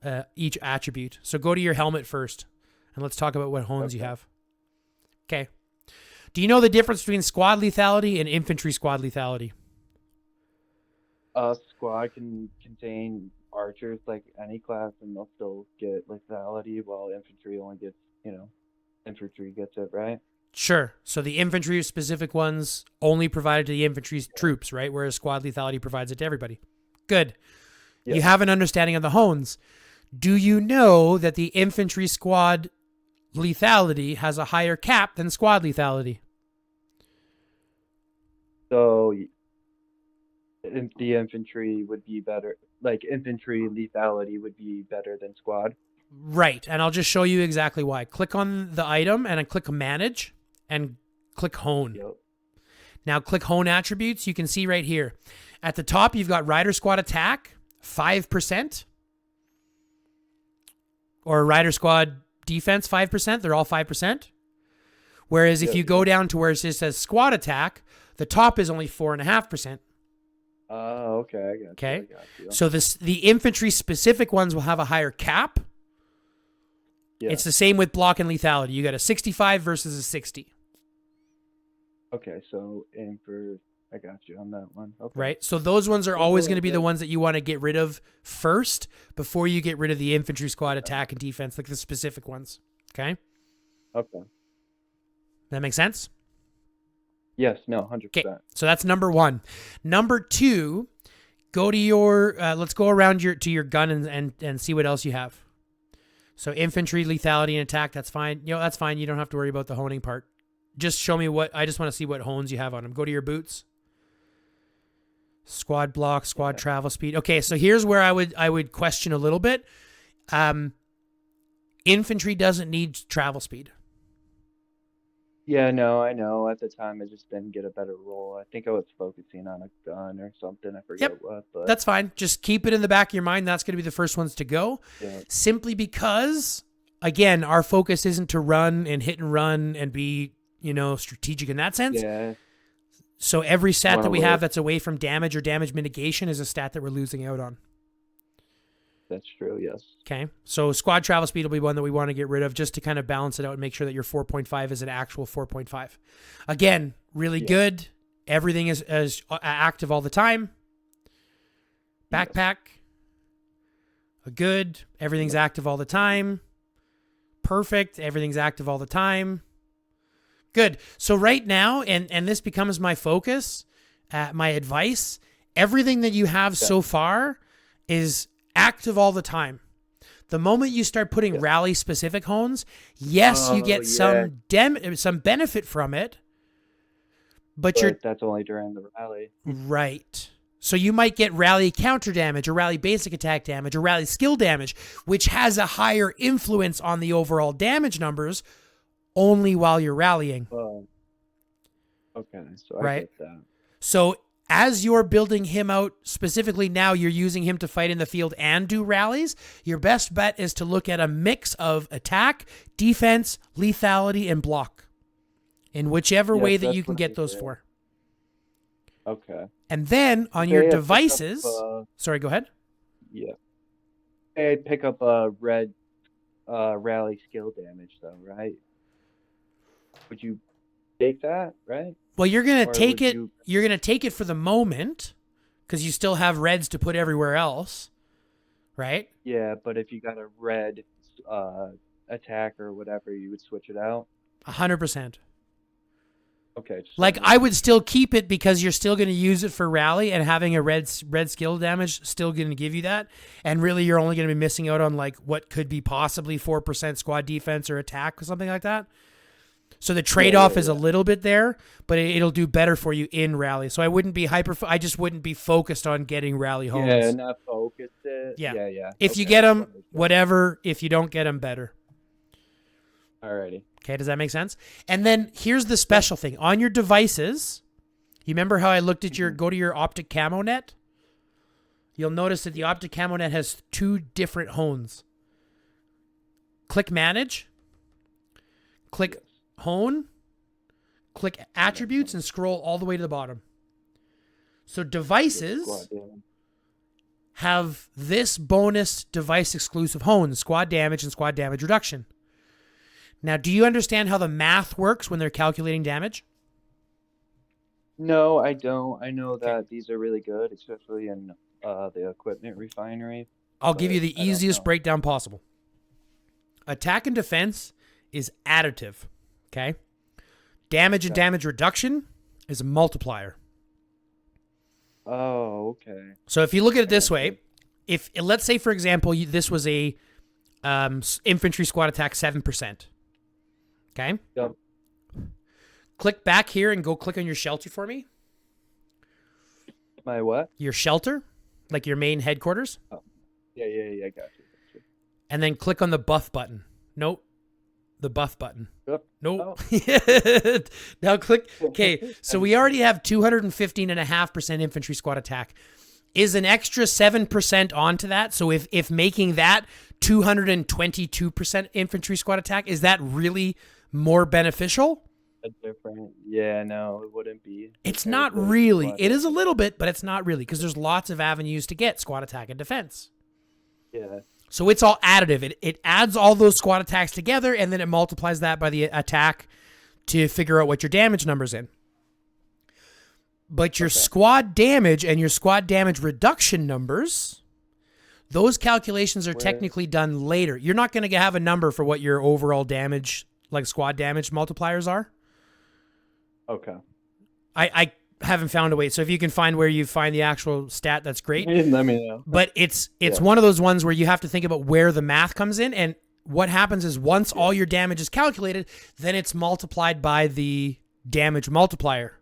[SPEAKER 1] attribute. So go to your helmet first and let's talk about what hones you have. Okay. Do you know the difference between squad lethality and infantry squad lethality?
[SPEAKER 2] Squad can contain archers like any class, and they'll still get lethality, while infantry only gets, infantry gets it, right?
[SPEAKER 1] Sure. So the infantry specific ones only provided to the infantry troops, right? Whereas squad lethality provides it to everybody. Good.
[SPEAKER 2] Yeah.
[SPEAKER 1] You have an understanding of the hones. Do you know that the infantry squad lethality has a higher cap than squad lethality?
[SPEAKER 2] So the infantry would be better, like infantry lethality would be better than squad.
[SPEAKER 1] Right. And I'll just show you exactly why. Click on the item and I click manage and click hone.
[SPEAKER 2] Yep.
[SPEAKER 1] Now click hone attributes. You can see right here. At the top, you've got rider squad attack, 5%. Or rider squad defense, 5%. They're all 5%. Whereas if you go down to where it says squad attack, the top is only 4.5%.
[SPEAKER 2] Oh, okay. I got you.
[SPEAKER 1] Okay.
[SPEAKER 2] I got you.
[SPEAKER 1] So the infantry specific ones will have a higher cap.
[SPEAKER 2] Yeah.
[SPEAKER 1] It's the same with block and lethality. You got a 65 versus a 60.
[SPEAKER 2] Okay, so aim for, I got you on that one. Okay.
[SPEAKER 1] Right? So those ones are always going to be the ones that you want to get rid of first before you get rid of the infantry squad attack and defense, like the specific ones. Okay?
[SPEAKER 2] Okay.
[SPEAKER 1] That make sense?
[SPEAKER 2] Yes, no, 100%.
[SPEAKER 1] Okay, so that's number one. Number two, go to your, let's go around to your gun and see what else you have. So infantry, lethality, and attack, that's fine. That's fine. You don't have to worry about the honing part. Just show me I just want to see what hones you have on them. Go to your boots. Squad block, squad travel speed. Okay, so here's where I would question a little bit. Infantry doesn't need travel speed.
[SPEAKER 2] Yeah, no, I know. At the time, I just didn't get a better roll. I think I was focusing on a gun or something. I forget what. But
[SPEAKER 1] That's fine. Just keep it in the back of your mind. That's going to be the first ones to go.
[SPEAKER 2] Yeah.
[SPEAKER 1] Simply because, again, our focus isn't to run and hit and run and be, strategic in that sense.
[SPEAKER 2] Yeah.
[SPEAKER 1] So every stat that we have that's away from damage or damage mitigation is a stat that we're losing out on.
[SPEAKER 2] That's true, yes.
[SPEAKER 1] Okay. So squad travel speed will be one that we want to get rid of just to kind of balance it out and make sure that your 4.5 is an actual 4.5. Again, really good. Everything is active all the time. Backpack. Good. Everything's active all the time. Perfect. Everything's active all the time. Good. So right now, and this becomes my focus, my advice, everything that you have so far is active all the time. The moment you start putting rally specific hones, yes, you get some benefit from it, but
[SPEAKER 2] that's only during the rally.
[SPEAKER 1] Right. So you might get rally counter damage or rally basic attack damage or rally skill damage, which has a higher influence on the overall damage numbers only while you're rallying.
[SPEAKER 2] Okay, so I get that.
[SPEAKER 1] So as you're building him out, specifically now you're using him to fight in the field and do rallies, your best bet is to look at a mix of attack, defense, lethality, and block in whichever way that you can get those for.
[SPEAKER 2] Okay.
[SPEAKER 1] And then on your devices... sorry, go ahead.
[SPEAKER 2] Yeah. I'd pick up a red rally skill damage, though, right? Would you take that, right?
[SPEAKER 1] Well, you're gonna take it. You're gonna take it for the moment, because you still have reds to put everywhere else, right?
[SPEAKER 2] Yeah, but if you got a red attack or whatever, you would switch it out.
[SPEAKER 1] 100%.
[SPEAKER 2] Okay.
[SPEAKER 1] Like I would still keep it because you're still gonna use it for rally, and having a red skill damage still gonna give you that. And really, you're only gonna be missing out on like what could be possibly 4% squad defense or attack or something like that. So the trade-off is a little bit there, but it'll do better for you in rally. So I wouldn't be I just wouldn't be focused on getting rally homes.
[SPEAKER 2] Yeah, not focused.
[SPEAKER 1] Yeah. If you get them, whatever. If you don't get them, better.
[SPEAKER 2] Alrighty.
[SPEAKER 1] Okay, does that make sense? And then here's the special thing. On your devices, you remember how I looked at go to your optic camo net? you'll notice that the Optic Camo Net has 2 different hones. Click Manage, click Hone, click Attributes, and scroll all the way to the bottom. So devices have this bonus device exclusive hone, squad damage and squad damage reduction. Now, do you understand how the math works when they're calculating damage?
[SPEAKER 2] No, I don't. I know that these are really good, especially in the equipment refinery.
[SPEAKER 1] I'll give you the
[SPEAKER 2] I don't
[SPEAKER 1] easiest
[SPEAKER 2] know.
[SPEAKER 1] breakdown possible. Attack and defense is additive, okay? Damage and damage reduction is a multiplier.
[SPEAKER 2] Oh, okay.
[SPEAKER 1] So if you look at it this way, if let's say, for example, this was a infantry squad attack 7%, okay?
[SPEAKER 2] Yep.
[SPEAKER 1] Click back here and go click on your shelter for me.
[SPEAKER 2] My what?
[SPEAKER 1] Your shelter, like your main headquarters.
[SPEAKER 2] Oh. Yeah, got you.
[SPEAKER 1] And then click on the buff button. Nope. The buff button.
[SPEAKER 2] Yep.
[SPEAKER 1] Nope.
[SPEAKER 2] Oh.
[SPEAKER 1] Now click. Okay, so we already have 215.5% infantry squad attack. Is an extra 7% onto that? So if making that 222% infantry squad attack, is that really more beneficial?
[SPEAKER 2] Different. Yeah, no, it wouldn't be.
[SPEAKER 1] It's not really. It is a little bit, but it's not really, because there's lots of avenues to get squad attack and defense.
[SPEAKER 2] Yeah.
[SPEAKER 1] So it's all additive. It adds all those squad attacks together, and then it multiplies that by the attack to figure out what your damage number's in. But your squad damage and your squad damage reduction numbers, those calculations are technically done later. You're not going to have a number for what your overall damage, like squad damage multipliers are.
[SPEAKER 2] Okay.
[SPEAKER 1] I haven't found a way. So if you can find where you find the actual stat, that's great.
[SPEAKER 2] Let me know.
[SPEAKER 1] But it's one of those ones where you have to think about where the math comes in. And what happens is once all your damage is calculated, then it's multiplied by the damage multiplier.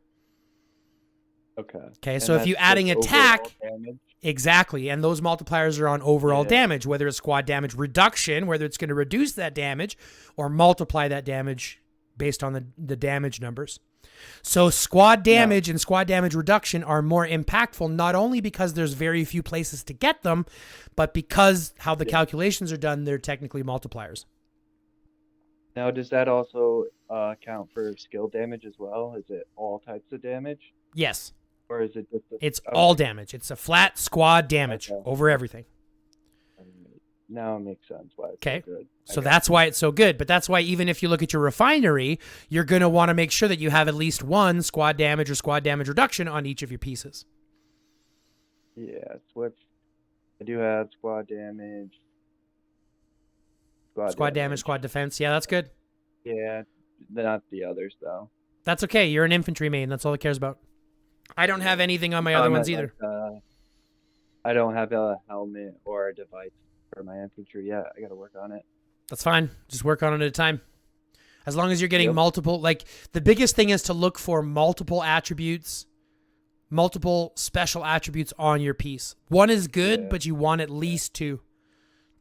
[SPEAKER 1] Okay. So if you're adding attack, exactly, and those multipliers are on overall damage, whether it's squad damage reduction, whether it's going to reduce that damage, or multiply that damage based on the damage numbers. So squad damage and squad damage reduction are more impactful, not only because there's very few places to get them, but because how the calculations are done, they're technically multipliers.
[SPEAKER 2] Now, does that also count for skill damage as well? Is it all types of damage?
[SPEAKER 1] Yes.
[SPEAKER 2] Or is it just...
[SPEAKER 1] It's all damage. It's a flat squad damage over everything.
[SPEAKER 2] Now it makes sense why it's so good.
[SPEAKER 1] So that's why it's so good. But that's why even if you look at your refinery, you're going to want to make sure that you have at least one squad damage or squad damage reduction on each of your pieces.
[SPEAKER 2] Yeah, switch. I do have squad damage.
[SPEAKER 1] Squad damage, squad defense. Yeah, that's good.
[SPEAKER 2] Yeah, not the others, though.
[SPEAKER 1] That's okay. You're an infantry main. That's all it cares about. I don't have anything on my other ones either.
[SPEAKER 2] I don't have a helmet or a device for my infantry yet. I got to work on it.
[SPEAKER 1] That's fine. Just work on it at a time. As long as you're getting multiple, like the biggest thing is to look for multiple attributes, multiple special attributes on your piece. One is good, but you want at least two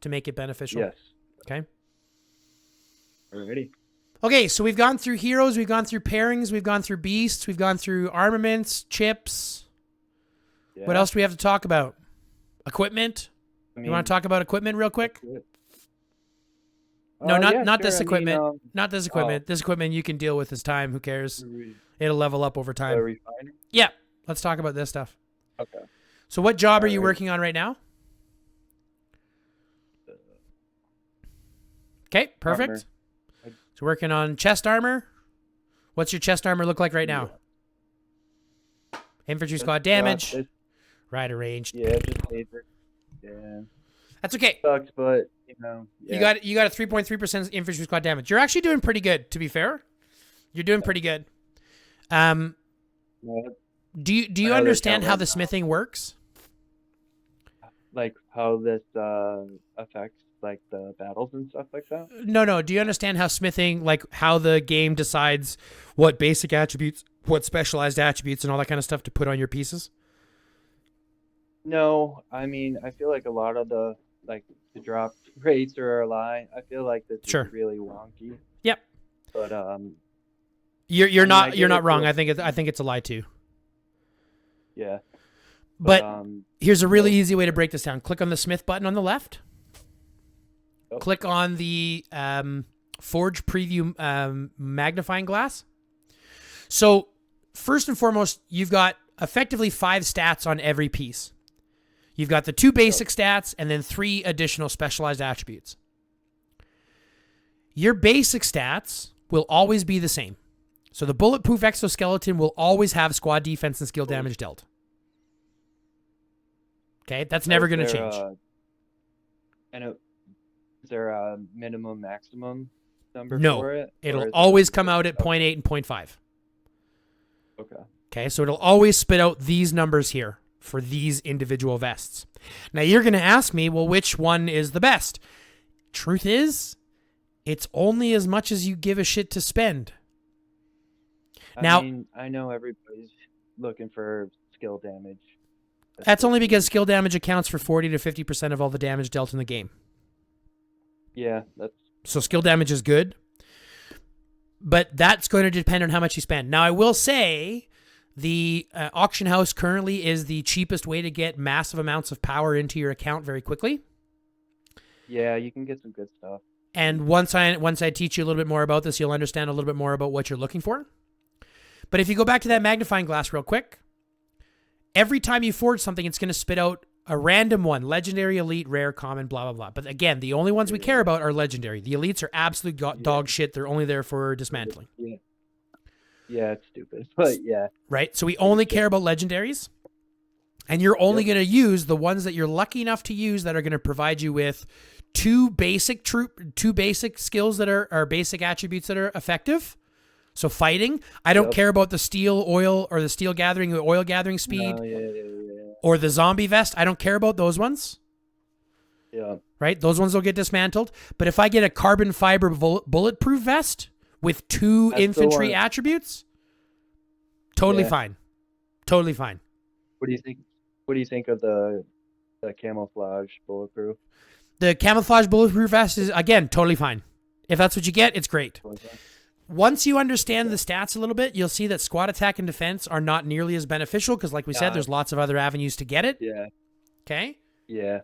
[SPEAKER 1] to make it beneficial.
[SPEAKER 2] Yes.
[SPEAKER 1] Okay.
[SPEAKER 2] Alrighty.
[SPEAKER 1] Okay, so we've gone through heroes, we've gone through pairings, we've gone through beasts, we've gone through armaments, chips. Yeah. What else do we have to talk about? Equipment? You want to talk about equipment real quick? No, not this equipment. Not this equipment. This equipment you can deal with as time. Who cares? It'll level up over time. Yeah. Let's talk about this stuff.
[SPEAKER 2] Okay.
[SPEAKER 1] So what job are you working on right now? Okay, perfect.
[SPEAKER 2] Armor.
[SPEAKER 1] So working on chest armor. What's your chest armor look like right now? Infantry squad damage. Rider ranged.
[SPEAKER 2] Yeah, just favorite. Yeah.
[SPEAKER 1] That's okay.
[SPEAKER 2] Sucks, but you know. Yeah.
[SPEAKER 1] You got a 3.3% infantry squad damage. You're actually doing pretty good, to be fair. You're doing pretty good. Do you understand how the smithing works?
[SPEAKER 2] Like how this affects like the battles and stuff like that?
[SPEAKER 1] No. Do you understand how smithing, like how the game decides what basic attributes, what specialized attributes, and all that kind of stuff to put on your pieces?
[SPEAKER 2] No, I mean, I feel like a lot of the drop rates are a lie. I feel like this is really wonky.
[SPEAKER 1] Yep.
[SPEAKER 2] But
[SPEAKER 1] you're not wrong. I think it's a lie too.
[SPEAKER 2] Yeah.
[SPEAKER 1] But here's a really
[SPEAKER 2] so-
[SPEAKER 1] easy way to break this down. Click on the Smith button on the left.
[SPEAKER 2] Yep.
[SPEAKER 1] Click on the Forge Preview magnifying glass. So first and foremost, you've got effectively 5 stats on every piece. You've got the 2 basic stats and then 3 additional specialized attributes. Your basic stats will always be the same. So the bulletproof exoskeleton will always have squad defense and skill damage dealt. Okay, that's never going to change.
[SPEAKER 2] Is there a minimum maximum number
[SPEAKER 1] No,
[SPEAKER 2] for it?
[SPEAKER 1] it'll always come out at 0.8 and 0.5.
[SPEAKER 2] Okay.
[SPEAKER 1] Okay, so it'll always spit out these numbers here for these individual vests. Now you're going to ask me, well, which one is the best? Truth is, it's only as much as you give a shit to spend.
[SPEAKER 2] I mean, I know everybody's looking for skill damage.
[SPEAKER 1] That's only because skill damage accounts for 40 to 50% of all the damage dealt in the game.
[SPEAKER 2] Yeah,
[SPEAKER 1] So skill damage is good, but that's going to depend on how much you spend. Now, I will say the auction house currently is the cheapest way to get massive amounts of power into your account very quickly.
[SPEAKER 2] Yeah, you can get some good stuff.
[SPEAKER 1] And once I teach you a little bit more about this, you'll understand a little bit more about what you're looking for. But if you go back to that magnifying glass real quick, every time you forge something, it's going to spit out a random one: legendary, elite, rare, common, blah, blah, blah. But again, the only ones we care about are legendary. The elites are absolute dog shit. They're only there for dismantling.
[SPEAKER 2] Yeah, it's stupid, but yeah.
[SPEAKER 1] Right? So we only care about legendaries. And you're only going to use the ones that you're lucky enough to use that are going to provide you with 2 basic skills that are basic attributes that are effective. So fighting, I don't care about the steel oil or the steel gathering or oil gathering speed or the zombie vest. I don't care about those ones.
[SPEAKER 2] Yeah.
[SPEAKER 1] Right? Those ones will get dismantled. But if I get a carbon fiber bulletproof vest with 2 infantry attributes, totally fine. Totally fine.
[SPEAKER 2] What do you think? What do you think of the camouflage bulletproof?
[SPEAKER 1] The camouflage bulletproof vest is, again, totally fine. If that's what you get, it's great. Once you understand the stats a little bit, you'll see that squad attack and defense are not nearly as beneficial because, like we said, there's lots of other avenues to get it.
[SPEAKER 2] Yeah.
[SPEAKER 1] Okay?
[SPEAKER 2] Yeah.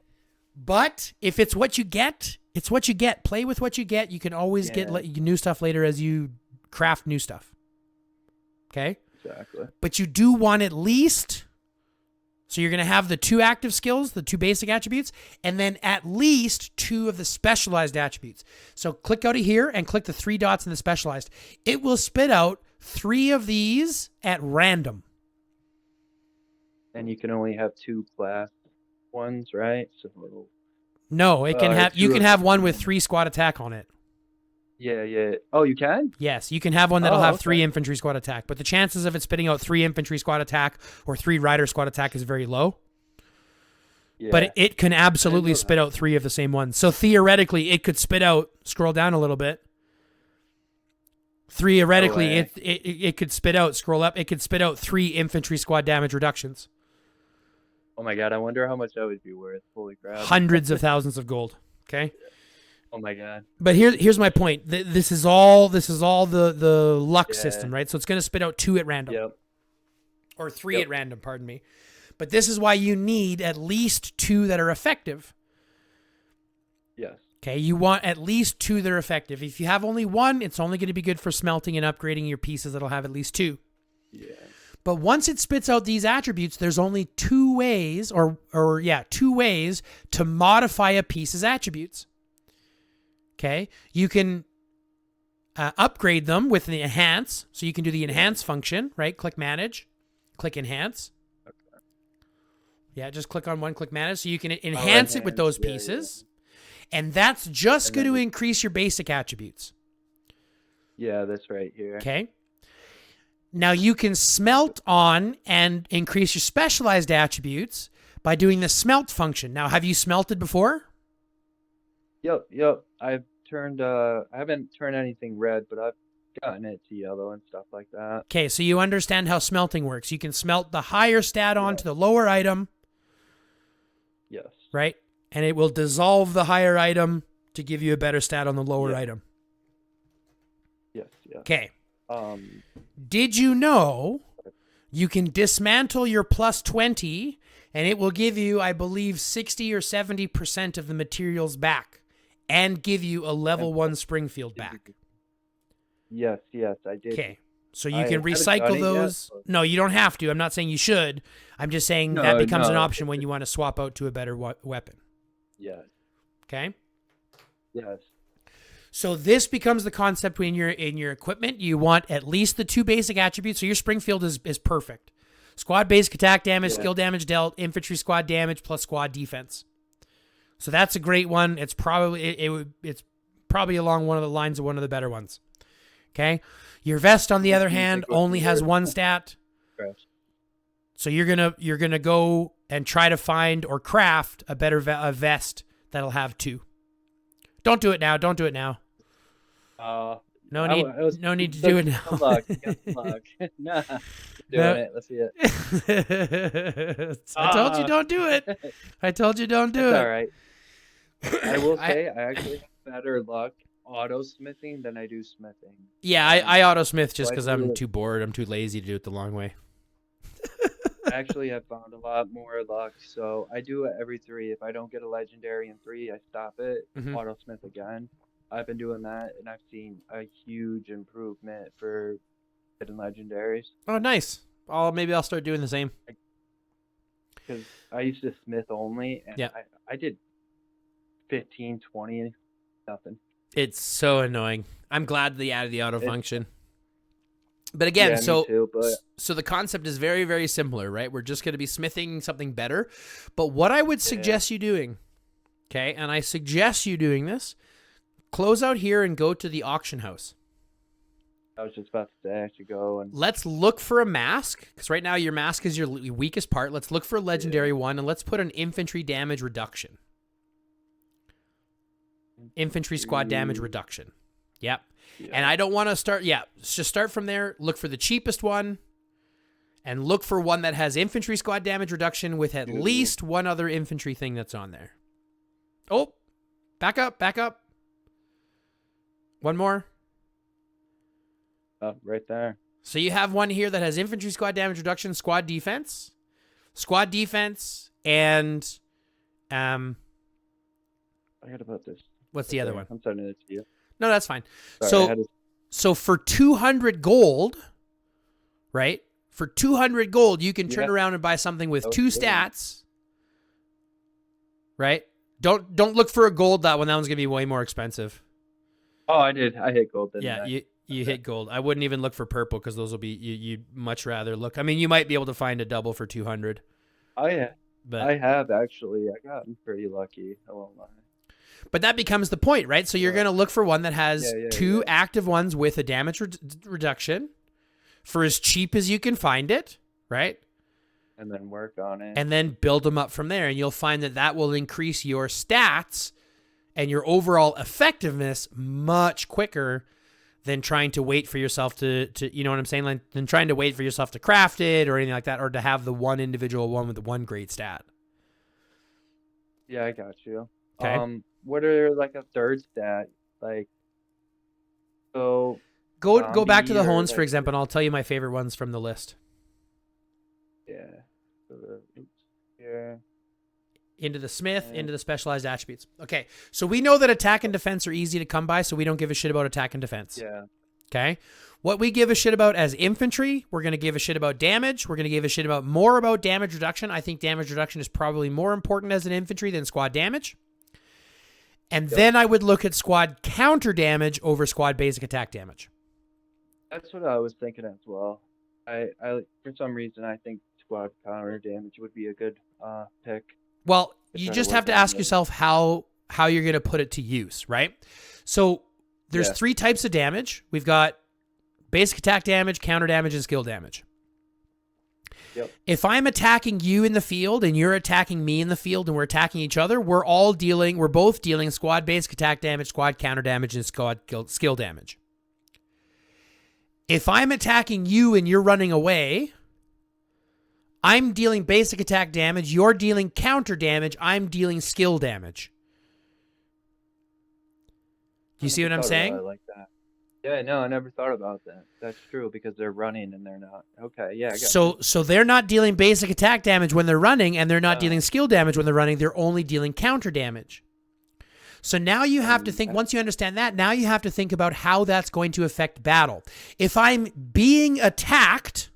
[SPEAKER 1] But if it's what you get, it's what you get. Play with what you get. You can always get new stuff later as you craft new stuff. Okay?
[SPEAKER 2] Exactly.
[SPEAKER 1] But you do want at least... So you're going to have the 2 active skills, the 2 basic attributes, and then at least 2 of the specialized attributes. So click out of here and click the 3 dots in the specialized. It will spit out 3 of these at random.
[SPEAKER 2] And you can only have 2 class ones, right? So
[SPEAKER 1] no, it can have. You can have one with 3 squad attack on it.
[SPEAKER 2] Yeah. Oh, you can?
[SPEAKER 1] Yes, you can have one that'll have 3 infantry squad attack, but the chances of it spitting out 3 infantry squad attack or 3 rider squad attack is very low. Yeah. But it can absolutely spit out 3 of the same ones. So theoretically, it could spit out. Scroll down a little bit. Theoretically, it could spit out. Scroll up. It could spit out 3 infantry squad damage reductions.
[SPEAKER 2] Oh my god! I wonder how much that would be worth. Holy crap!
[SPEAKER 1] Hundreds of thousands of gold. Okay.
[SPEAKER 2] Oh my god!
[SPEAKER 1] But here's my point. This is all the luck system, right? So it's going to spit out 2 at random.
[SPEAKER 2] Yep.
[SPEAKER 1] Or 3 at random, pardon me. But this is why you need at least 2 that are effective.
[SPEAKER 2] Yes.
[SPEAKER 1] Okay, you want at least 2 that are effective. If you have only 1, it's only going to be good for smelting and upgrading your pieces that'll have at least 2.
[SPEAKER 2] Yeah.
[SPEAKER 1] But once it spits out these attributes, there's only 2 ways, 2 ways to modify a piece's attributes. Okay, you can upgrade them with the enhance. So you can do the enhance function, right? Click manage, click enhance. Okay. Yeah, just click on one, click manage. So you can enhance it with those pieces. Yeah. And that's just going to increase your basic attributes.
[SPEAKER 2] Yeah, that's right here.
[SPEAKER 1] Okay. Now you can smelt on and increase your specialized attributes by doing the smelt function. Now, have you smelted before?
[SPEAKER 2] Yep. I haven't turned anything red, but I've gotten it to yellow and stuff like that.
[SPEAKER 1] Okay, so you understand how smelting works. You can smelt the higher stat onto the lower item.
[SPEAKER 2] Yes.
[SPEAKER 1] Right? And it will dissolve the higher item to give you a better stat on the lower item.
[SPEAKER 2] Yes.
[SPEAKER 1] Okay. Did you know you can dismantle your plus 20 and it will give you, I believe, 60 or 70% of the materials back and give you a level 1 Springfield back.
[SPEAKER 2] Yes, I did.
[SPEAKER 1] Okay. So you
[SPEAKER 2] I
[SPEAKER 1] can
[SPEAKER 2] haven't
[SPEAKER 1] recycle
[SPEAKER 2] done it
[SPEAKER 1] those.
[SPEAKER 2] yet, but-
[SPEAKER 1] No, you don't have to. I'm not saying you should. I'm just saying that becomes an option when you want to swap out to a better weapon.
[SPEAKER 2] Yes.
[SPEAKER 1] Okay?
[SPEAKER 2] Yes.
[SPEAKER 1] So this becomes the concept when you're in your equipment. You want at least the 2 basic attributes. So your Springfield is perfect. Squad basic attack damage, skill damage dealt, infantry squad damage plus squad defense. So that's a great one. It's probably it's probably along one of the lines of one of the better ones. Okay? Your vest, on the other hand, only has 1 stat. So you're gonna go and try to find or craft a better vest that'll have 2. Don't do it now. Don't do it now. No need to do it now.
[SPEAKER 2] Good luck. Good luck. Nah, doing it. Let's see it.
[SPEAKER 1] I told you don't do it. I told you don't do it.
[SPEAKER 2] All right. I will say I actually have better luck auto-smithing than I do smithing.
[SPEAKER 1] Yeah, I auto-smith just because I'm too bored. I'm too lazy to do it the long way.
[SPEAKER 2] I actually have found a lot more luck, so I do it every 3. If I don't get a legendary in 3, I stop it, auto-smith again. I've been doing that, and I've seen a huge improvement for getting legendaries.
[SPEAKER 1] Oh, nice. Maybe I'll start doing the same.
[SPEAKER 2] Because I used to smith only, and I did 15, 20, nothing.
[SPEAKER 1] It's so annoying. I'm glad they added the auto function. But again, so the concept is very, very similar, right? We're just going to be smithing something better. But what I would suggest you doing, okay, and I suggest you doing this, close out here and go to the auction house.
[SPEAKER 2] I was just about to say I should go and...
[SPEAKER 1] Let's look for a mask, because right now your mask is your weakest part. Let's look for a legendary one, and let's put an infantry damage reduction. Infantry squad damage reduction. Yep. Yeah. And I don't want to start... Yeah, just start from there. Look for the cheapest one, and look for one that has infantry squad damage reduction with at least one other infantry thing that's on there. Oh, back up, back up. One more.
[SPEAKER 2] Right there.
[SPEAKER 1] So you have one here that has infantry squad damage reduction, squad defense, and
[SPEAKER 2] I got about this.
[SPEAKER 1] What's the other one?
[SPEAKER 2] I'm sending it to you.
[SPEAKER 1] No, that's fine.
[SPEAKER 2] Sorry,
[SPEAKER 1] So for 200 gold, right? For 200 gold, you can turn around and buy something with 2 stats, right? Don't look for a gold. That one's gonna be way more expensive.
[SPEAKER 2] Oh, I did. I hit gold.
[SPEAKER 1] You hit gold. I wouldn't even look for purple because those will be you'd much rather look. I mean, you might be able to find a double for 200.
[SPEAKER 2] Oh yeah, but I have actually. I got pretty lucky. I won't lie.
[SPEAKER 1] But that becomes the point, right? So you're going to look for one that has 2 active ones with a damage reduction for as cheap as you can find it, right?
[SPEAKER 2] And then work on it.
[SPEAKER 1] And then build them up from there. And you'll find that will increase your stats and your overall effectiveness much quicker than trying to wait for yourself to you know what I'm saying? Like, than trying to wait for yourself to craft it or anything like that, or to have the one individual one with the one great stat.
[SPEAKER 2] Yeah, I got you.
[SPEAKER 1] Okay.
[SPEAKER 2] What are like a third stat? Like, so
[SPEAKER 1] go back to the Hones, for example, and I'll tell you my favorite ones from the list.
[SPEAKER 2] Yeah. Yeah.
[SPEAKER 1] Into the Smith, into the specialized attributes. Okay, so we know that attack and defense are easy to come by, so we don't give a shit about attack and defense.
[SPEAKER 2] Yeah.
[SPEAKER 1] Okay? What we give a shit about as infantry, we're going to give a shit about damage. We're going to give a shit more about damage reduction. I think damage reduction is probably more important as an infantry than squad damage. And then I would look at squad counter damage over squad basic attack damage.
[SPEAKER 2] That's what I was thinking as well. I for some reason, I think squad counter damage would be a good pick.
[SPEAKER 1] Well, you just have to ask yourself how you're going to put it to use, right? So there's 3 types of damage. We've got basic attack damage, counter damage, and skill damage.
[SPEAKER 2] Yep.
[SPEAKER 1] If I'm attacking you in the field and you're attacking me in the field and we're attacking each other, we're both dealing squad basic attack damage, squad counter damage, and squad skill damage. If I'm attacking you and you're running away, I'm dealing basic attack damage, you're dealing counter damage, I'm dealing skill damage. Do you see what I'm saying?
[SPEAKER 2] I like that. Yeah, no, I never thought about that. That's true because they're running and they're not. Okay, yeah, I got you.
[SPEAKER 1] So they're not dealing basic attack damage when they're running, and they're not dealing
[SPEAKER 2] Oh,
[SPEAKER 1] skill damage when they're running. They're only dealing counter damage. So now you have to
[SPEAKER 2] and
[SPEAKER 1] think, once you understand that, now you have to think about how that's going to affect battle. If I'm being attacked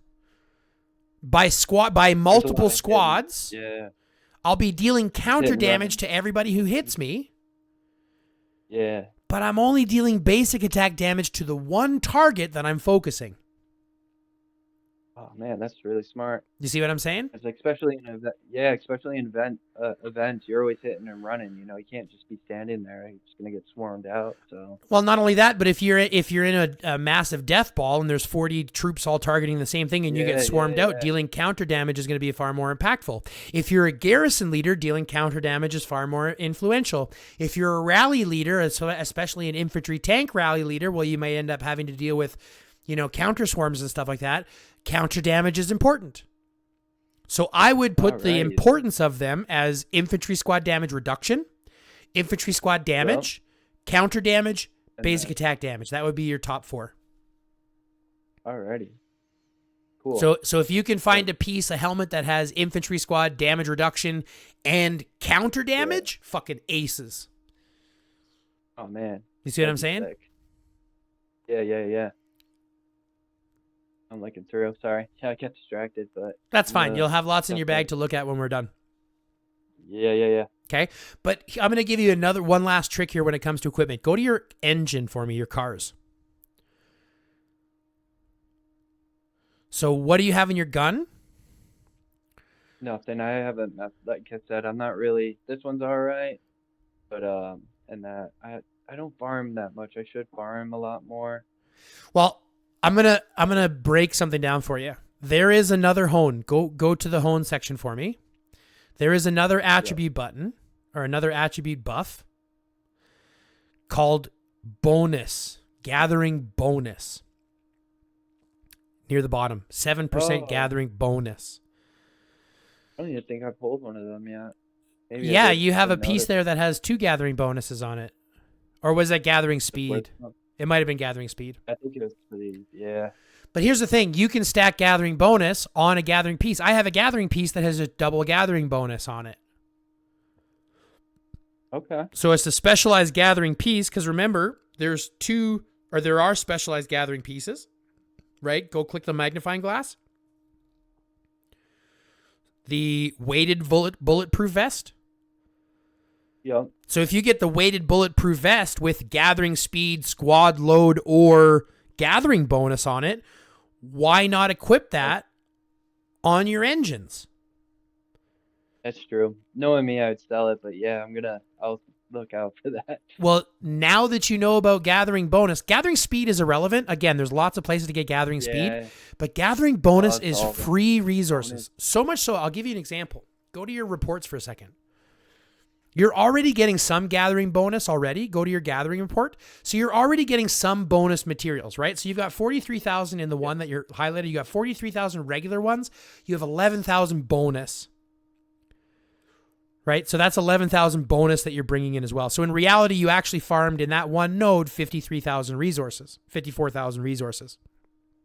[SPEAKER 1] by
[SPEAKER 2] there's a lot
[SPEAKER 1] multiple
[SPEAKER 2] of hidden.
[SPEAKER 1] squads,
[SPEAKER 2] Yeah,
[SPEAKER 1] I'll be dealing
[SPEAKER 2] just
[SPEAKER 1] counter
[SPEAKER 2] hit and
[SPEAKER 1] damage
[SPEAKER 2] run.
[SPEAKER 1] to everybody who hits me,
[SPEAKER 2] Yeah.
[SPEAKER 1] but I'm only dealing basic attack damage to the one target that I'm focusing.
[SPEAKER 2] Oh man, that's really smart.
[SPEAKER 1] You see what I'm saying?
[SPEAKER 2] It's like, especially in especially in events, you're always hitting and running. You know, you can't just be standing there. You're just gonna get swarmed out. So
[SPEAKER 1] Well, not only that, but if you're in a massive death ball and there's 40 troops all targeting the same thing and you get swarmed out, dealing counter damage is going to be far more impactful. If you're a garrison leader, dealing counter damage is far more influential. If you're a rally leader, especially an infantry tank rally leader, well, you may end up having to deal with, counter swarms and stuff like that. Counter damage is important. So I would put the importance of them as infantry squad damage reduction, infantry squad damage, counter damage, basic attack damage. That would be your top 4.
[SPEAKER 2] Alrighty. Cool.
[SPEAKER 1] So if you can find a helmet that has infantry squad damage reduction and counter damage, fucking aces.
[SPEAKER 2] Oh man.
[SPEAKER 1] You see what I'm saying?
[SPEAKER 2] Sick. Yeah. I'm looking through. Sorry. Yeah, I get distracted, but
[SPEAKER 1] That's fine. You'll have lots in your bag to look at when we're done.
[SPEAKER 2] Yeah.
[SPEAKER 1] Okay? But I'm going to give you one last trick here when it comes to equipment. Go to your engine for me, your cars. So what do you have in your gun?
[SPEAKER 2] Nothing. I haven't, like I said, I'm not really, this one's alright, but, and that, I don't farm that much. I should farm a lot more.
[SPEAKER 1] Well, I'm gonna break something down for you. There is another hone. Go to the hone section for me. There is another attribute button or another attribute buff called bonus, gathering bonus. Near the bottom, 7% gathering bonus.
[SPEAKER 2] I don't even think I pulled one of them yet. Maybe
[SPEAKER 1] you have a piece there that has 2 gathering bonuses on it. Or was that gathering speed? It might have been gathering speed.
[SPEAKER 2] I think it was speed, yeah.
[SPEAKER 1] But here's the thing. You can stack gathering bonus on a gathering piece. I have a gathering piece that has a double gathering bonus on it.
[SPEAKER 2] Okay.
[SPEAKER 1] So it's a specialized gathering piece because remember, there are specialized gathering pieces, right? Go click the magnifying glass. The weighted bulletproof vest.
[SPEAKER 2] Yep.
[SPEAKER 1] So if you get the weighted bulletproof vest with gathering speed, squad load, or gathering bonus on it, why not equip that on your engines?
[SPEAKER 2] That's true. Knowing me, I would sell it, but yeah, I'll look out for that.
[SPEAKER 1] Well, now that you know about gathering bonus, gathering speed is irrelevant. Again, there's lots of places to get gathering speed, but gathering bonus is free resources. So much so, I'll give you an example. Go to your reports for a second. You're already getting some gathering bonus already. Go to your gathering report. So you're already getting some bonus materials, right? So you've got 43,000 in the one that you're highlighted. You got 43,000 regular ones. You have 11,000 bonus, right? So that's 11,000 bonus that you're bringing in as well. So in reality, you actually farmed in that one node 53,000 resources, 54,000 resources.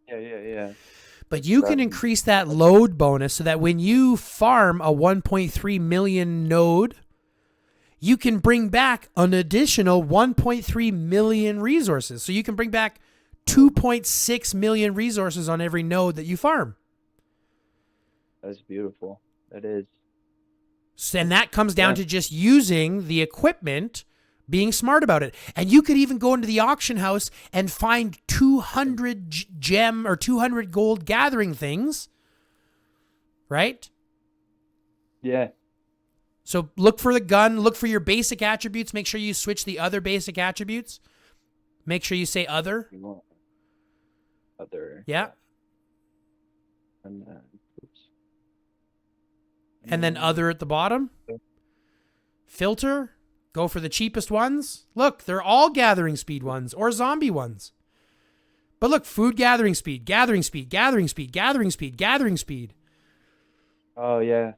[SPEAKER 2] Yeah.
[SPEAKER 1] But you can increase that load bonus so that when you farm a 1.3 million node, you can bring back an additional 1.3 million resources. So you can bring back 2.6 million resources on every node that you farm.
[SPEAKER 2] That's beautiful. That is.
[SPEAKER 1] And that comes down to just using the equipment, being smart about it. And you could even go into the auction house and find 200 gem or 200 gold gathering things, right?
[SPEAKER 2] Yeah.
[SPEAKER 1] So look for the gun, look for your basic attributes. Make sure you switch the other basic attributes. Make sure you say other.
[SPEAKER 2] Other.
[SPEAKER 1] Yeah.
[SPEAKER 2] And
[SPEAKER 1] then other at the bottom. Filter. Go for the cheapest ones. Look, they're all gathering speed ones or zombie ones. But look, food gathering speed, gathering speed, gathering speed, gathering speed, gathering speed.
[SPEAKER 2] Oh, yeah.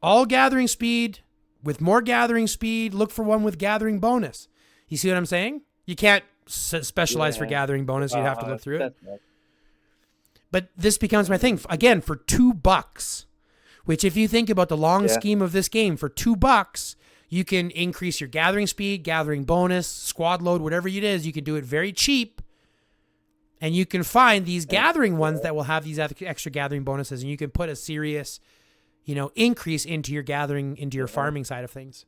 [SPEAKER 1] All gathering speed with more gathering speed. Look for one with gathering bonus. You see what I'm saying? You can't specialized for gathering bonus. You'd have to look through it.
[SPEAKER 2] That's nuts.
[SPEAKER 1] But this becomes my thing. Again, for $2, which if you think about the long scheme of this game, for $2, you can increase your gathering speed, gathering bonus, squad load, whatever it is. You can do it very cheap. And you can find these gathering ones that will have these extra gathering bonuses, and you can put a serious, increase into your gathering, into your farming side of things.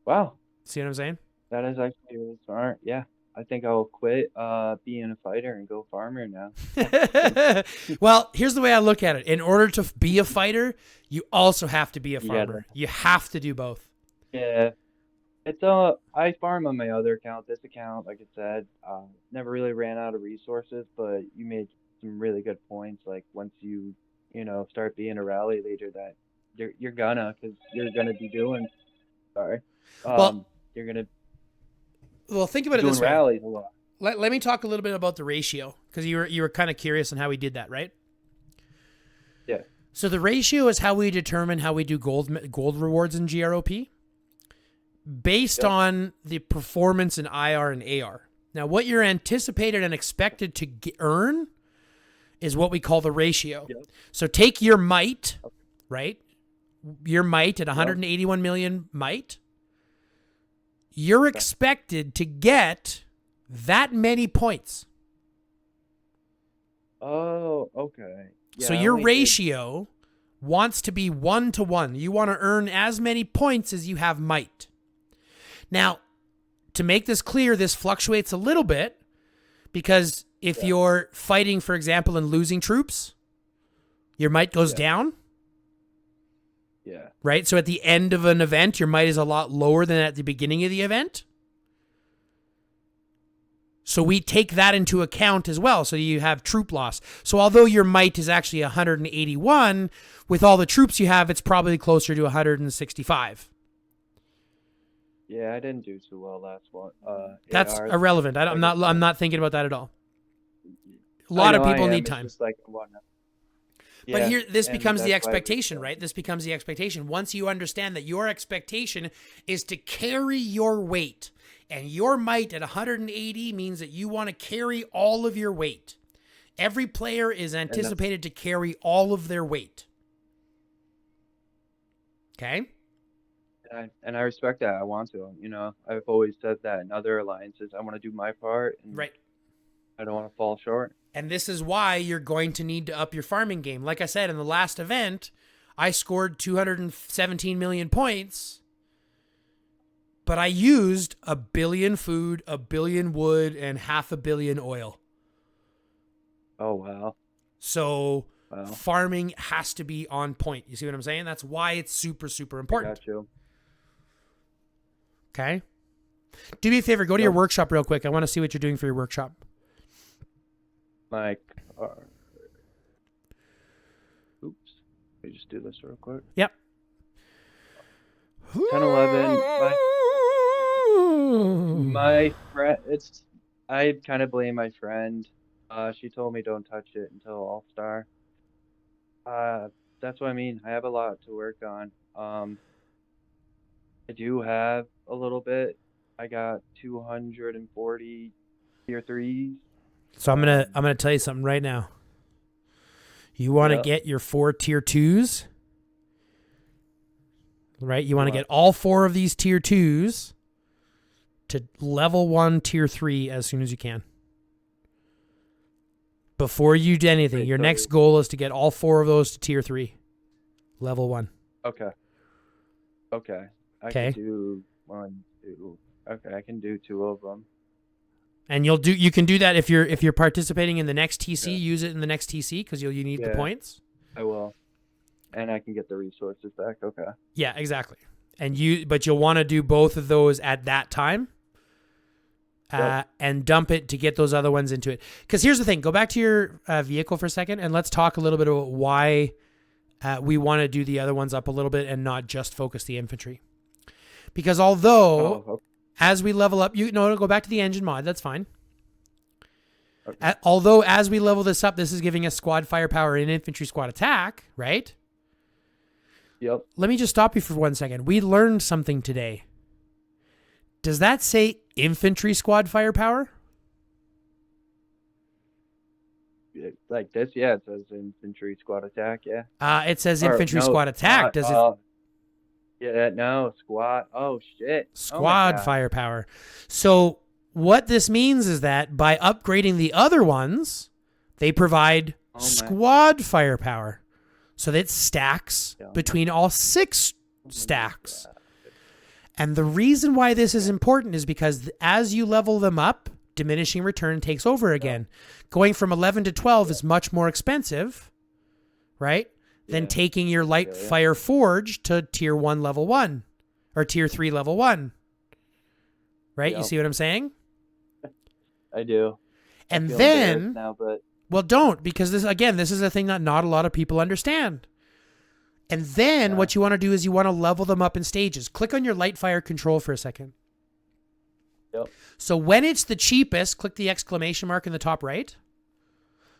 [SPEAKER 2] Wow.
[SPEAKER 1] See what I'm saying?
[SPEAKER 2] That is actually really smart. Yeah. I think I'll quit being a fighter and go farmer now.
[SPEAKER 1] Well, here's the way I look at it. In order to be a fighter, you also have to be a farmer. You have to do both.
[SPEAKER 2] Yeah. It's I farm on my other account. This account, like I said, never really ran out of resources, but you made some really good points. Like once you start being a rally leader, that you're gonna, because you're gonna be doing. Sorry. You're gonna.
[SPEAKER 1] Well, think about it this way.
[SPEAKER 2] Rallies a lot.
[SPEAKER 1] Let me talk a little bit about the ratio, because you were kind of curious on how we did that, right?
[SPEAKER 2] Yeah.
[SPEAKER 1] So the ratio is how we determine how we do gold rewards in GROP. Based on the performance in IR and AR. Now, what you're anticipated and expected to earn is what we call the ratio. Yep. So take your might, right? Your might at 181 million might. You're expected to get that many points.
[SPEAKER 2] Oh, okay. Yeah,
[SPEAKER 1] so your ratio wants to be 1-to-1. You want to earn as many points as you have might. Now, to make this clear, this fluctuates a little bit because if you're fighting, for example, and losing troops, your might goes down. Yeah. Right? So at the end of an event, your might is a lot lower than at the beginning of the event. So we take that into account as well. So you have troop loss. So although your might is actually 181, with all the troops you have, it's probably closer to 165.
[SPEAKER 2] Yeah, I didn't do too well last one.
[SPEAKER 1] That's irrelevant. I'm not thinking about that at all. A lot of people need time. But here, this becomes the expectation, right? This becomes the expectation. Once you understand that your expectation is to carry your weight, and your might at 180 means that you want to carry all of your weight. Every player is anticipated to carry all of their weight. Okay?
[SPEAKER 2] And I respect that. I want to. I've always said that in other alliances. I want to do my part. And
[SPEAKER 1] right.
[SPEAKER 2] I don't want to fall short.
[SPEAKER 1] And this is why you're going to need to up your farming game. Like I said, in the last event, I scored 217 million points, but I used 1 billion food, 1 billion wood, and 500 million oil.
[SPEAKER 2] Oh, wow.
[SPEAKER 1] So farming has to be on point. You see what I'm saying? That's why it's super, super important.
[SPEAKER 2] Got you.
[SPEAKER 1] Okay. Do me a favor. Go to your workshop real quick. I want to see what you're doing for your workshop.
[SPEAKER 2] Oops. Let me just do this real quick.
[SPEAKER 1] Yep.
[SPEAKER 2] 10-11. My friend. I kind of blame my friend. She told me don't touch it until All-Star. That's what I mean. I have a lot to work on. I do have a little bit. I got 240 tier 3s.
[SPEAKER 1] So I'm gonna tell you something right now. You want to get your 4 tier 2s, right? You want to get all 4 of these tier 2s to level 1 tier 3 as soon as you can. Before you do anything, your next goal is to get all 4 of those to tier 3, level 1.
[SPEAKER 2] Okay. I can do 1, 2. Okay, I can do 2 of them.
[SPEAKER 1] And you can do that if you're participating in the next TC. Use it in the next TC because you need the points.
[SPEAKER 2] I will, and I can get the resources back. Okay.
[SPEAKER 1] Yeah, exactly. But you'll want to do both of those at that time, and dump it to get those other ones into it. Because here's the thing: go back to your vehicle for a second, and let's talk a little bit about why we want to do the other ones up a little bit and not just focus the infantry. Because although as we level up, go back to the engine mod. That's fine. Okay. Although as we level this up, this is giving us squad firepower and infantry squad attack, right?
[SPEAKER 2] Yep.
[SPEAKER 1] Let me just stop you for 1 second. We learned something today. Does that say infantry squad firepower?
[SPEAKER 2] Like this, yeah, it says infantry squad attack, yeah.
[SPEAKER 1] It says
[SPEAKER 2] Or
[SPEAKER 1] infantry
[SPEAKER 2] no,
[SPEAKER 1] squad attack.
[SPEAKER 2] squad.
[SPEAKER 1] Does it
[SPEAKER 2] Yeah, no, squad. Oh shit. Oh my
[SPEAKER 1] squad
[SPEAKER 2] God.
[SPEAKER 1] firepower? So what this means is that by upgrading the other ones, they provide
[SPEAKER 2] Oh my.
[SPEAKER 1] squad firepower. So that stacks
[SPEAKER 2] Yeah.
[SPEAKER 1] between all 6
[SPEAKER 2] Oh my
[SPEAKER 1] stacks.
[SPEAKER 2] God.
[SPEAKER 1] And the reason why this is important is because as you level them up, diminishing return takes over again. Going from 11 to 12 is much more expensive, right? Than
[SPEAKER 2] Yeah.
[SPEAKER 1] taking your light
[SPEAKER 2] Yeah.
[SPEAKER 1] fire forge to tier 1 level 1 or tier 3 level 1. Right? You
[SPEAKER 2] Yep.
[SPEAKER 1] see what I'm saying?
[SPEAKER 2] I do. I
[SPEAKER 1] And
[SPEAKER 2] feel
[SPEAKER 1] then,
[SPEAKER 2] embarrassed now, but
[SPEAKER 1] well, don't, because this is a thing that not a lot of people understand. And then what you want to do is you want to level them up in stages. Click on your light fire control for a second.
[SPEAKER 2] yep.
[SPEAKER 1] So when it's the cheapest, click the exclamation mark in the top right.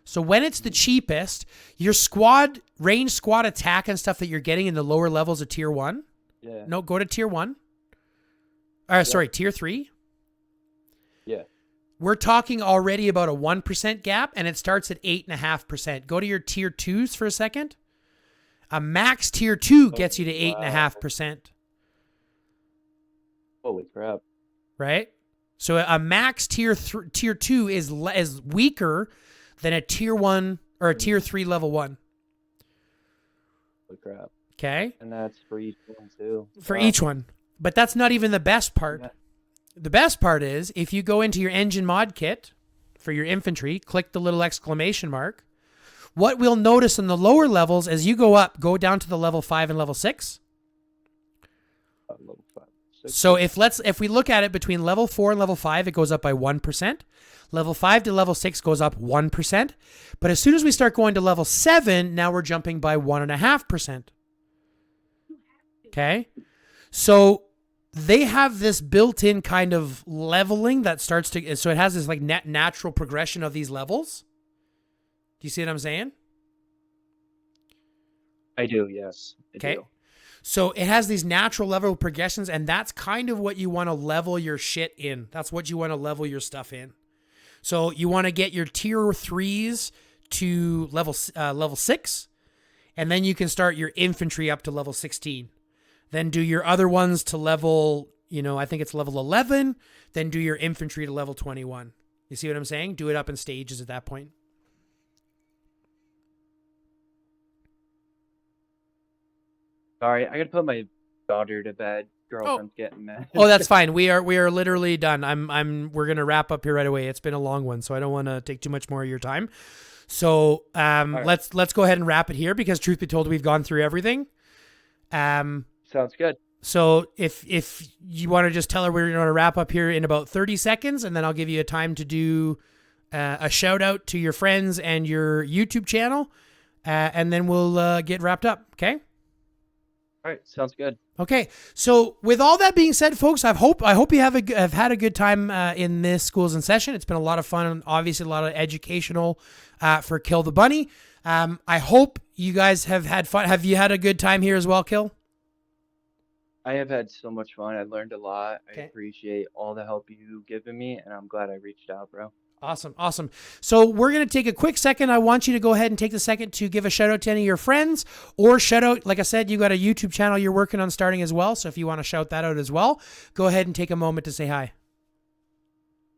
[SPEAKER 1] So when it's the cheapest, your squad, range squad attack and stuff that you're getting in the lower levels of tier 1.
[SPEAKER 2] Yeah.
[SPEAKER 1] No, go to tier 1. Sorry, tier 3.
[SPEAKER 2] Yeah.
[SPEAKER 1] We're talking already about a 1% gap, and it starts at 8.5%. Go to your tier 2s for a second. A max tier 2 gets you to 8.5%.
[SPEAKER 2] Holy crap.
[SPEAKER 1] Right? So a max tier 2 is weaker than a tier 1 or a tier 3 level 1.
[SPEAKER 2] Holy crap.
[SPEAKER 1] Okay?
[SPEAKER 2] And that's for each one too.
[SPEAKER 1] For
[SPEAKER 2] Wow.
[SPEAKER 1] each one. But that's not even the best part.
[SPEAKER 2] Yeah.
[SPEAKER 1] The best part is if you go into your engine mod kit for your infantry, click the little exclamation mark. What we'll notice in the lower levels as you go up, go down to the level 5 and level 6.
[SPEAKER 2] Level 5, 6.
[SPEAKER 1] So if we look at it between level 4 and level 5, it goes up by 1%. Level 5 to level 6 goes up 1%. But as soon as we start going to level 7, now we're jumping by 1.5%. Okay? So they have this built-in kind of leveling that starts to, so it has this like natural progression of these levels. Do you see what I'm saying?
[SPEAKER 2] I do, yes. I
[SPEAKER 1] Okay.
[SPEAKER 2] do.
[SPEAKER 1] So it has these natural level progressions, and that's kind of what you want to level your shit in. That's what you want to level your stuff in. So you want to get your tier 3s to level 6, and then you can start your infantry up to level 16. Then do your other ones to level, I think it's level 11. Then do your infantry to level 21. You see what I'm saying? Do it up in stages at that point.
[SPEAKER 2] Sorry, I gotta put my daughter to bed. Girlfriend's getting mad.
[SPEAKER 1] Oh, that's fine. We are literally done. We're gonna wrap up here right away. It's been a long one, so I don't want to take too much more of your time. So
[SPEAKER 2] right.
[SPEAKER 1] let's go ahead and wrap it here because truth be told, we've gone through everything.
[SPEAKER 2] Sounds good.
[SPEAKER 1] So if you want to just tell her we're going to wrap up here in about 30 seconds, and then I'll give you a time to do a shout out to your friends and your YouTube channel, and then we'll get wrapped up. Okay.
[SPEAKER 2] All right, sounds good.
[SPEAKER 1] Okay, so with all that being said, folks, I hope you have had a good time in this Schools in Session. It's been a lot of fun and obviously a lot of educational for Kill the Bunny. I hope you guys have had fun. Have you had a good time here as well, Kill?
[SPEAKER 2] I have had so much fun. I learned a lot.
[SPEAKER 1] Okay.
[SPEAKER 2] I appreciate all the help you've given me, and I'm glad I reached out, bro.
[SPEAKER 1] Awesome. So we're going to take a quick second. I want you to go ahead and take the second to give a shout out to any of your friends, or shout out, like I said, you got a YouTube channel you're working on starting as well. So if you want to shout that out as well, go ahead and take a moment to say hi.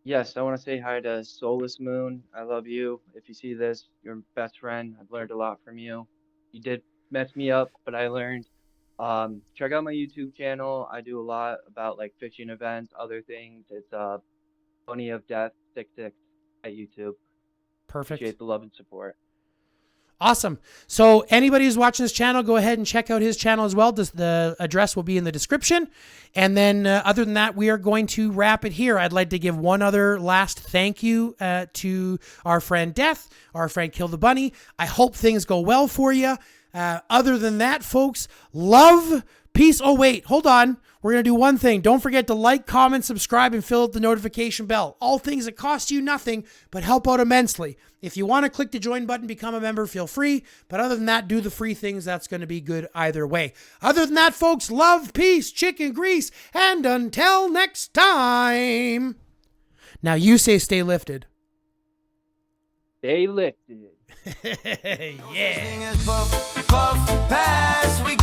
[SPEAKER 2] Yes, I want to say hi to Soulless Moon. I love you. If you see this, you're my best friend. I've learned a lot from you. You did mess me up, but I learned. Check out my YouTube channel. I do a lot about like fishing events, other things. It's Bunny of Death 66 at YouTube.
[SPEAKER 1] Perfect.
[SPEAKER 2] Appreciate the love and support.
[SPEAKER 1] Awesome. So anybody who's watching this channel, go ahead and check out his channel as well. The address will be in the description. And then other than that, we are going to wrap it here. I'd like to give one other last thank you to our friend Death, our friend Kill the Bunny. I hope things go well for you. Other than that, folks, love, peace. Oh, wait, hold on. we're going to do one thing. Don't forget to like, comment, subscribe, and fill out the notification bell. All things that cost you nothing, but help out immensely. If you want to click the join button, become a member, feel free. But other than that, do the free things. That's going to be good either way. Other than that, folks, love, peace, chicken grease, and until next time. Now you say stay lifted.
[SPEAKER 2] Stay lifted.
[SPEAKER 1] Yeah.
[SPEAKER 3] Puff, puff, pass, we